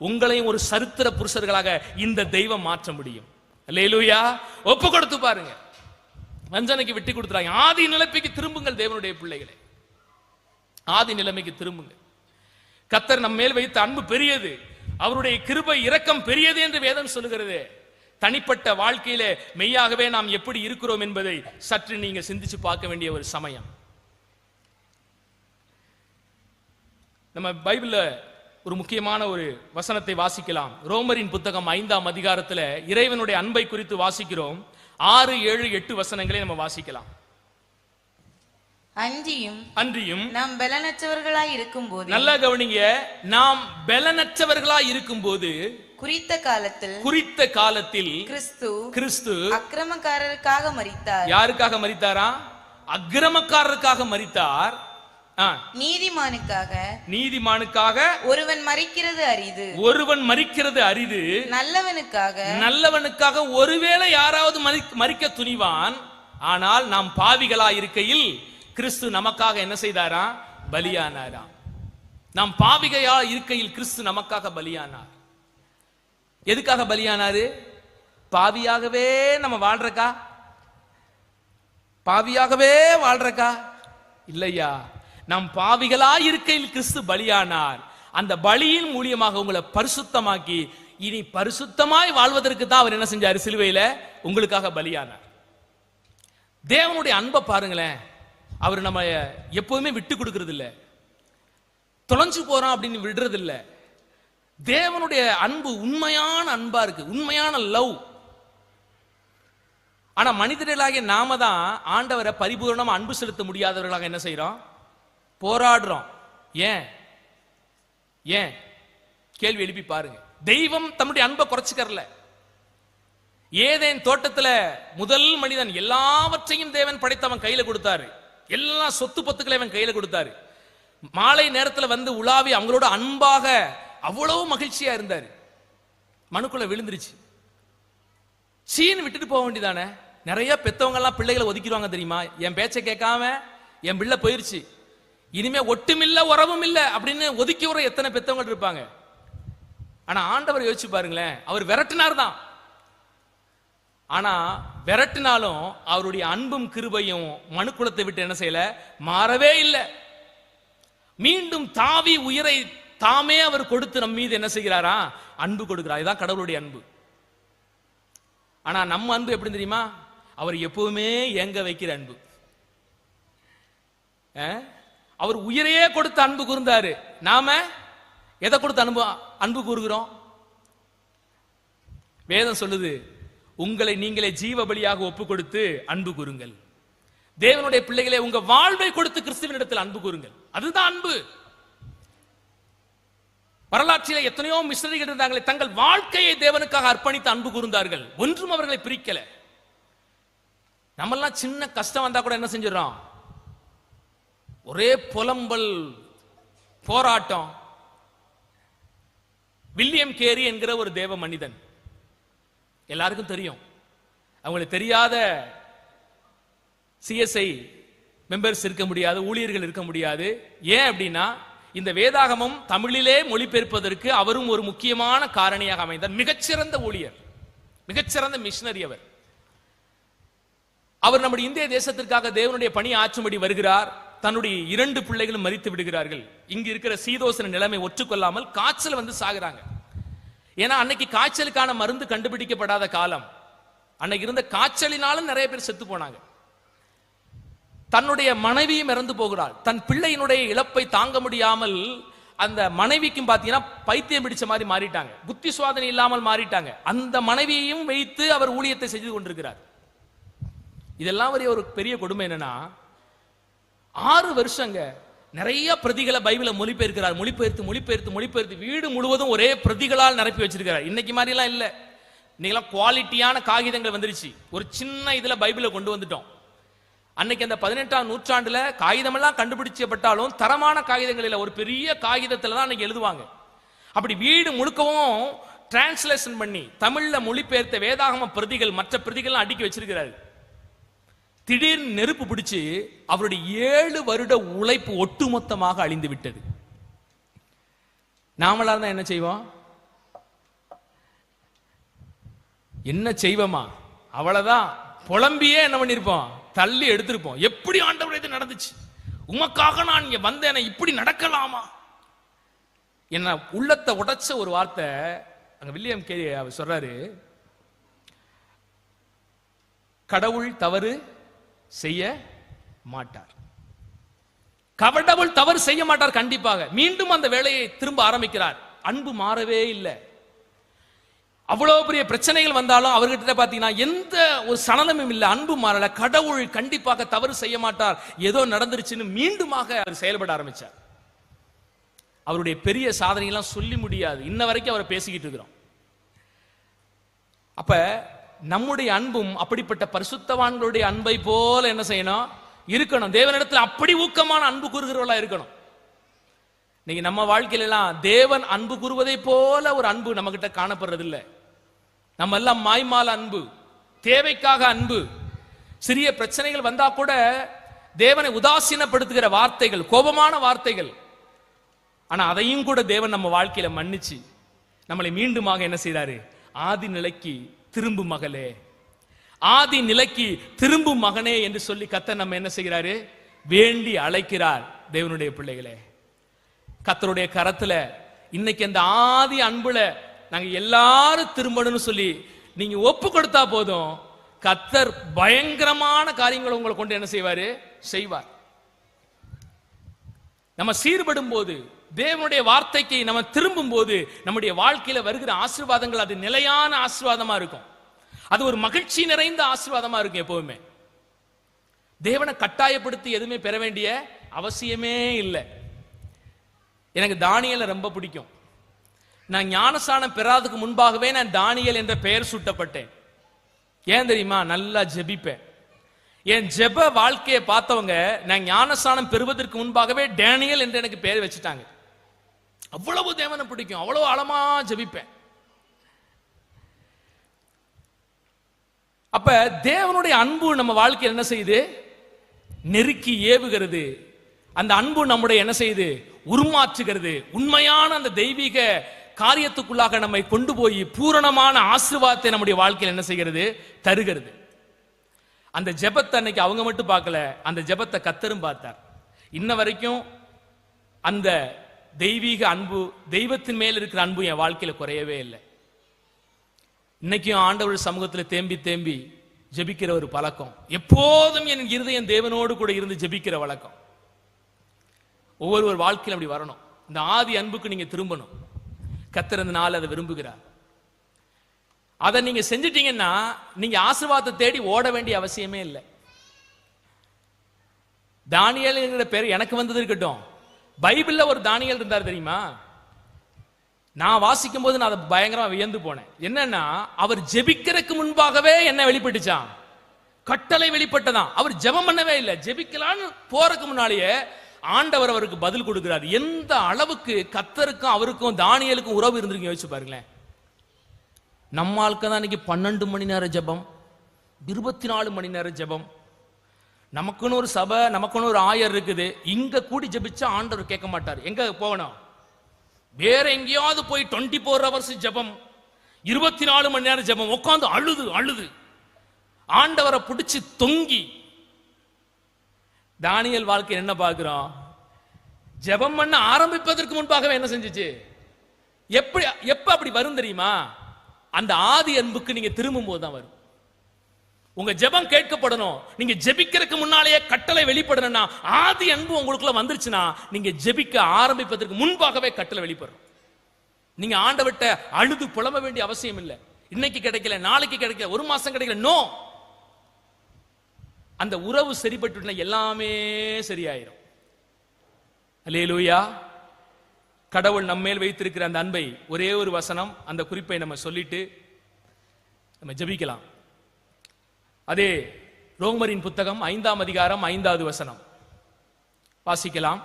உங்களையும் ஒரு சரித்திர புருஷர்களாக இந்த தெய்வம் மாற்ற முடியும். அல்லேலூயா. ஒப்பு கொடுத்து பாருங்க. வஞ்சனைக்கு விட்டு கொடுத்துறாங்க. ஆதி நிலைமைக்கு திரும்புங்கள் தேவனுடைய பிள்ளைகளே, ஆதி நிலைமைக்கு திரும்புங்கள். கர்த்தர் நம்ம மேல் வைத்த அன்பு பெரியது, அவருடைய கிருபை இரக்கம் பெரியது என்று வேதம் சொல்லுகிறது. தனிப்பட்ட வாழ்க்கையிலே மெய்யாகவே நாம் எப்படி இருக்கிறோம் என்பதை சற்று நீங்க சிந்திச்சு பார்க்க வேண்டிய ஒரு சமயம். நம்ம பைபிள்ல ஒரு முக்கியமான ஒரு வசனத்தை வாசிக்கலாம். ரோமரின் புத்தகம் 5ஆம் அதிகாரத்தில் இறைவனுடைய அன்பை குறித்து வாசிக்கிறோம். 6, 7, 8 வசனங்களை நம்ம வாசிக்கலாம். அன்றியும் நாம் பலனற்றவர்களாய் இருக்கும்போது, நல்லா கவனிங்க, நாம் பலனற்றவர்களாய் இருக்கும்போது குறித்த காலத்தில் கிறிஸ்து அக்கிரமக்காரருக்காக மரித்தார். யாருக்காக மரித்தாரா? அக்கிரமக்காரருக்காக மரித்தார். நீதிமானுக்காக ஒருவன் மரிக்கிறது அரிது. நல்லவனுக்காக ஒருவேளை யாராவது மரிக்க துணிவான். ஆனால் நாம் பாவிகளா இருக்கையில் கிறிஸ்து நமக்காக என்ன செய்தாரா? பலியானாரா. நாம் பாவிகையா இருக்கையில் கிறிஸ்து நமக்காக பலியானார். எதுக்காக பலியானாரு? பாவியாகவே நம்ம வாழ்றக்கா? இல்லையா. நாம் பாவிகளா இருக்கையில் கிறிஸ்து பலியானார். அந்த பலியின் மூலியமாக உங்களை பரிசுத்தமாக்கி இனி பரிசுத்தமாய் வாழ்வதற்கு தான் அவர் என்ன செஞ்சாரு? சிலுவையில உங்களுக்காக பலியானார். தேவனுடைய அன்பை பாருங்களேன். அவர் நம்ம எப்போதுமே விட்டு கொடுக்கறது இல்ல, தொலைஞ்சு போறோம் அப்படின்னு விடுறது இல்ல. தேவனுடைய அன்பு உண்மையான அன்பா இருக்கு, உண்மையான லவ். ஆனா மனிதர்களாகிய நாம தான் ஆண்டவரை பரிபூர்ணமா அன்பு செலுத்த முடியாதவர்களாக என்ன செய்யறோம்? போராடுறோம். ஏன் கேள்வி எழுப்பி பாருங்க. தெய்வம் தம்முடைய அன்பை குறைச்சுக்கறல. ஏதேன் தோட்டத்துல முதல் மனிதன் எல்லாவற்றையும் தேவன் படைத்தவன் கையில கொடுத்தாரு. எல்லா சொத்து பத்துக்களை அவன் கையில கொடுத்தாரு. மாலை நேரத்துல வந்து உலாவி அவங்களோட அன்பாக அவ்வளவு மகிழ்ச்சியா இருந்தாரு. மனுக்குள்ள விழுந்துருச்சு. சீன் விட்டுட்டு போக வேண்டியதானே. நிறைய பெத்தவங்க எல்லாம் பிள்ளைகளை ஒதுக்கிடுவாங்க தெரியுமா? என் பேச்சை கேட்காம என் பிள்ளை போயிருச்சு, இனிமே ஒட்டுமில்ல உறவும் இல்ல அப்படின்னு ஒதுக்கி வர எத்தனை பெத்தவங்க இருப்பாங்க. ஆனா ஆண்டவர் யோசிச்சு பாருங்களேன், அவர் விரட்டினார் தான். ஆனா விரட்டினாலும் அவருடைய அன்பும் கிருபையும் மனுக்குலத்தை விட்டு என்ன செய்யல? மாறவே இல்லை. மீண்டும் தாவி உயிரை தாமே அவர் கொடுத்து நம் மீது என்ன செய்கிறாரா? அன்பு கொடுக்கிறார். இதுதான் கடவுளுடைய அன்பு. ஆனா நம்ம அன்பு எப்படி தெரியுமா? அவர் எப்பவுமே ஏங்க வைக்கிற அன்பு. அவர் உயிரையே கொடுத்து அன்பு கூர்ந்தாரு. நாம எதை கொடுத்து அன்பு கூறுகிறோம்? வேதம் சொல்லுது, உங்களை நீங்களே ஜீவ பலியாக ஒப்பு கொடுத்து அன்பு கூறுங்கள். தேவனுடைய பிள்ளைகளே, உங்க வாழ்வை கொடுத்து கிறிஸ்துவின் இடத்தில் அன்பு கூறுங்கள். அதுதான் அன்பு. வரலாற்றில் எத்தனையோ மிஷனரிகள் இருந்தாங்களே, தங்கள் வாழ்க்கையை தேவனுக்காக அர்ப்பணித்து அன்பு கூர்ந்தார்கள். ஒன்றும் அவர்களை பிரிக்கல. நம்மெல்லாம் சின்ன கஷ்டம் வந்தா கூட என்ன செஞ்சிடறோம்? ஒரே புலம்பல், போராட்டம். வில்லியம் கேரி என்கிற ஒரு தேவ மனிதன், எல்லாருக்கும் தெரியும். அவங்களுக்கு தெரியாத சிஎஸ்ஐ மெம்பர்ஸ் இருக்க முடியாது, ஊழியர்கள் இருக்க முடியாது. ஏன் அப்படின்னா, இந்த வேதாகமம் தமிழிலே மொழிபெயர்ப்பதற்கு அவரும் ஒரு முக்கியமான காரணியாக அமைந்தார். மிகச்சிறந்த ஊழியர், மிகச்சிறந்த மிஷனரி அவர். நம்முடைய இந்திய தேசத்திற்காக தேவனுடைய பணி ஆற்றும்படி வருகிறார். தன்னுடைய 2 பிள்ளைகளும் மரித்து விடுகிறார்கள். இங்க இருக்கிற சீதோசன நிலைமை ஒற்றுக்கொள்ளாமல் காய்ச்சல் வந்து சாகுறாங்க. ஏன்னா அன்னைக்கு காய்ச்சலுக்கான மருந்து கண்டுபிடிக்கப்படாத காலம். அன்னைக்கு இருந்த காய்ச்சலினாலும் நிறைய பேர் செத்து போனாங்க. தன்னுடைய மனைவியும் இறந்து போகிறாள். தன் பிள்ளையினுடைய இழப்பை தாங்க முடியாமல் அந்த மனைவிக்கும் பாத்தீங்கன்னா பைத்தியம் பிடிச்ச மாதிரி மாறிட்டாங்க, புத்தி சுவாதனை இல்லாமல் மாறிட்டாங்க. அந்த மனைவியையும் வைத்து அவர் ஊழியத்தை செய்து கொண்டிருக்கிறார். இதெல்லாம் ஒரு பெரிய கொடுமை. என்னன்னா 6 வருஷங்க நிறைய பிரதிகளை பைபிளை மொழிபெயர்த்து வீடு முழுவதும் ஒரே பிரதிகளால் நிரப்பி வச்சிருக்கிறார். இன்னைக்கு மாதிரி எல்லாம் இல்ல. இன்னைக்கெல்லாம் குவாலிட்டியான காகிதங்கள் வந்துருச்சு. ஒரு சின்ன இதுல பைபிளை கொண்டு வந்துட்டோம். அன்னைக்கு அந்த 18ஆம் நூற்றாண்டுல காகிதமெல்லாம் கண்டுபிடிச்சப்பட்டாலும் தரமான காகிதங்கள் இல்ல. ஒரு பெரிய காகிதத்துல தான் அன்னைக்கு எழுதுவாங்க. அப்படி வீடு முழுக்கவும் டிரான்ஸ்லேஷன் பண்ணி தமிழ்ல மொழிபெயர்த்த வேதாகம பிரதிகள் மற்ற பிரதிகள் அடுக்கி வச்சிருக்கிறாரு. திடீர்னு நெருப்பு பிடிச்சு அவருடைய 7 வருட உழைப்பு ஒட்டுமொத்தமாக அழிந்து விட்டது. நாமளா இருந்தா என்ன செய்வோம்? என்ன செய்வோமா? அவ்வளவுதான். புலம்பியே என்ன பண்ணிருப்போம்? தள்ளி எடுத்திருப்போம். எப்படி ஆண்டவரே இது நடந்துச்சு? உமக்காக நான் இங்க வந்தேன், இப்படி நடக்கலாமா? என்ன உள்ளத்தை உடைச்ச ஒரு வார்த்தை அங்க வில்லியம் கேரி அவர் சொல்றாரு, கடவுள் தவறு செய்ய மாட்டார். கடவுள் தவறு செய்ய மாட்டார் கண்டிப்பாக. மீண்டும் அந்த வேலையை திரும்ப ஆரம்பிக்கிறார். அன்பு மாறவே இல்லை. அவ்வளவு பெரிய பிரச்சனைகள் வந்தாலும் அவர்கிட்ட பாத்தீங்கன்னா எந்த ஒரு சலனமும் இல்லை. அன்பு மாறல. கடவுள் கண்டிப்பாக தவறு செய்ய மாட்டார், ஏதோ நடந்துருச்சுன்னு மீண்டுமாக அவர் செயல்பட ஆரம்பிச்சார். அவருடைய பெரிய சாதனைகள்லாம் சொல்லி முடியாது. இன்ன வரைக்கும் அவரை பேசிக்கிட்டு இருக்கிறோம். அப்ப நம்முடைய அன்பும் அப்படிப்பட்ட பரிசுத்தவான்களுடைய அன்பை போல என்ன செய்யணும்? இருக்கணும். தேவனிடத்தில் அப்படி ஊக்கமான அன்பு கூறுகிறவர்களா இருக்கணும். நீங்க நம்ம வாழ்க்கையில எல்லாம் தேவன் அன்பு கூறுவதை போல ஒரு அன்பு நம்ம கிட்ட காணப்படுறது இல்லை. நம்ம எல்லாம் மாய்மால அன்பு, தேவைக்காக அன்பு. சிறிய பிரச்சனைகள் வந்தா கூட தேவனை உதாசீனப்படுத்துகிற வார்த்தைகள், கோபமான வார்த்தைகள். ஆனா அதையும் கூட தேவன் நம்ம வாழ்க்கையில மன்னிச்சு நம்மளை மீண்டுமாக என்ன செய்றாரு? ஆதி நிலைக்கு திரும்பு மகளே, ஆதி நிலைக்கு திரும்பும் மகனே என்று சொல்லி கர்த்தர் நம்ம என்ன செய்கிறாரு? வேண்டி அழைக்கிறார். தேவனுடைய பிள்ளைகளே, கர்த்தருடைய கரத்துல இன்னைக்கு அந்த ஆதி அன்புல நாங்க எல்லாரும் திரும்பணும்னு சொல்லி நீங்க ஒப்பு கொடுத்தா போதும், கர்த்தர் பயங்கரமான காரியங்களை உங்களை கொண்டு என்ன செய்வாரு? செய்வார். நம்ம சீர்படும் போது, தேவனுடைய வார்த்தைக்கு நம்ம திரும்பும் போது நம்முடைய வாழ்க்கையில வருகிற ஆசீர்வாதங்கள் அது நிலையான ஆசீர்வாதமா இருக்கும். அது ஒரு மகிழ்ச்சி நிறைந்த ஆசீர்வாதமா இருக்கும். எப்பவுமே தேவனை கட்டாயப்படுத்தி எதுவுமே பெற வேண்டிய அவசியமே இல்லை. எனக்கு தானியேலை ரொம்ப பிடிக்கும். நான் ஞானஸ்நானம் பெறாததுக்கு முன்பாகவே நான் தானியேல் என்ற பெயர் சூட்டப்பட்டேன். ஏன் தெரியுமா? நல்லா ஜெபிப்பேன். என் ஜெப வாழ்க்கையை பார்த்தவங்க நான் ஞானஸ்நானம் பெறுவதற்கு முன்பாகவே டேனியல் என்று எனக்கு பெயர் வச்சுட்டாங்க. அவ்வளவு தேவனை பிடிக்கும், அவ்வளவு ஆழமா ஜெபிப்பேன். அப்ப தேவனுடைய அன்பு நம்ம வாழ்க்கையில் என்ன செய்யுது? நெருக்கி ஏவுகிறது. அந்த அன்பு நம்முடைய என்ன செய்யுது? உருமாற்றுகிறது. உண்மையான அந்த தெய்வீக காரியத்துக்குள்ளாக நம்மை கொண்டு போய் பூரணமான ஆசீர்வாதத்தை நம்முடைய வாழ்க்கையில் என்ன செய்கிறது? தருகிறது. அந்த ஜெபத்தை அன்னைக்கு அவங்க மட்டும் பார்க்கல, அந்த ஜெபத்தை கர்த்தரும் பார்த்தார். இன்ன வரைக்கும் அந்த தெய்வீக அன்பு, தெய்வத்தின் மேல் இருக்கிற அன்பு என் வாழ்க்கையில குறையவே இல்லை. இன்னைக்கும் ஆண்டவர் சமூகத்தில் தேம்பி தேம்பி ஜெபிக்கிற ஒரு பழக்கம், எப்போதும் என் இருதயம் தேவனோடு கூட இருந்து ஜெபிக்கிற வழக்கம் ஒவ்வொரு வாழ்க்கையில் அப்படி வரணும். இந்த ஆதி அன்புக்கு நீங்க திரும்பணும். கர்த்தர் அந்த நாள் அதை விரும்புகிறார். அதை நீங்க செஞ்சிட்டீங்கன்னா நீங்க ஆசீர்வாதத்தை தேடி ஓட வேண்டிய அவசியமே இல்லை. தானியேல் என்கிற பேர் எனக்கு வந்தது இருக்கட்டும், பைபிள்ல ஒரு தானியேல் இருந்தார் தெரியுமா? நான் வாசிக்கும் போது நான் அதை பயங்கரமா வியந்து போனேன். என்னன்னா, அவர் ஜெபிக்கிறதுக்கு முன்பாகவே என்ன வெளிப்பட்டுச்சான்? கட்டளை வெளிப்பட்டதான். அவர் ஜெபம் பண்ணவே இல்லை. ஜெபிக்கலான்னு போறதுக்கு முன்னாலேயே ஆண்டவர் அவருக்கு பதில் கொடுக்கிறார். எந்த அளவுக்கு கர்த்தருக்கும் அவருக்கும் தானியேலுக்கும் உறவு இருந்திருக்கு யோசிச்சு பாருங்களேன். நம்ம ஆளுக்கு தான் இன்னைக்கு 12 மணி நேரம் ஜெபம், 24 மணி நேரம் ஜெபம். நமக்குன்னு ஒரு சபை, நமக்குன்னு ஒரு ஆயர் இருக்குது. இங்க கூடி ஜெபிச்சா ஆண்டவர் கேட்க மாட்டார். எங்க போகணும்? வேற எங்கேயாவது போய் 24 hours ஜெபம், 24 மணி நேரம் ஜெபம், உட்காந்து அழுது அழுது ஆண்டவரை பிடிச்சு தொங்கி தானியேல் வாழ்க்கை என்ன பார்க்கிறோம்? ஜெபம் பண்ண ஆரம்பிப்பதற்கு முன்பாகவே என்ன செஞ்சுச்சு? எப்ப அப்படி வரும் தெரியுமா? அந்த ஆதி அன்புக்கு நீங்க திரும்பும் போதுதான் வரும். உங்க ஜெபம் கேட்கப்படணும். நீங்க ஜெபிக்கிறதுக்கு முன்னாலேயே கட்டளை வெளிப்படணும்னா, ஆதி அன்பு உங்களுக்குள்ள வந்துருச்சுன்னா, நீங்க ஜெபிக்க ஆரம்பிப்பதற்கு முன்பாகவே கட்டளை வெளிப்படும். நீங்க ஆண்டவர்ட்ட அழுது புலம்ப வேண்டிய அவசியம் இல்லை. இன்னைக்கு கிடைக்கல, நாளைக்கு கிடைக்கல, ஒரு மாசம் கிடைக்கல, நோ. அந்த உறவு சரிபட்டு எல்லாமே சரியாயிரும். அல்லேலூயா. கடவுள் நம்மேல் வைத்திருக்கிற அந்த அன்பை, ஒரே ஒரு வசனம், அந்த குறிப்பை நம்ம சொல்லிட்டு நம்ம ஜெபிக்கலாம். அதே ரோமரின் புத்தகம் 5ஆம் அதிகாரம் 5வது வசனம் வாசிக்கலாம்.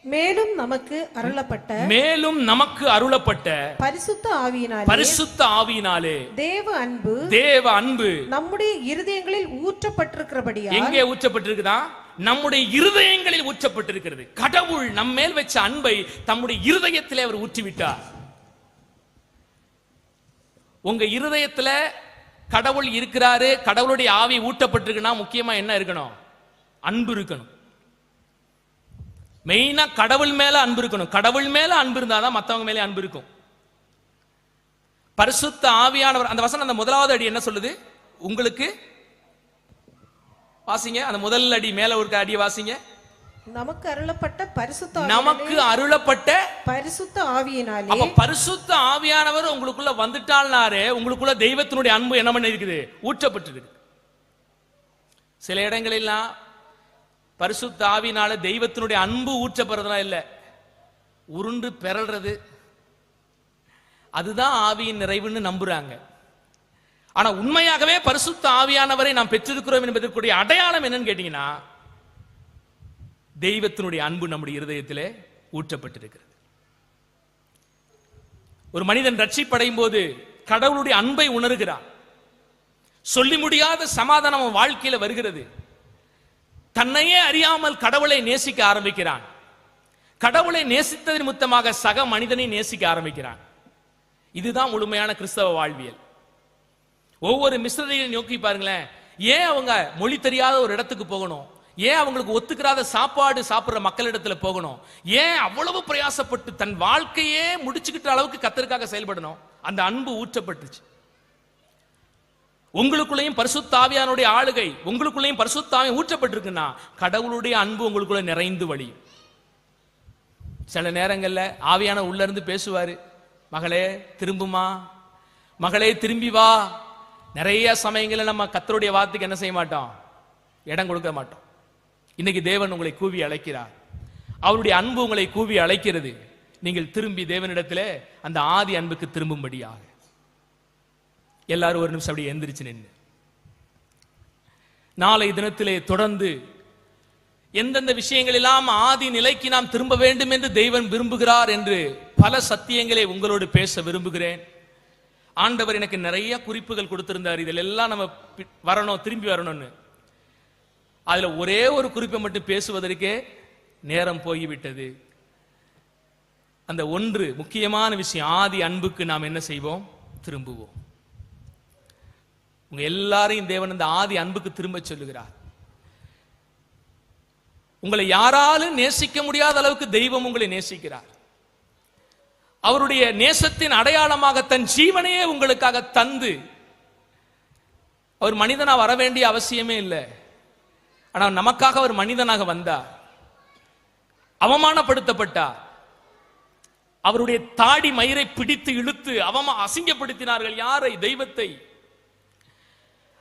மேலும் நமக்கு அருளப்பட்ட பரிசுத்த ஆவியினாலே தேவ அன்பு நம்முடைய இருதயங்களில் ஊற்றப்பட்டிருக்கிறபடியால். எங்கே ஊற்றப்பட்டிருக்குதா? நம்முடைய இருதயங்களில் ஊற்றப்பட்டிருக்கிறது. கடவுள் நம்ம மேல் வச்ச அன்பை தம்முடைய இருதயத்திலே அவர் ஊற்றிவிட்டார். உங்க இருதயத்துல கடவுள் இருக்கிறாரு, கடவுளுடைய ஆவி ஊட்டப்பட்டிருக்குன்னா முக்கியமா என்ன இருக்கணும்? அன்பு இருக்கணும். மெயினா கடவுள் மேல அன்பு இருக்கணும். கடவுள் மேல அன்பு இருந்தாதான் மத்தவங்க மேலே அன்பு இருக்கும். பரிசுத்த ஆவியானவர், அந்த வசனம், அந்த முதலாவது அடி என்ன சொல்லுது உங்களுக்கு? வாசிங்க, அந்த முதல் அடி மேல ஒரு அடி வாசிங்க. நமக்கு அருளப்பட்ட பரிசுத்த ஆவியினாலே. அப்ப பரிசுத்த ஆவியானவர் உங்களுக்குள்ள வந்துட்டால்னாரே, உங்களுக்குள்ள தெய்வத்தினுடைய அன்பு என்ன பண்ணி இருக்குது? ஊற்றப்பட்டிருக்கு. சில இடங்களெல்லாம் பரிசுத்த ஆவியினால தெய்வத்தினுடைய அன்பு ஊற்றப்படுறதுலாம் இல்ல, உருண்டு பெறல்றது, அதுதான் ஆவியின் நிறைவுன்னு நம்புறாங்க. ஆனா உண்மையாகவே பரிசுத்த ஆவியானவரை நாம் பெற்றிருக்கிறோம் என்பதற்குரிய அடையாளம் என்னன்னு கேட்டீங்கன்னா, தெய்வத்தினுடைய அன்பு நம்முடைய இருதயத்திலே ஊற்றப்பட்டிருக்கிறது. ஒரு மனிதன் ரட்சிப்படையும் போது கடவுளுடைய அன்பை உணர்கிறான். சொல்லி முடியாத சமாதானம் வாழ்க்கையில வருகிறது. தன்னையே அறியாமல் கடவுளை நேசிக்க ஆரம்பிக்கிறான். கடவுளை நேசித்ததன் நிமித்தமாக சக மனிதனை நேசிக்க ஆரம்பிக்கிறான். இதுதான் முழுமையான கிறிஸ்தவ வாழ்வியல். ஒவ்வொரு மிஸ்ரரையும் நோக்கி பாருங்களேன். ஏன் அவங்க மொழி தெரியாத ஒரு இடத்துக்கு போகணும்? ஏன் அவங்களுக்கு ஒத்துக்கிறாத சாப்பாடு சாப்பிடுற மக்களிடத்துல போகணும்? ஏன் அவ்வளவு பிரயாசப்பட்டு தன் வாழ்க்கையே முடிச்சுக்கிட்ட அளவுக்கு கர்த்தருக்காக செயல்படணும்? அந்த அன்பு ஊற்றப்பட்டுச்சு. உங்களுக்குள்ளேயும் பரிசுத்த ஆவியானுடைய ஆளுகை, உங்களுக்குள்ளேயும் பரிசுத்த ஆவி ஊற்றப்பட்டிருக்குன்னா கடவுளுடைய அன்பு உங்களுக்குள்ள நிறைந்து வழியும். சில நேரங்கள்ல ஆவியான உள்ள இருந்து பேசுவாரு, மகளே திரும்புமா, மகளே திரும்பி வா. நிறைய சமயங்கள்ல நம்ம கர்த்தருடைய வார்த்தைக்கு என்ன செய்ய மாட்டோம்? இடம் கொடுக்க மாட்டோம். இன்னைக்கு தேவன் உங்களை கூவி அழைக்கிறார். அவருடைய அன்பு உங்களை கூவி அழைக்கிறது. நீங்கள் திரும்பி தேவனிடத்திலே அந்த ஆதி அன்புக்கு திரும்பும்படியாக. எல்லாரும் ஒரு நிமிஷம் அப்படியே எந்திரிச்சு நின்று, நாளை தினத்திலே தொடர்ந்து எந்தெந்த விஷயங்கள் எல்லாம் ஆதி நிலைக்கு நாம் திரும்ப வேண்டும் என்று தெய்வன் விரும்புகிறார் என்று பல சத்தியங்களை உங்களோடு பேச விரும்புகிறேன். ஆண்டவர் எனக்கு நிறைய குறிப்புகள் கொடுத்திருந்தார். இதில் எல்லாம் நம்ம வரணும், திரும்பி வரணும்னு. அதுல ஒரே ஒரு குறிப்பை மட்டும் பேசுவதற்கே நேரம் போய்விட்டது. அந்த ஒன்று முக்கியமான விஷயம், ஆதி அன்புக்கு நாம் என்ன செய்வோம்? திரும்புவோம். உங்க எல்லாரையும் தேவன் அந்த ஆதி அன்புக்கு திரும்ப சொல்லுகிறார். உங்களை யாராலும் நேசிக்க முடியாத அளவுக்கு தெய்வம் உங்களை நேசிக்கிறார். அவருடைய நேசத்தின் அடையாளமாக தன் ஜீவனையே உங்களுக்காக தந்து, அவர் மனிதனா வர வேண்டிய அவசியமே இல்லை. ஆனால் நமக்காக அவர் மனிதனாக வந்தார். அவமானப்படுத்தப்பட்டார். அவருடைய தாடி மயிரை பிடித்து இழுத்து அசிங்கப்படுத்தினார்கள். யாரை? தெய்வத்தை.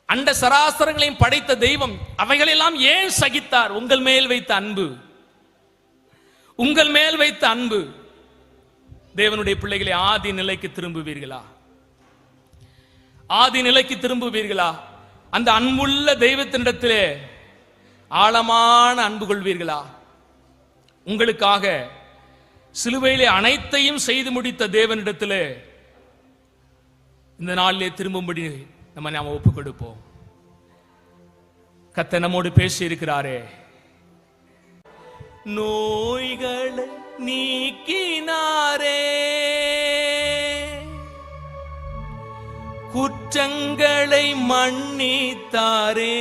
அண்ட சராசரங்களையும் படைத்த தெய்வம் அவைகளெல்லாம் ஏன் சகித்தார்? உங்கள் மேல் வைத்த அன்பு. உங்கள் மேல் வைத்த அன்பு. தேவனுடைய பிள்ளைகளை, ஆதி நிலைக்கு திரும்புவீர்களா? ஆதி நிலைக்கு திரும்புவீர்களா? அந்த அன்புள்ள தெய்வத்தினிடத்திலே ஆழமான அன்பு கொள்வீர்களா? உங்களுக்காக சிலுவையிலே அனைத்தையும் செய்து முடித்த தேவனிடத்திலே இந்த நாளிலே திரும்பும்படி நாம ஒப்புக் கொடுப்போம். கர்த்தர் நம்மோடு பேசி இருக்கிறாரே. நோய்களை நீக்கினாரே, குற்றங்களை மன்னித்தாரே,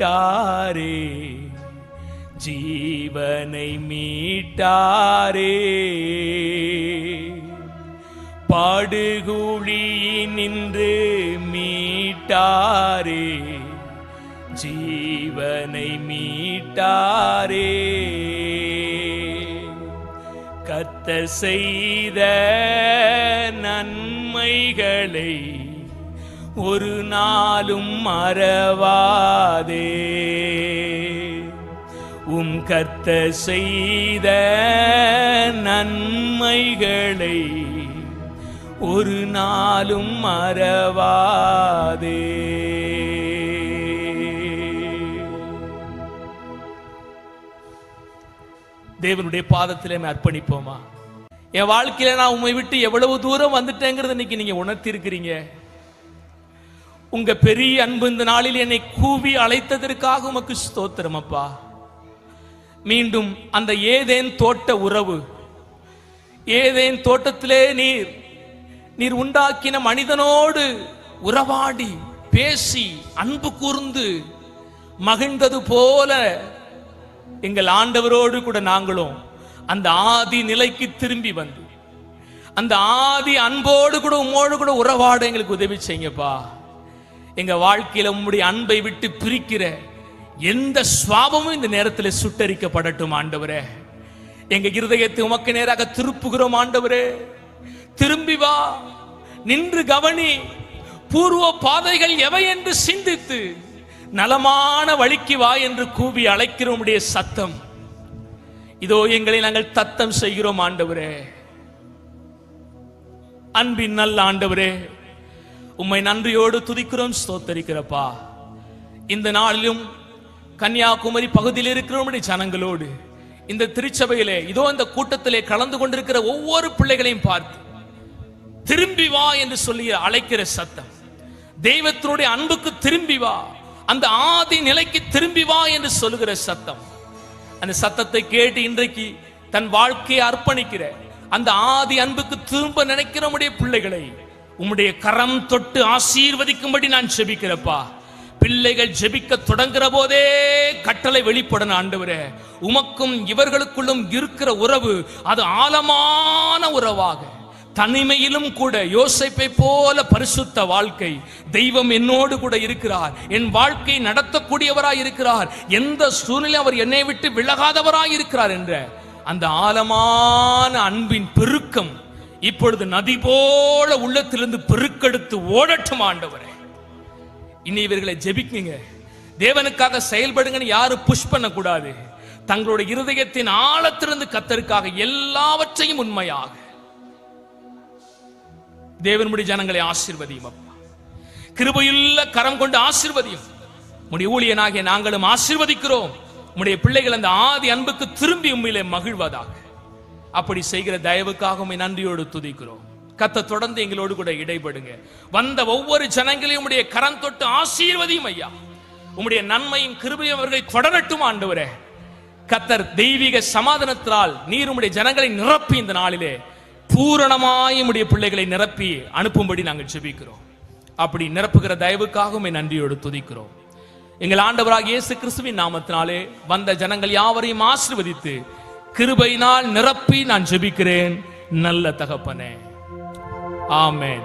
மீட்டாரே, ஜீவனை மீட்டாரே, பாடுகுழியினின்று மீட்டாரே, ஜீவனை மீட்டாரே. கர்த்தர் செய்த நன்மைகளை ஒரு நாளும் மறவாதே, உம் கர்த்தர் செய்த நன்மைகளை ஒரு நாளும் மறவாதே. தேவனுடைய பாதத்திலே அர்ப்பணிப்போமா? என் வாழ்க்கையில நான் உண்மை விட்டு எவ்வளவு தூரம் வந்துட்டேங்கிறது இன்னைக்கு நீங்க உணர்த்தி இருக்கிறீங்க. உங்க பெரிய அன்பு இந்த நாளில் என்னை கூவி அழைத்ததற்காக உமக்கு ஸ்தோத்திரம் அப்பா. மீண்டும் அந்த ஏதேன் தோட்ட உறவு, ஏதேன் தோட்டத்திலே நீர் உண்டாக்கின மனிதனோடு உறவாடி பேசி அன்பு கூர்ந்து மகிழ்ந்தது போல எங்கள் ஆண்டவரோடு கூட நாங்களும் அந்த ஆதி நிலைக்கு திரும்பி வந்து அந்த ஆதி அன்போடு கூட உம்மோடு கூட உறவாட எங்களுக்கு உதவி செய்யுங்கப்பா. எங்க வாழ்க்கையில உம்முடைய அன்பை விட்டு பிரிக்கிற எந்த சுவாபமும் இந்த நேரத்தில் சுட்டரிக்கப்படட்டும் ஆண்டவரே. எங்க இருதயத்தை உமக்கு நேராக திருப்புகிறோம் ஆண்டவரே. திரும்பி வா, நின்று கவனி, பூர்வ பாதைகள் எவை என்று சிந்தித்து நலமான வழிக்கு வா என்று கூவி அழைக்கிற உம்முடைய சத்தம் இதோ எங்களை நாங்கள் தத்தம் செய்கிறோம் ஆண்டவரே. அன்பின் நல்ல ஆண்டவரே, உம்மை நன்றியோடு துதிக்கிறோம், ஸ்தோத்தரிக்கிறப்பா. இந்த நாளிலும் கன்னியாகுமரி பகுதியில் இருக்கிற உம்முடைய ஜனங்களோடு இந்த திருச்சபையிலே இதோ இந்த கூட்டத்திலே கலந்து கொண்டிருக்கிற ஒவ்வொரு பிள்ளைகளையும் பார்த்து திரும்பி வா என்று சொல்லி அழைக்கிற சத்தம், தெய்வத்தினுடைய அன்புக்கு திரும்பி வா, அந்த ஆதி நிலைக்கு திரும்பி வா என்று சொல்லுகிற சத்தம், அந்த சத்தத்தை கேட்டு இன்றைக்கு தன் வாழ்க்கையை அர்ப்பணிக்கிற அந்த ஆதி அன்புக்கு திரும்ப நினைக்கிற உம்முடைய பிள்ளைகளை உம்முடைய கரம் தொட்டு ஆசீர்வதிக்கும்படி நான் ஜெபிக்கிறப்பா. பிள்ளைகள் ஜெபிக்க தொடங்குற போதே கட்டளை வெளிப்படணும் ஆண்டவரே. உமக்கும் இவர்களுக்குள்ளும் இருக்கிற உறவு அது ஆழமான உறவாக, தனிமையிலும் கூட யோசேப்பை போல பரிசுத்த வாழ்க்கை, தெய்வம் என்னோடு கூட இருக்கிறார், என் வாழ்க்கை நடத்தக்கூடியவராய் இருக்கிறார், எந்த சூழ்நிலை அவர் என்னை விட்டு விலகாதவராய் இருக்கிறார் என்ற அந்த ஆழமான அன்பின் பெருக்கம் இப்பொழுது நதி போல உள்ளத்திலிருந்து பெருக்கெடுத்து ஓடட்டும் ஆண்டவரே. இனி இவர்களை ஜெபிக்குங்க, தேவனுக்காக செயல்படுங்கன்னு யாரும் புஷ் பண்ண கூடாது. தங்களுடைய இருதயத்தின் ஆழத்திலிருந்து கர்த்தருக்காக எல்லாவற்றையும் உண்மையாக தேவனுடைய ஜனங்களை ஆசீர்வதியும் அப்பா. கிருபையுள்ள கரம் கொண்டு ஆசீர்வதியும். உம்முடைய ஊழியனாகிய நாங்களும் ஆசீர்வதிக்கிறோம். உம்முடைய பிள்ளைகள் அந்த ஆதி அன்புக்கு திரும்பி உம்மிலே மகிழ்வதாக. அப்படி செய்கிற தயவுக்காக உம்மை நன்றியோடு துதிக்கிறோம். கர்த்தர் தொடர்ந்து எங்களோடு கூட இடைபடுங்க. வந்த ஒவ்வொரு ஜனங்களையும் உம்முடைய கரம் தொட்டு ஆசீர்வதியும் ஐயா. உம்முடைய நன்மையும் கிருபையும் அவர்களை தொடரட்டும் ஆண்டவரே. கர்த்தர் தெய்வீக சமாதானத்தால் நீர் உம்முடைய ஜனங்களை நிரப்பி இந்த நாளிலே பூரணமாய் உம்முடைய பிள்ளைகளை நிரப்பி அனுப்பும்படி நாங்கள் ஜெபிக்கிறோம். அப்படி நிரப்புகிற தயவுக்காக உம்மை நன்றியோடு துதிக்கிறோம். எங்கள் ஆண்டவராகிய இயேசு கிறிஸ்துவின் நாமத்தினாலே வந்த ஜனங்கள் யாவரையும் ஆசீர்வதித்து கிருபையினால் நிரப்பி நான் ஜெபிக்கிறேன் நல்ல தகப்பனே. ஆமென்.